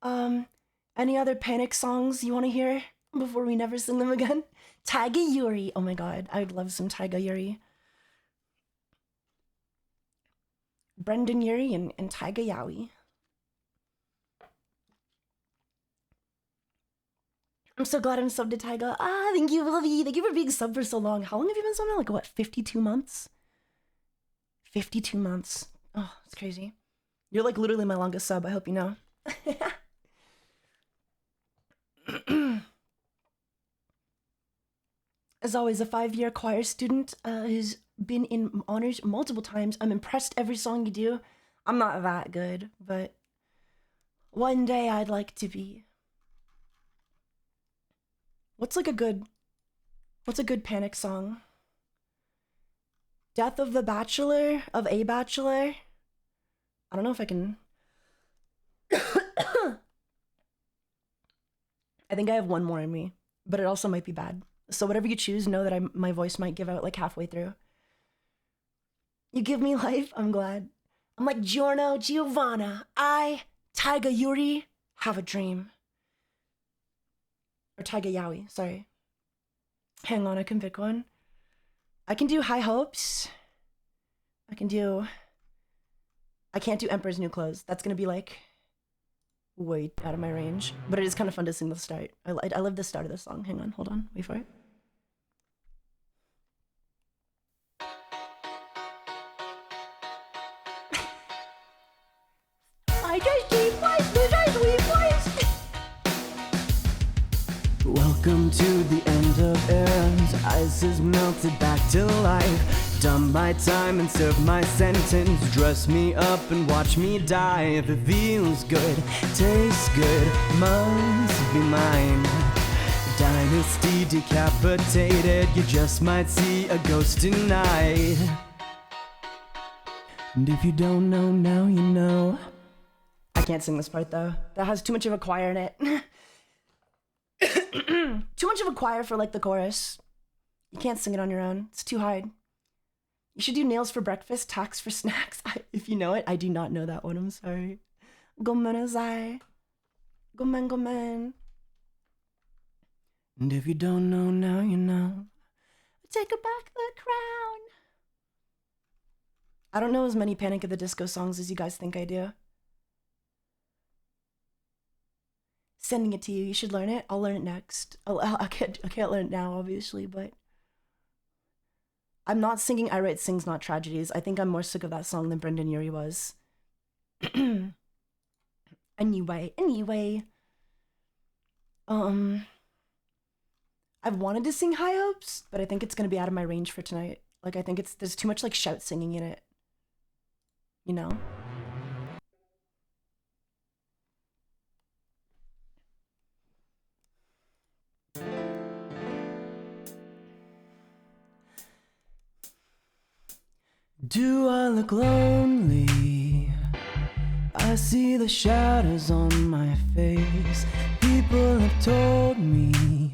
Any other Panic songs you want to hear before we never sing them again? Taiga Yuri. Oh my god, I'd love some Taiga Yuri. Brendan Urie and Taiga Yowie. I'm so glad I'm subbed to Taiga. Ah, thank you, Lovey. Thank you for being subbed for so long. How long have you been subbed now? Like, what, 52 months? 52 months. Oh, it's crazy. You're like literally my longest sub, I hope you know. As always, a 5-year choir student who's been in honors multiple times. I'm impressed every song you do. I'm not that good, but one day I'd like to be. What's a good Panic song? Death of the Bachelor? Of a Bachelor? I don't know if I can. I think I have one more in me, but it also might be bad. So whatever you choose, know that my voice might give out like halfway through. You give me life, I'm glad. I'm like Giorno Giovanna. I, Taiga Urie, have a dream. Or Taiga Yowie, sorry. Hang on, I can pick one. I can do High Hopes. I can't do Emperor's New Clothes. That's gonna be like way out of my range. But it is kind of fun to sing the start. I love the start of the song. Hang on, hold on, wait for it. I just need voice, those are sweet voice. Welcome to the end of eras. Ice is melted back to life. Done my time and serve my sentence. Dress me up and watch me die. If it feels good, tastes good, must be mine. Dynasty decapitated. You just might see a ghost tonight. And if you don't know, now you know. I can't sing this part though. That has too much of a choir in it. Too much of a choir for like the chorus. You can't sing it on your own. It's too hard. You should do Nails for Breakfast, Tax for Snacks. If you know it, I do not know that one. I'm sorry. Gomenazai. Gomen. And if you don't know, now you know. Take back the crown. I don't know as many Panic at the Disco songs as you guys think I do. Sending it to you. You should learn it. I'll learn it next. I can't learn it now, obviously, but I'm not singing I Write Sings Not Tragedies. I think I'm more sick of that song than Brendan Urie was. Anyway. I've wanted to sing High Hopes, but I think it's gonna be out of my range for tonight. Like, I think there's too much like shout singing in it. You know? Do I look lonely? I see the shadows on my face. People have told me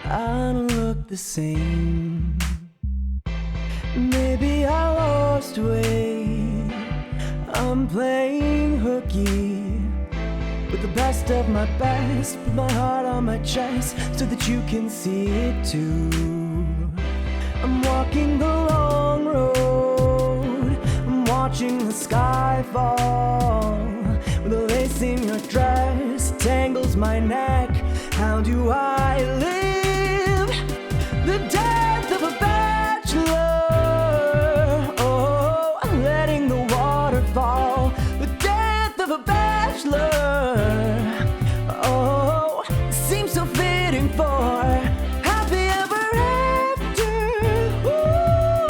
I don't look the same. Maybe I lost weight. I'm playing hooky with the best of my best. Put my heart on my chest so that you can see it too. I'm walking the long road. I'm watching the sky fall. With a lace in your dress tangles my neck. How do I live? The death of a bachelor. Oh, I'm letting the water fall. The death of a bachelor. Oh, seems so fitting for happy ever after. Ooh,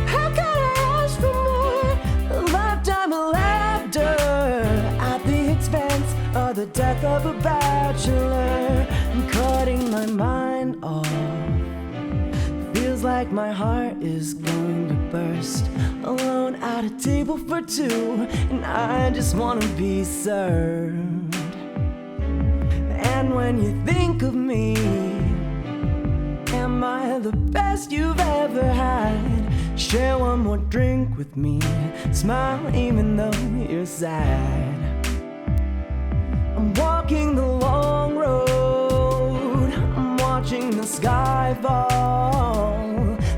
how can I ask for more? A lifetime of laughter at the expense of the death of a bachelor. I'm cutting my mind off. Feels like my heart is going to burst. Alone at a table for two, and I just wanna be served. And when you think of me, am I the best you've ever had? Share one more drink with me. Smile even though you're sad. I'm walking the long road. I'm watching the sky fall.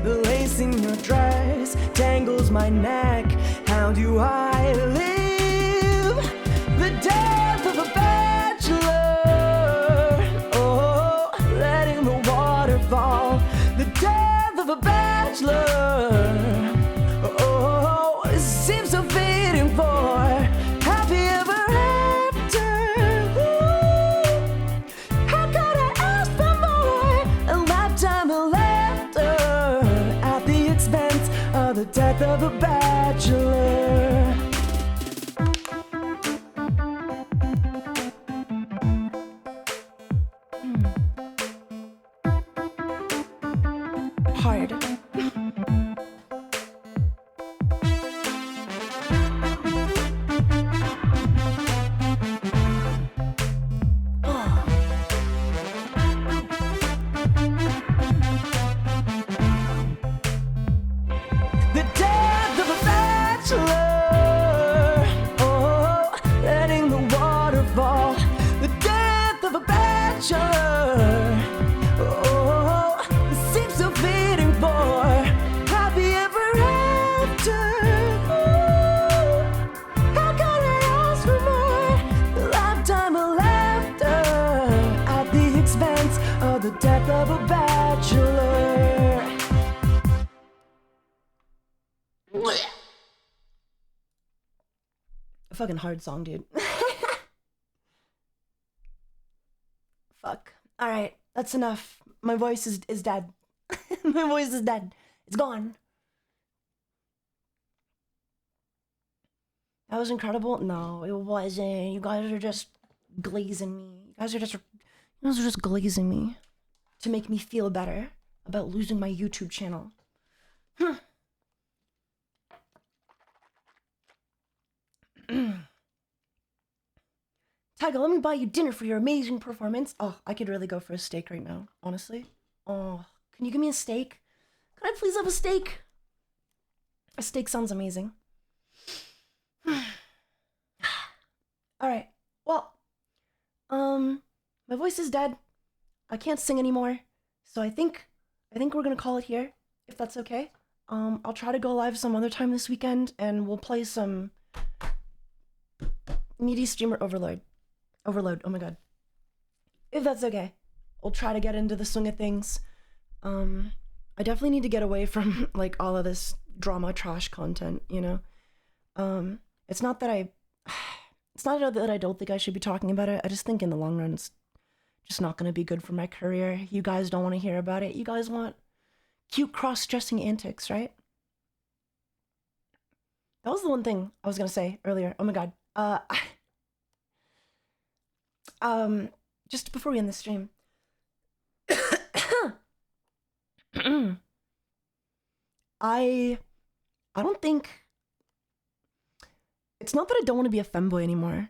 The lace in your dress tangles my neck. How do I bachelor. Oh, it seems so fitting for happy ever after. Ooh, how could I ask for more? A lifetime of laughter at the expense of the death of a bachelor. Hard. The death of a bachelor. Oh, letting the water fall. The death of a bachelor. Oh, it seems so fitting for happy ever after. Ooh, how can I ask for more? A lifetime of laughter at the expense of the death of a bachelor. A fucking hard song, dude. Fuck. Alright, that's enough. My voice is dead. My voice is dead. It's gone. That was incredible? No, it wasn't. You guys are just glazing me. You guys are just glazing me to make me feel better about losing my YouTube channel. Taiga, let me buy you dinner for your amazing performance. Oh, I could really go for a steak right now, honestly. Oh, can you give me a steak? Can I please have a steak? A steak sounds amazing. Alright, well, my voice is dead. I can't sing anymore. So I think we're gonna call it here, if that's okay. I'll try to go live some other time this weekend and we'll play some Needy Streamer Overload, oh my god. If that's okay. I'll try to get into the swing of things. I definitely need to get away from like all of this drama trash content, you know? It's not that I don't think I should be talking about it. I just think in the long run it's just not gonna be good for my career. You guys don't want to hear about it. You guys want cute cross-dressing antics, right? That was the one thing I was gonna say earlier. Oh my god. Just before we end the stream. I don't think, it's not that I don't want to be a femboy anymore,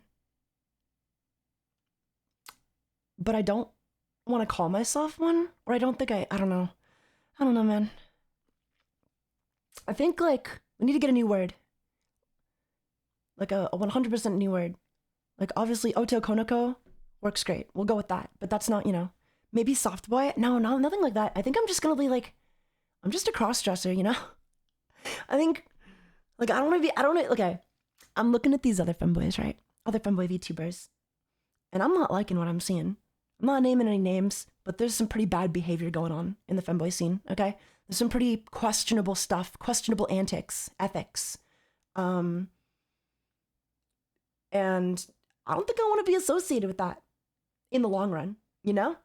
but I don't want to call myself one, or I don't think I don't know, man. I think like we need to get a new word, like a 100% new word. Like obviously Oto Konoko works great, we'll go with that, but that's not, you know, maybe soft boy. No, nothing like that. I think I'm just gonna be like, I'm just a cross-dresser, you know? I think, like, okay, I'm looking at these other femboys, right? Other femboy VTubers. And I'm not liking what I'm seeing. I'm not naming any names, but there's some pretty bad behavior going on in the femboy scene, okay? There's some pretty questionable stuff, questionable antics, ethics. And I don't think I want to be associated with that in the long run, you know?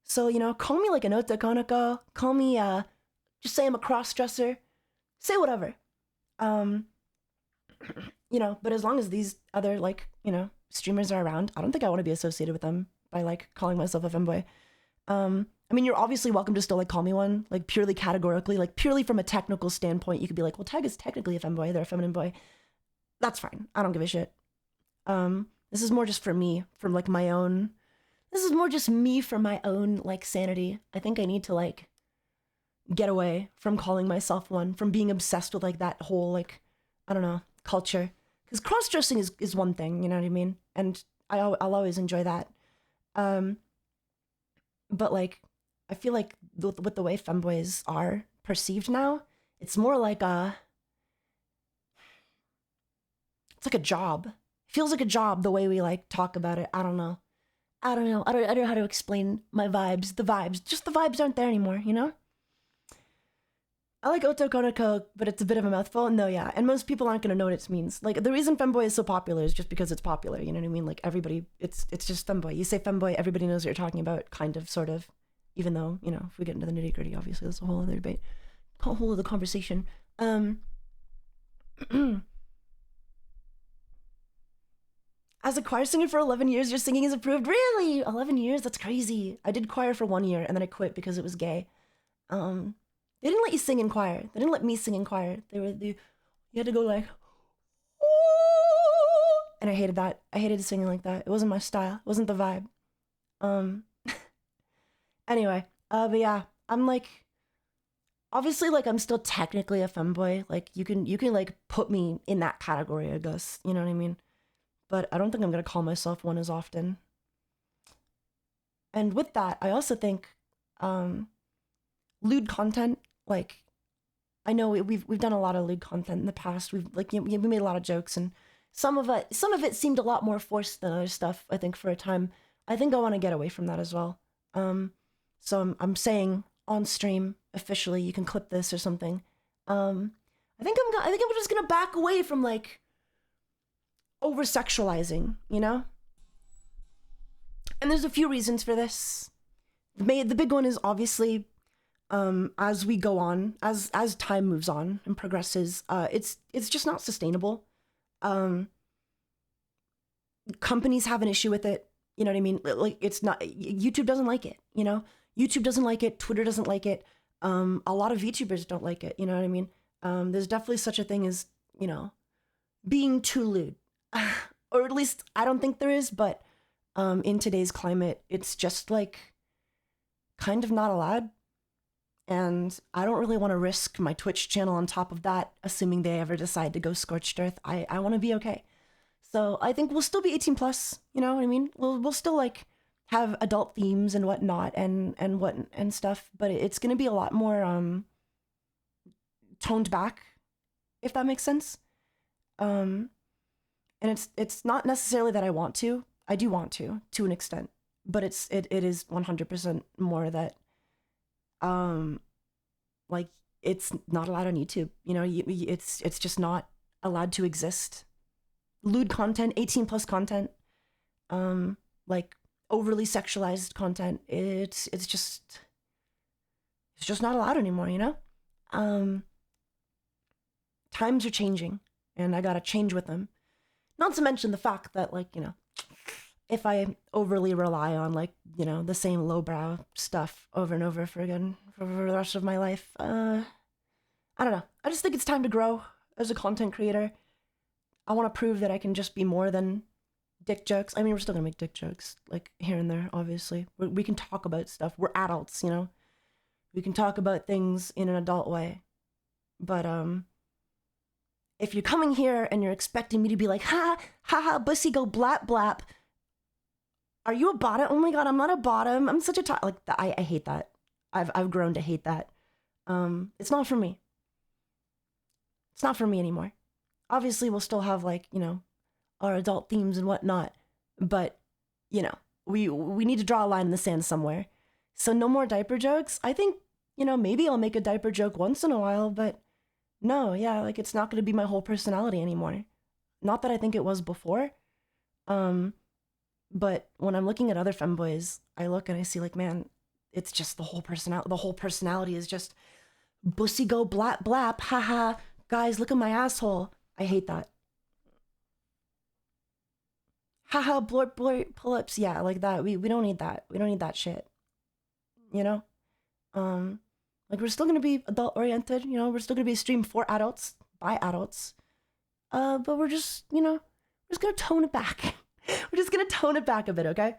So, you know, call me like an otakonoko, call me, just say I'm a cross-dresser, say whatever. You know, but as long as these other, like, you know, streamers are around, I don't think I want to be associated with them by, like, calling myself a femboy. I mean, you're obviously welcome to still, like, call me one, like, purely categorically, like, purely from a technical standpoint, you could be like, well, Taiga's technically a femboy, they're a feminine boy. That's fine. I don't give a shit. This is more just for me, from, like, my own... This is more just me for my own, like, sanity. I think I need to, like, get away from calling myself one, from being obsessed with, like, that whole, like, I don't know, culture. Because cross-dressing is one thing, you know what I mean? And I'll always enjoy that. But, like, I feel like with the way femboys are perceived now, it's more like it's like a job. It feels like a job the way we, like, talk about it. I don't know. I don't know how to explain my vibes. The vibes. Just the vibes aren't there anymore, you know? I like otokonoko, but it's a bit of a mouthful. No, yeah. And most people aren't going to know what it means. Like, the reason femboy is so popular is just because it's popular. You know what I mean? Like, everybody, it's just femboy. You say femboy, everybody knows what you're talking about, kind of, sort of. Even though, you know, if we get into the nitty gritty, obviously, that's a whole other debate. A whole other conversation. As a choir singer for 11 years, your singing is approved. Really? 11 years? That's crazy. I did choir for 1 year, and then I quit because it was gay. They didn't let you sing in choir. They didn't let me sing in choir. You had to go like, ooh, and I hated that. I hated singing like that. It wasn't my style. It wasn't the vibe. Anyway, but yeah, I'm like, obviously, like, I'm still technically a femboy. Like, you can like put me in that category, I guess. You know what I mean? But I don't think I'm gonna call myself one as often. And with that, I also think, lewd content, like, I know we've done a lot of lewd content in the past. We made a lot of jokes, and some of it seemed a lot more forced than other stuff, I think, for a time. I think I want to get away from that as well. So I'm saying on stream officially, you can clip this or something. I think I'm just gonna back away from, like, over sexualizing, you know? And there's a few reasons for this. The big one is obviously, as we go on, as time moves on and progresses, it's just not sustainable. Companies have an issue with it. You know what I mean? Like, it's not, YouTube doesn't like it, you know? YouTube doesn't like it. Twitter doesn't like it. A lot of VTubers don't like it. You know what I mean? There's definitely such a thing as, you know, being too lewd. Or at least I don't think there is, but in today's climate, it's just, like, kind of not allowed. And I don't really want to risk my Twitch channel on top of that, assuming they ever decide to go scorched earth. I want to be okay. So I think we'll still be 18 plus, you know what I mean? We'll still, like, have adult themes and whatnot and stuff, but it's gonna be a lot more toned back, if that makes sense. And it's not necessarily that I want to. I do want to an extent, but it is 100% more that like, it's not allowed on YouTube. You know, it's just not allowed to exist. Lewd content, 18 plus content, like, overly sexualized content, it's just not allowed anymore, you know? Times are changing, and I gotta change with them. Not to mention the fact that, like, you know, if I overly rely on, like, you know, the same lowbrow stuff over and over again for the rest of my life, I don't know. I just think it's time to grow as a content creator. I want to prove that I can just be more than dick jokes. I mean, we're still gonna make dick jokes, like, here and there, obviously. We can talk about stuff. We're adults, you know? We can talk about things in an adult way. But, if you're coming here and you're expecting me to be like, bussy go blap blap, are you a bottom? Oh my god, I'm not a bottom. I'm such a like, I hate that. I've grown to hate that. It's not for me. It's not for me anymore. Obviously, we'll still have, like, you know, our adult themes and whatnot, but, you know, we need to draw a line in the sand somewhere. So no more diaper jokes. I think, you know, maybe I'll make a diaper joke once in a while, but no, yeah, like, it's not going to be my whole personality anymore. Not that I think it was before. But when I'm looking at other femboys, I look and I see, like, man, it's just the whole personality is just bussy go blap blap, haha, guys, look at my asshole. I hate that. Haha, blorp blorp pull-ups, yeah, like that. We don't need that. We don't need that shit. You know? Like, we're still gonna be adult-oriented, you know? We're still gonna be a stream for adults, by adults. But we're just, you know, we're just gonna tone it back. We're just gonna tone it back a bit, okay?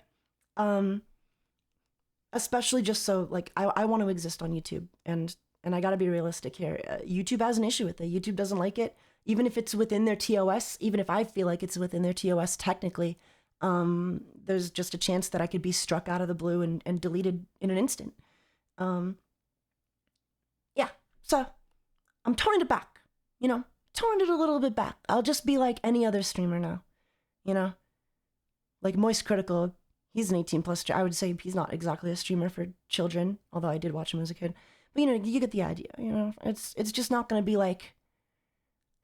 Especially just so, like, I want to exist on YouTube, and I gotta be realistic here. YouTube has an issue with it. YouTube doesn't like it. Even if it's within their TOS, even if I feel like it's within their TOS technically, there's just a chance that I could be struck out of the blue and deleted in an instant. Yeah, so I'm toning it back, you know, toning it a little bit back. I'll just be like any other streamer now, you know? Like Moist Critical, he's an 18 plus, I would say he's not exactly a streamer for children, although I did watch him as a kid. But you get the idea, It's just not going to be like,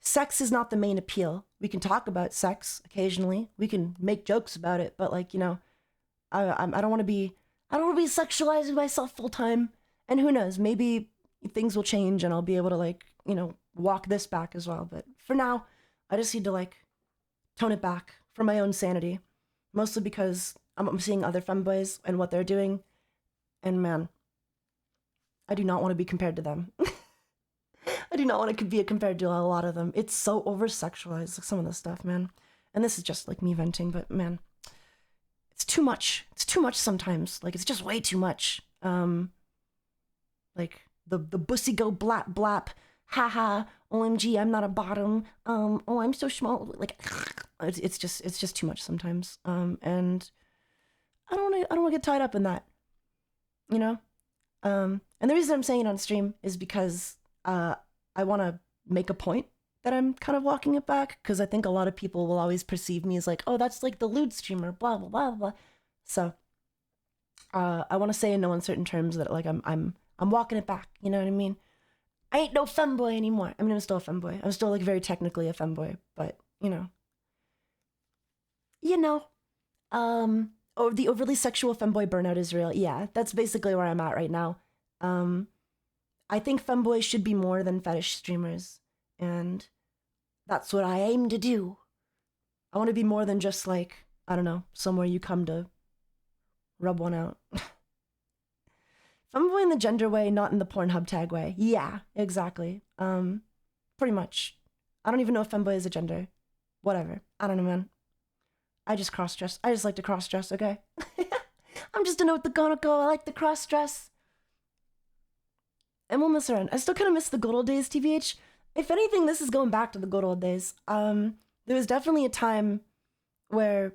sex is not the main appeal. We can talk about sex occasionally. We can make jokes about it, but like, I don't want to be sexualizing myself full time. And who knows, maybe things will change and I'll be able to like, walk this back as well. But for now, I just need to like tone it back for my own sanity, mostly because I'm seeing other femboys and what they're doing. And man, I do not want to be compared to them. I do not want to be compared to a lot of them. It's so over-sexualized, like some of the stuff, man. And this is just like me venting, but man, it's too much. It's too much sometimes. Like, it's just way too much. Like, the bussy go blap blap, haha, OMG, I'm not a bottom. Oh, I'm so small. Like, it's just too much sometimes. And I don't want to get tied up in that, And the reason I'm saying it on stream is because I want to make a point that I'm kind of walking it back, because I think a lot of people will always perceive me as like, oh, that's like the lewd streamer, blah blah blah blah. So I want to say in no uncertain terms that like I'm walking it back. You know what I mean? I ain't no femboy anymore. I mean, I'm still a femboy. I'm still like very technically a femboy, but or the overly sexual femboy burnout is real. Yeah, that's basically where I'm at right now. I think femboys should be more than fetish streamers, and that's what I aim to do. I want to be more than just like, I don't know, somewhere you come to rub one out. Femboy in the gender way, not in the Pornhub tag way. Yeah, exactly. Pretty much. I don't even know if femboy is a gender. Whatever. I don't know, man. I just cross-dress. I just like to cross-dress, okay? I'm just a note the gonna go. I like the cross-dress. And we'll mess around. I still kind of miss the good old days, TBH. If anything, this is going back to the good old days. There was definitely a time where,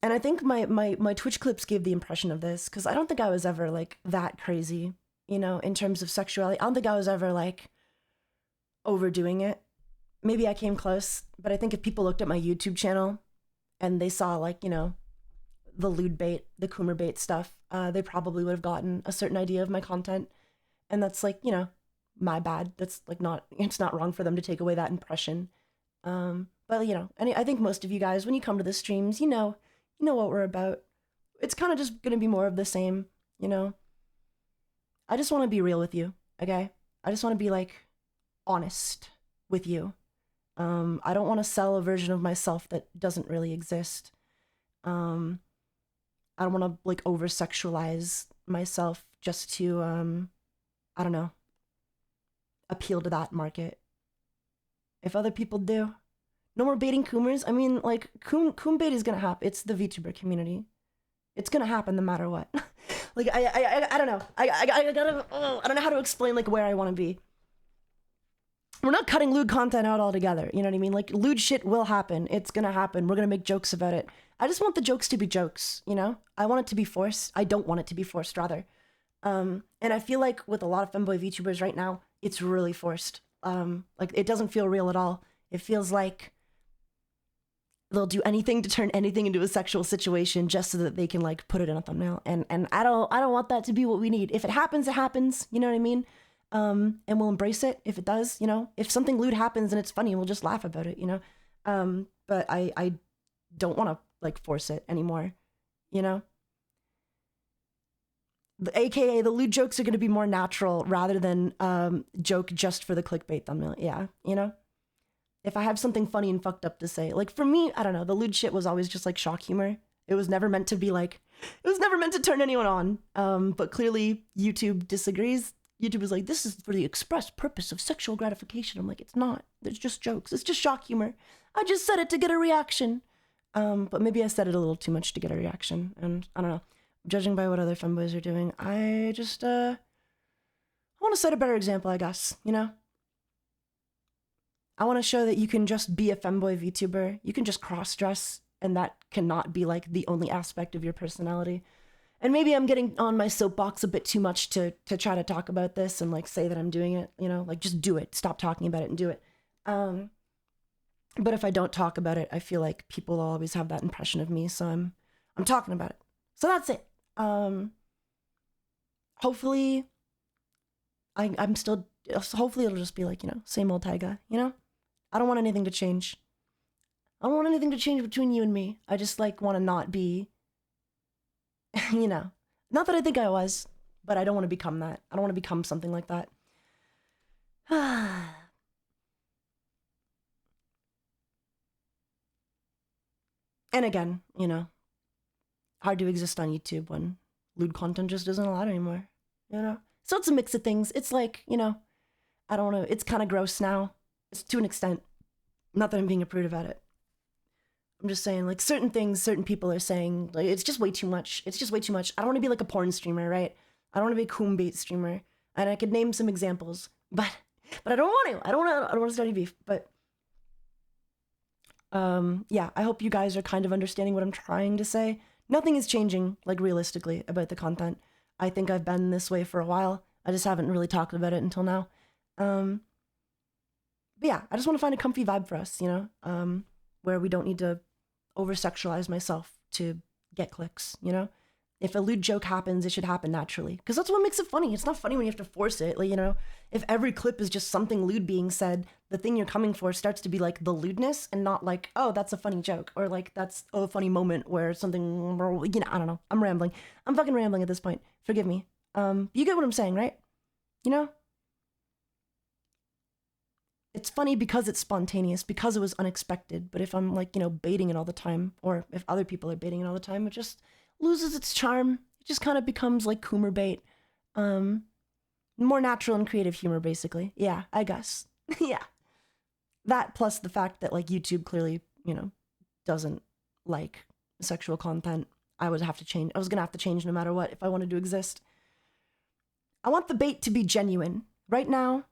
and I think my Twitch clips gave the impression of this, because I don't think I was ever like that crazy, in terms of sexuality. I don't think I was ever like overdoing it. Maybe I came close, but I think if people looked at my YouTube channel and they saw like, the lewd bait, the Coomer bait stuff, they probably would have gotten a certain idea of my content. And that's like, my bad. That's like it's not wrong for them to take away that impression. But and I think most of you guys, when you come to the streams, you know what we're about. It's kind of just going to be more of the same, I just want to be real with you, okay? I just want to be like honest with you. I don't want to sell a version of myself that doesn't really exist. I don't want to like over sexualize myself just to, I don't know, appeal to that market. If other people do, no more baiting Coomers. I mean, like, Coom bait is gonna happen. It's the VTuber community. It's gonna happen no matter what. Like, I don't know. I don't know how to explain like where I want to be. We're not cutting lewd content out altogether. You know what I mean? Like, lewd shit will happen. It's gonna happen. We're gonna make jokes about it. I just want the jokes to be jokes, I want it to be forced. I don't want it to be forced, rather. And I feel like with a lot of femboy VTubers right now, it's really forced. Like, it doesn't feel real at all. It feels like they'll do anything to turn anything into a sexual situation just so that they can like put it in a thumbnail. And I don't want that to be what we need. If it happens, it happens. You know what I mean? And we'll embrace it if it does. If something lewd happens and it's funny, we'll just laugh about it. But I don't want to like force it anymore. AKA the lewd jokes are going to be more natural rather than joke just for the clickbait thumbnail. Yeah, if I have something funny and fucked up to say, like for me, I don't know, the lewd shit was always just like shock humor. It was never meant to be like, it was never meant to turn anyone on. But clearly YouTube disagrees. YouTube is like, this is for the express purpose of sexual gratification. I'm like, it's not. It's just jokes. It's just shock humor. I just said it to get a reaction. But maybe I said it a little too much to get a reaction. And I don't know. Judging by what other femboys are doing, I just, I want to set a better example, I guess, I want to show that you can just be a femboy VTuber. You can just cross-dress, and that cannot be, like, the only aspect of your personality. And maybe I'm getting on my soapbox a bit too much to try to talk about this and, like, say that I'm doing it, like, just do it. Stop talking about it and do it. But if I don't talk about it, I feel like people will always have that impression of me, so I'm talking about it. So that's it. Hopefully I'm still, hopefully it'll just be like, same old Taiga, I don't want anything to change. I don't want anything to change between you and me. I just like want to not be, not that I think I was, but I don't want to become that. I don't want to become something like that. And again, hard to exist on YouTube when lewd content just isn't allowed anymore, So it's a mix of things. It's like, I don't know, it's kind of gross now. It's to an extent. Not that I'm being a prude about it. I'm just saying, like, certain things, certain people are saying, like, it's just way too much. It's just way too much. I don't want to be like a porn streamer, right? I don't want to be a coon bait streamer. And I could name some examples, but I don't want to. I don't want to start any beef, but yeah, I hope you guys are kind of understanding what I'm trying to say. Nothing is changing, like, realistically about the content. I think I've been this way for a while. I just haven't really talked about it until now. But yeah, I just want to find a comfy vibe for us, where we don't need to over-sexualize myself to get clicks, If a lewd joke happens, it should happen naturally. Because that's what makes it funny. It's not funny when you have to force it. Like, if every clip is just something lewd being said, the thing you're coming for starts to be like the lewdness and not like, oh, that's a funny joke. Or like, that's a funny moment where something, I don't know. I'm rambling. I'm fucking rambling at this point. Forgive me. You get what I'm saying, right? It's funny because it's spontaneous, because it was unexpected. But if I'm like, baiting it all the time, or if other people are baiting it all the time, it just loses its charm. It just kind of becomes like Coomer bait. More natural and creative humor, basically. Yeah, I guess. Yeah. That plus the fact that like YouTube clearly, doesn't like sexual content. I would have to change. I was going to have to change no matter what if I wanted to exist. I want the bait to be genuine. Right now,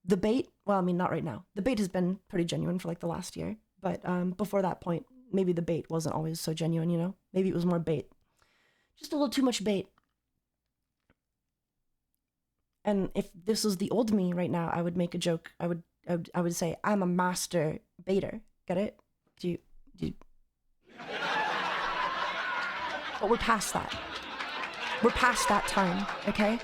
the bait, well, I mean, not right now. The bait has been pretty genuine for like the last year. But before that point, maybe the bait wasn't always so genuine, Maybe it was more bait. Just a little too much bait. And if this was the old me right now, I would make a joke. I would say, I'm a master baiter. Get it? Do you? But we're past that. We're past that time, okay?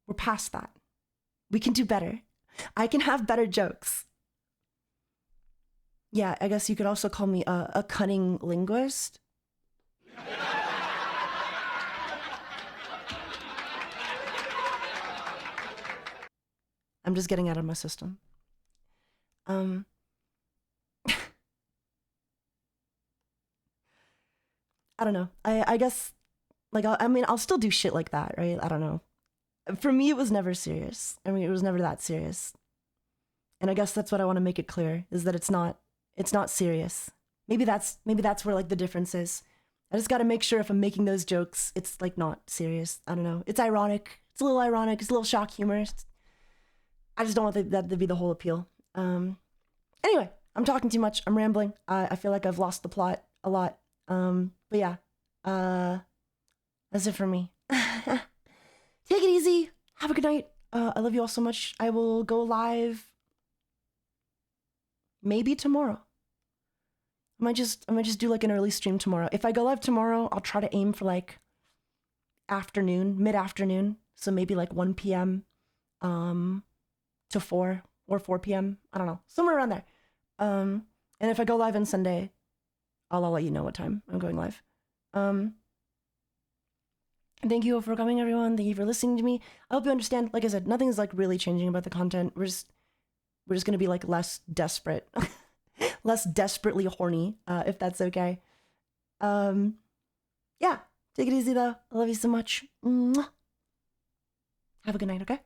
We're past that. We can do better. I can have better jokes. Yeah, I guess you could also call me a cunning linguist. I'm just getting out of my system. I don't know. I guess, like, I'll still do shit like that, right? I don't know. For me, it was never serious. It was never that serious. And I guess that's what I want to make it clear, is that it's not serious. Maybe that's where, like, the difference is. I just got to make sure if I'm making those jokes, it's, like, not serious. I don't know. It's ironic. It's a little ironic. It's a little shock humor. I just don't want that to be the whole appeal. Anyway, I'm talking too much. I'm rambling. I feel like I've lost the plot a lot. But yeah, that's it for me. Take it easy. Have a good night. I love you all so much. I will go live maybe tomorrow. I might just do like an early stream tomorrow. If I go live tomorrow, I'll try to aim for like mid-afternoon. So maybe like 1 p.m. To 4 or 4 p.m. I don't know, somewhere around there. And if I go live on Sunday, I'll let you know what time I'm going live. Thank you for coming, everyone. Thank you for listening to me. I hope you understand. Like I said, nothing's like really changing about the content. We're just gonna be like less desperate, less desperately horny, if that's okay. Yeah, take it easy though. I love you so much. Mwah. Have a good night, okay?